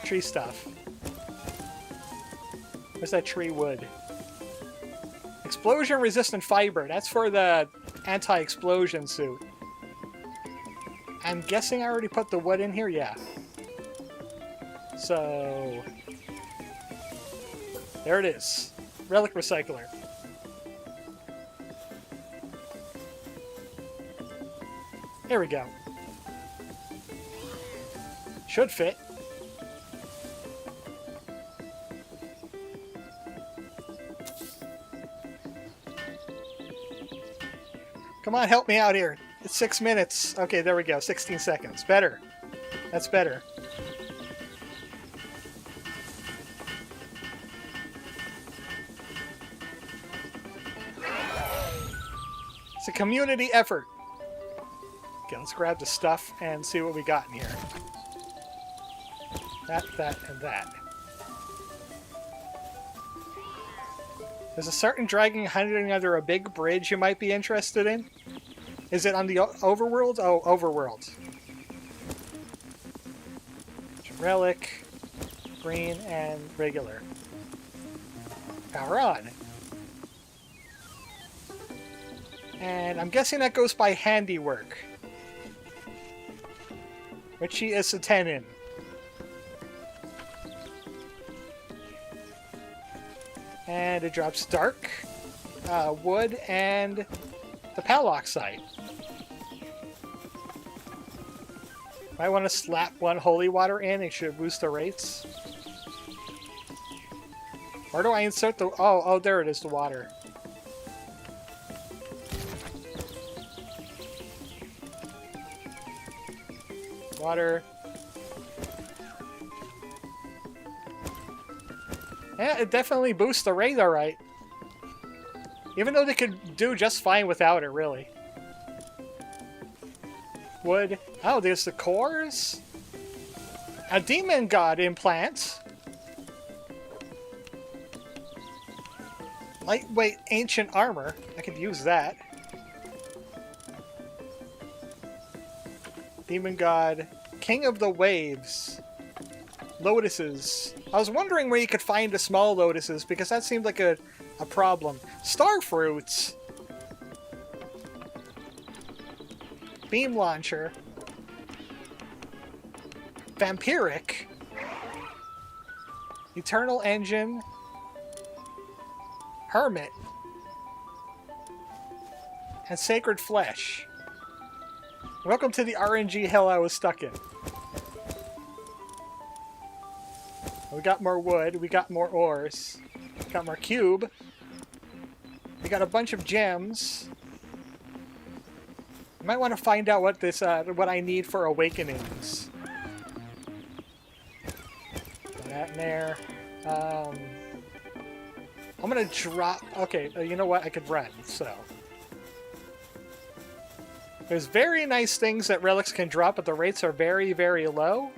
tree stuff. Where's that tree wood? Explosion resistant fiber. That's for the anti-explosion suit. I'm guessing I already put the wood in here? Yeah. So... there it is. Relic recycler. Here we go. Should fit. Come on, help me out here. It's 6 minutes. Okay, there we go. 16 seconds. Better. That's better. It's a community effort. Okay, let's grab the stuff and see what we got in here. That, and that. There's a certain dragon hiding under a big bridge you might be interested in. Is it on the overworld? Oh, overworld. Relic, green, and regular. Power on. And I'm guessing that goes by handiwork. Richie is a tenon. And it drops dark, wood, and the Palworld site. Might want to slap one holy water in, it should boost the rates. Where do I insert the... oh, there it is, the water. Water. Yeah, it definitely boosts the rate alright. Even though they could do just fine without it, really. Wood. Oh, there's the cores. A demon god implant. Lightweight ancient armor. I could use that. Demon god. King of the waves. Lotuses. I was wondering where you could find the small lotuses, because that seemed like a problem. Star fruits! Beam launcher. Vampiric. Eternal engine. Hermit. And sacred flesh. Welcome to the RNG hell I was stuck in. We got more wood, we got more ores, we got more cube, we got a bunch of gems. I might want to find out what this, what I need for awakenings. Put that in there. I'm gonna drop. Okay, you know what? I could run. So there's very nice things that relics can drop, but the rates are very, very low.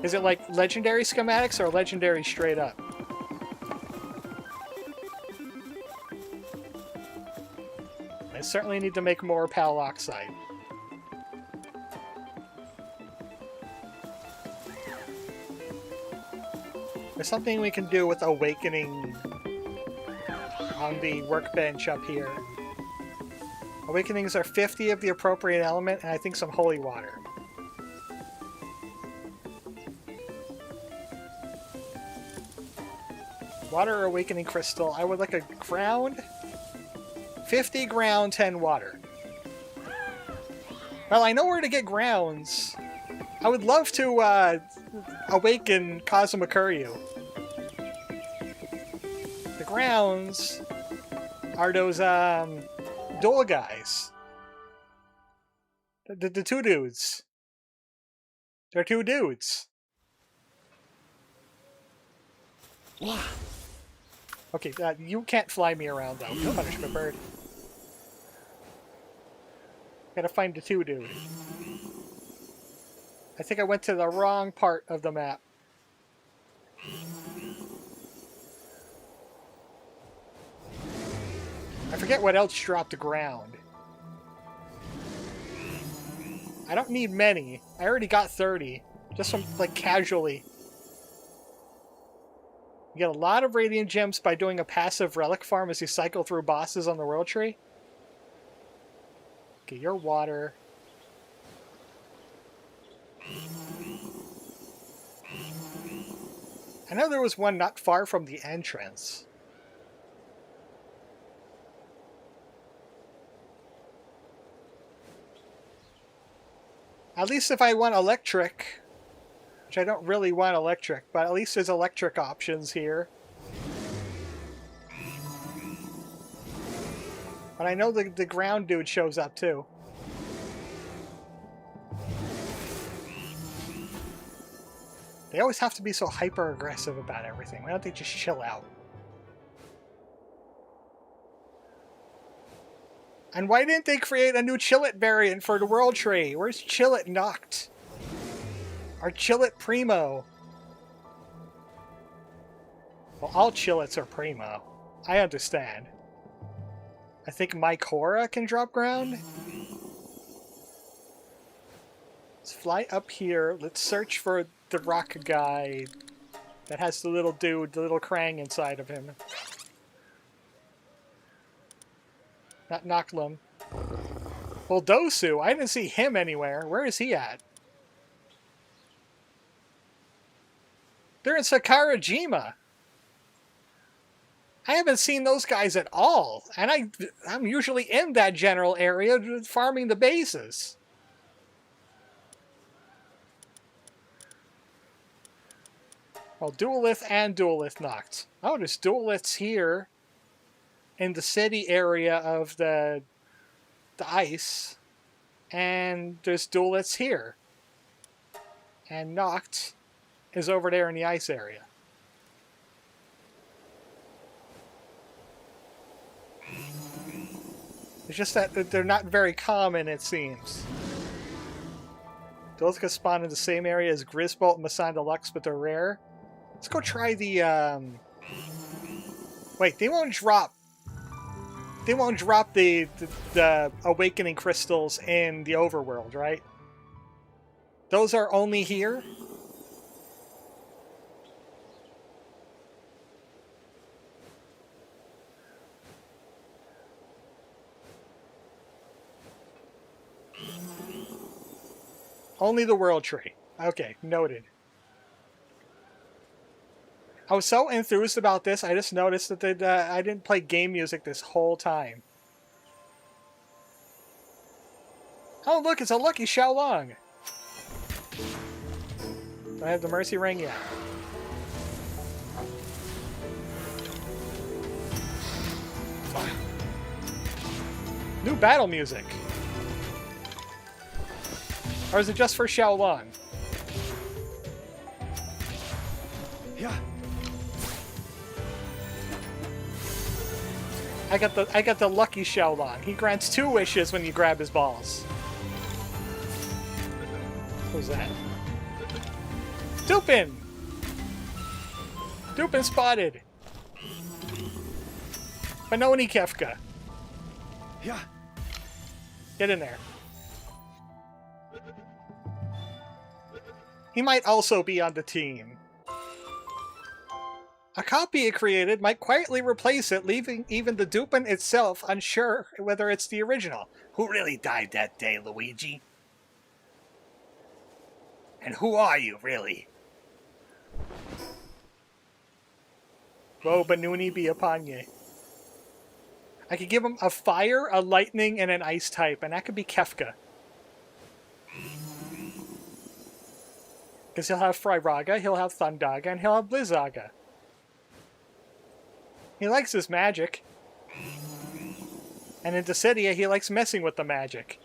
Is it like legendary schematics or legendary straight up? I certainly need to make more pal oxide. There's something we can do with awakening on the workbench up here. Awakenings are 50 of the appropriate element, and I think some holy water. Water awakening crystal. I would like a ground. 50 ground, 10 water. Well, I know where to get grounds. I would love to awaken Kazumakuryu. The grounds are those dual guys. The two dudes. They're two dudes. Okay, you can't fly me around though. No punishment, bird. Gotta find the two dude. I think I went to the wrong part of the map. I forget what else dropped the ground. I don't need many. I already got 30. Just some, like, casually. You get a lot of radiant gems by doing a passive relic farm as you cycle through bosses on the world tree. Okay, your water. I know there was one not far from the entrance. At least if I want electric, which I don't really want electric, but at least there's electric options here. But I know the ground dude shows up too. They always have to be so hyper-aggressive about everything. Why don't they just chill out? And why didn't they create a new Chillet variant for the World Tree? Where's Chillet Noct? Or Chillet Primo? Well, all Chillets are Primo. I understand. I think Mycora can drop ground? Let's fly up here. Let's search for the rock guy that has the little dude, the little Krang inside of him. Not Noctlum. Well, Dosu, I didn't see him anywhere. Where is he at? They're in Sakurajima. I haven't seen those guys at all. And I'm usually in that general area farming the bases. Well, Duelith and Duelith Noct. Oh, there's Dueliths here in the city area of the ice. And there's Dueliths here. And Noct is over there in the ice area. It's just that they're not very common, it seems. Dueliths can spawn in the same area as Grisbolt and Massan Deluxe, but they're rare. Let's go try the, Wait, they won't drop... They won't drop the awakening crystals in the overworld, right? Those are only here? Only the World Tree. Okay, noted. I was so enthused about this, I just noticed that I didn't play game music this whole time. Oh, look, it's a lucky Xiaolong. Do I have the Mercy Ring? Yeah. New battle music. Or is it just for Xiaolong? Yeah. I got the lucky Xiaolong. He grants 2 wishes when you grab his balls. Who's that? Dupin! Dupin spotted! Benoni Kefka. Yeah. Get in there. He might also be on the team. A copy it created might quietly replace it, leaving even the Dupin itself unsure whether it's the original. Who really died that day, Luigi? And who are you, really? Woe Benuni be upon ye. I could give him a fire, a lightning, and an ice type, and that could be Kefka. Because he'll have Fryraga, he'll have Thundaga, and he'll have Blizzaga. He likes his magic. And in Dissidia, he likes messing with the magic.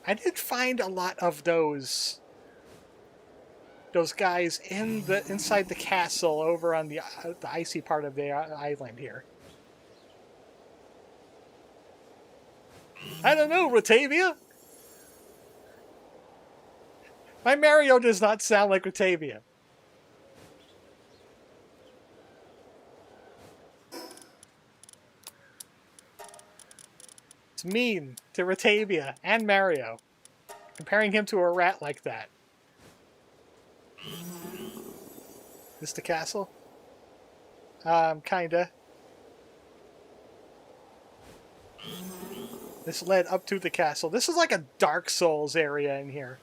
I did find a lot of those guys inside the castle over on the icy part of the island here. I don't know, Rotavia? My Mario does not sound like Rotavia. It's mean to Rotavia and Mario, comparing him to a rat like that. This the castle? Kinda. This led up to the castle. This is like a Dark Souls area in here.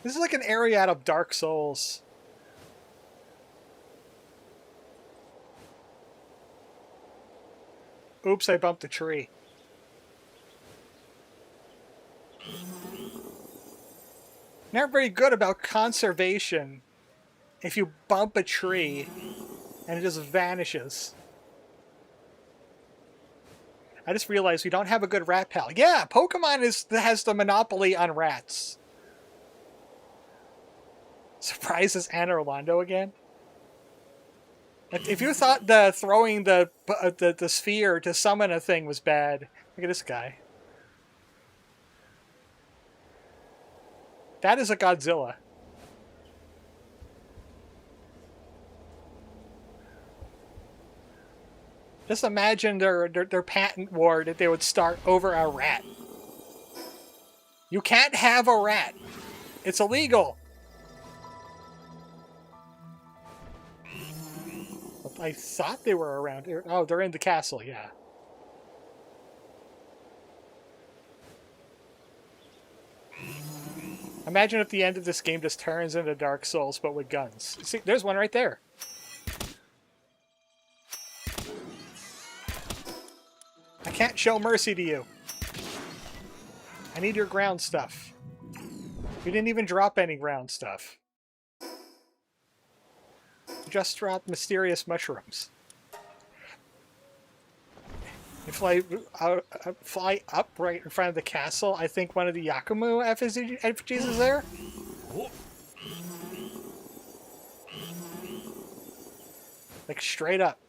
This is like an area out of Dark Souls. Oops, I bumped a tree. Not very good about conservation if you bump a tree and it just vanishes. I just realized we don't have a good rat pal. Yeah, Pokemon has the monopoly on rats. Surprises Anna Orlando again? If you thought throwing the sphere to summon a thing was bad, look at this guy. That is a Godzilla. Just imagine their patent war that they would start over a rat. You can't have a rat. It's illegal. I thought they were around here. Oh, they're in the castle, yeah. Imagine if the end of this game just turns into Dark Souls, but with guns. See, there's one right there. I can't show mercy to you. I need your ground stuff. You didn't even drop any ground stuff. You just dropped mysterious mushrooms. If I fly up right in front of the castle, I think one of the Yakumo effigies is there. Like straight up.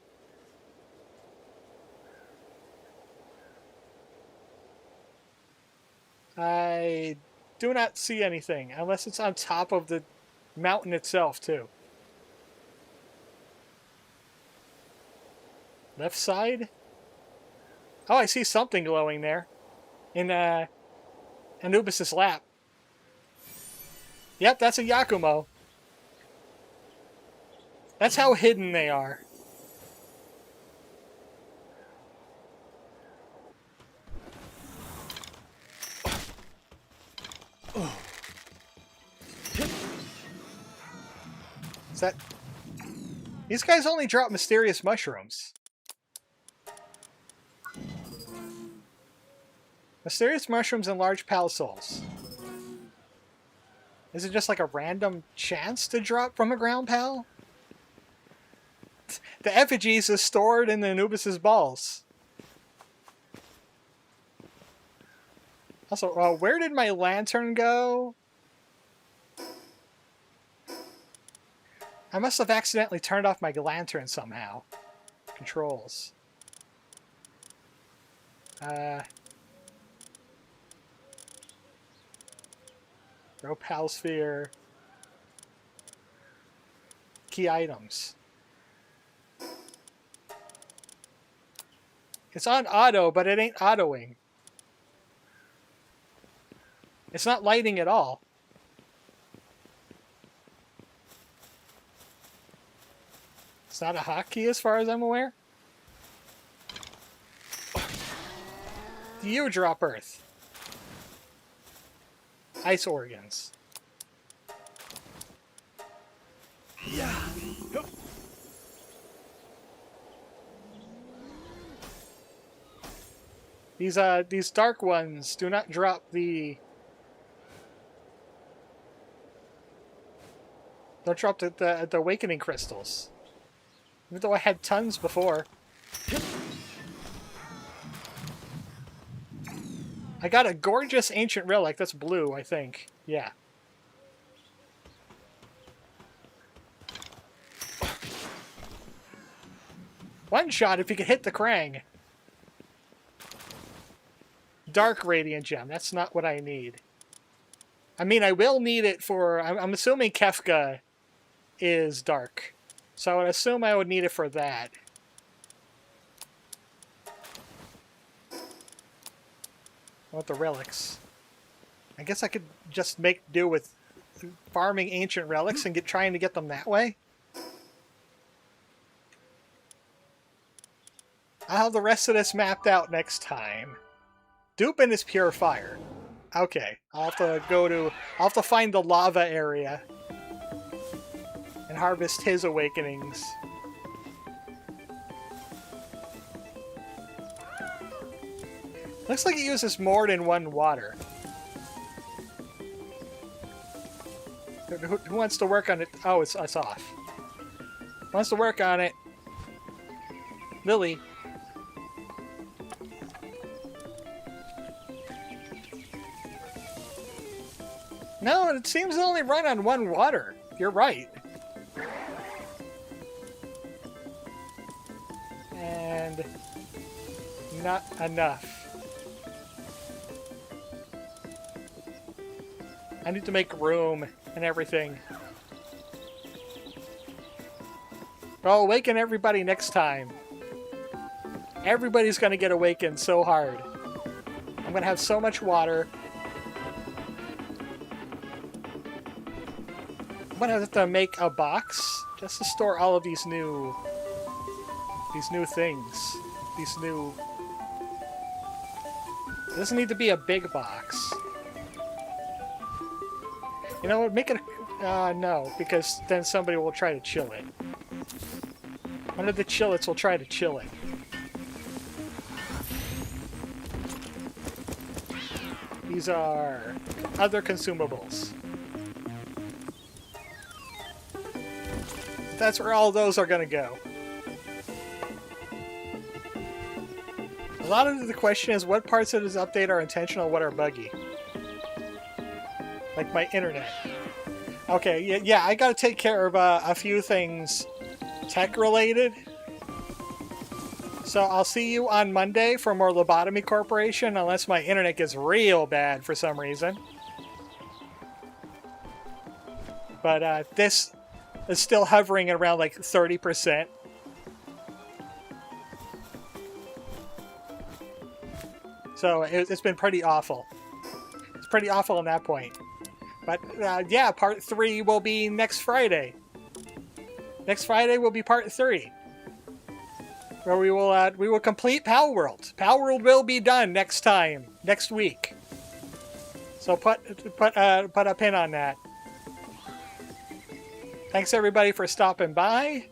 I do not see anything, unless it's on top of the mountain itself, too. Left side? Oh, I see something glowing there. In Anubis' lap. Yep, that's a Yakumo. That's how hidden they are. Is that... These guys only drop mysterious mushrooms. Mysterious mushrooms and large pal souls. Is it just like a random chance to drop from a ground pal? The effigies is stored in Anubis's balls. Also, where did my lantern go? I must have accidentally turned off my lantern somehow. Controls. Throw pal sphere. Key items. It's on auto, but it ain't autoing. It's not lighting at all. It's not a hotkey as far as I'm aware. You drop Earth. Ice organs. Yeah. These dark ones do not drop the... Don't drop the awakening crystals. Even though I had tons before. I got a gorgeous ancient relic. That's blue, I think. Yeah. One shot if you could hit the Krang. Dark Radiant Gem. That's not what I need. I mean, I will need it for... I'm assuming Kefka is dark. So I would assume I would need it for that. I want the relics. I guess I could just make do with farming ancient relics and trying to get them that way. I'll have the rest of this mapped out next time. Dupin is pure fire. Okay, I'll have to find the lava area and harvest his awakenings. Looks like it uses more than one water. Who wants to work on it? Oh, it's off. Who wants to work on it? Lily. No, it seems to only run on one water. You're right. And not enough. I need to make room and everything. I'll awaken everybody next time. Everybody's gonna get awakened so hard. I'm gonna have so much water. I'm gonna have to make a box just to store all of these new things. These new... It doesn't need to be a big box. You know what? Make it a... no, because then somebody will try to chill it. One of the chillets will try to chill it. These are other consumables. That's where all those are gonna go. A lot of the question is what parts of this update are intentional, what are buggy. Like my internet. Okay, yeah, I gotta take care of a few things tech-related. So I'll see you on Monday for more Lobotomy Corporation, unless my internet gets real bad for some reason. But this is still hovering at around like 30%. So it's been pretty awful. It's pretty awful on that point. But yeah, part 3 will be next Friday. Next Friday will be part 3, where we will complete Palworld. Palworld will be done next week. So put a pin on that. Thanks everybody for stopping by.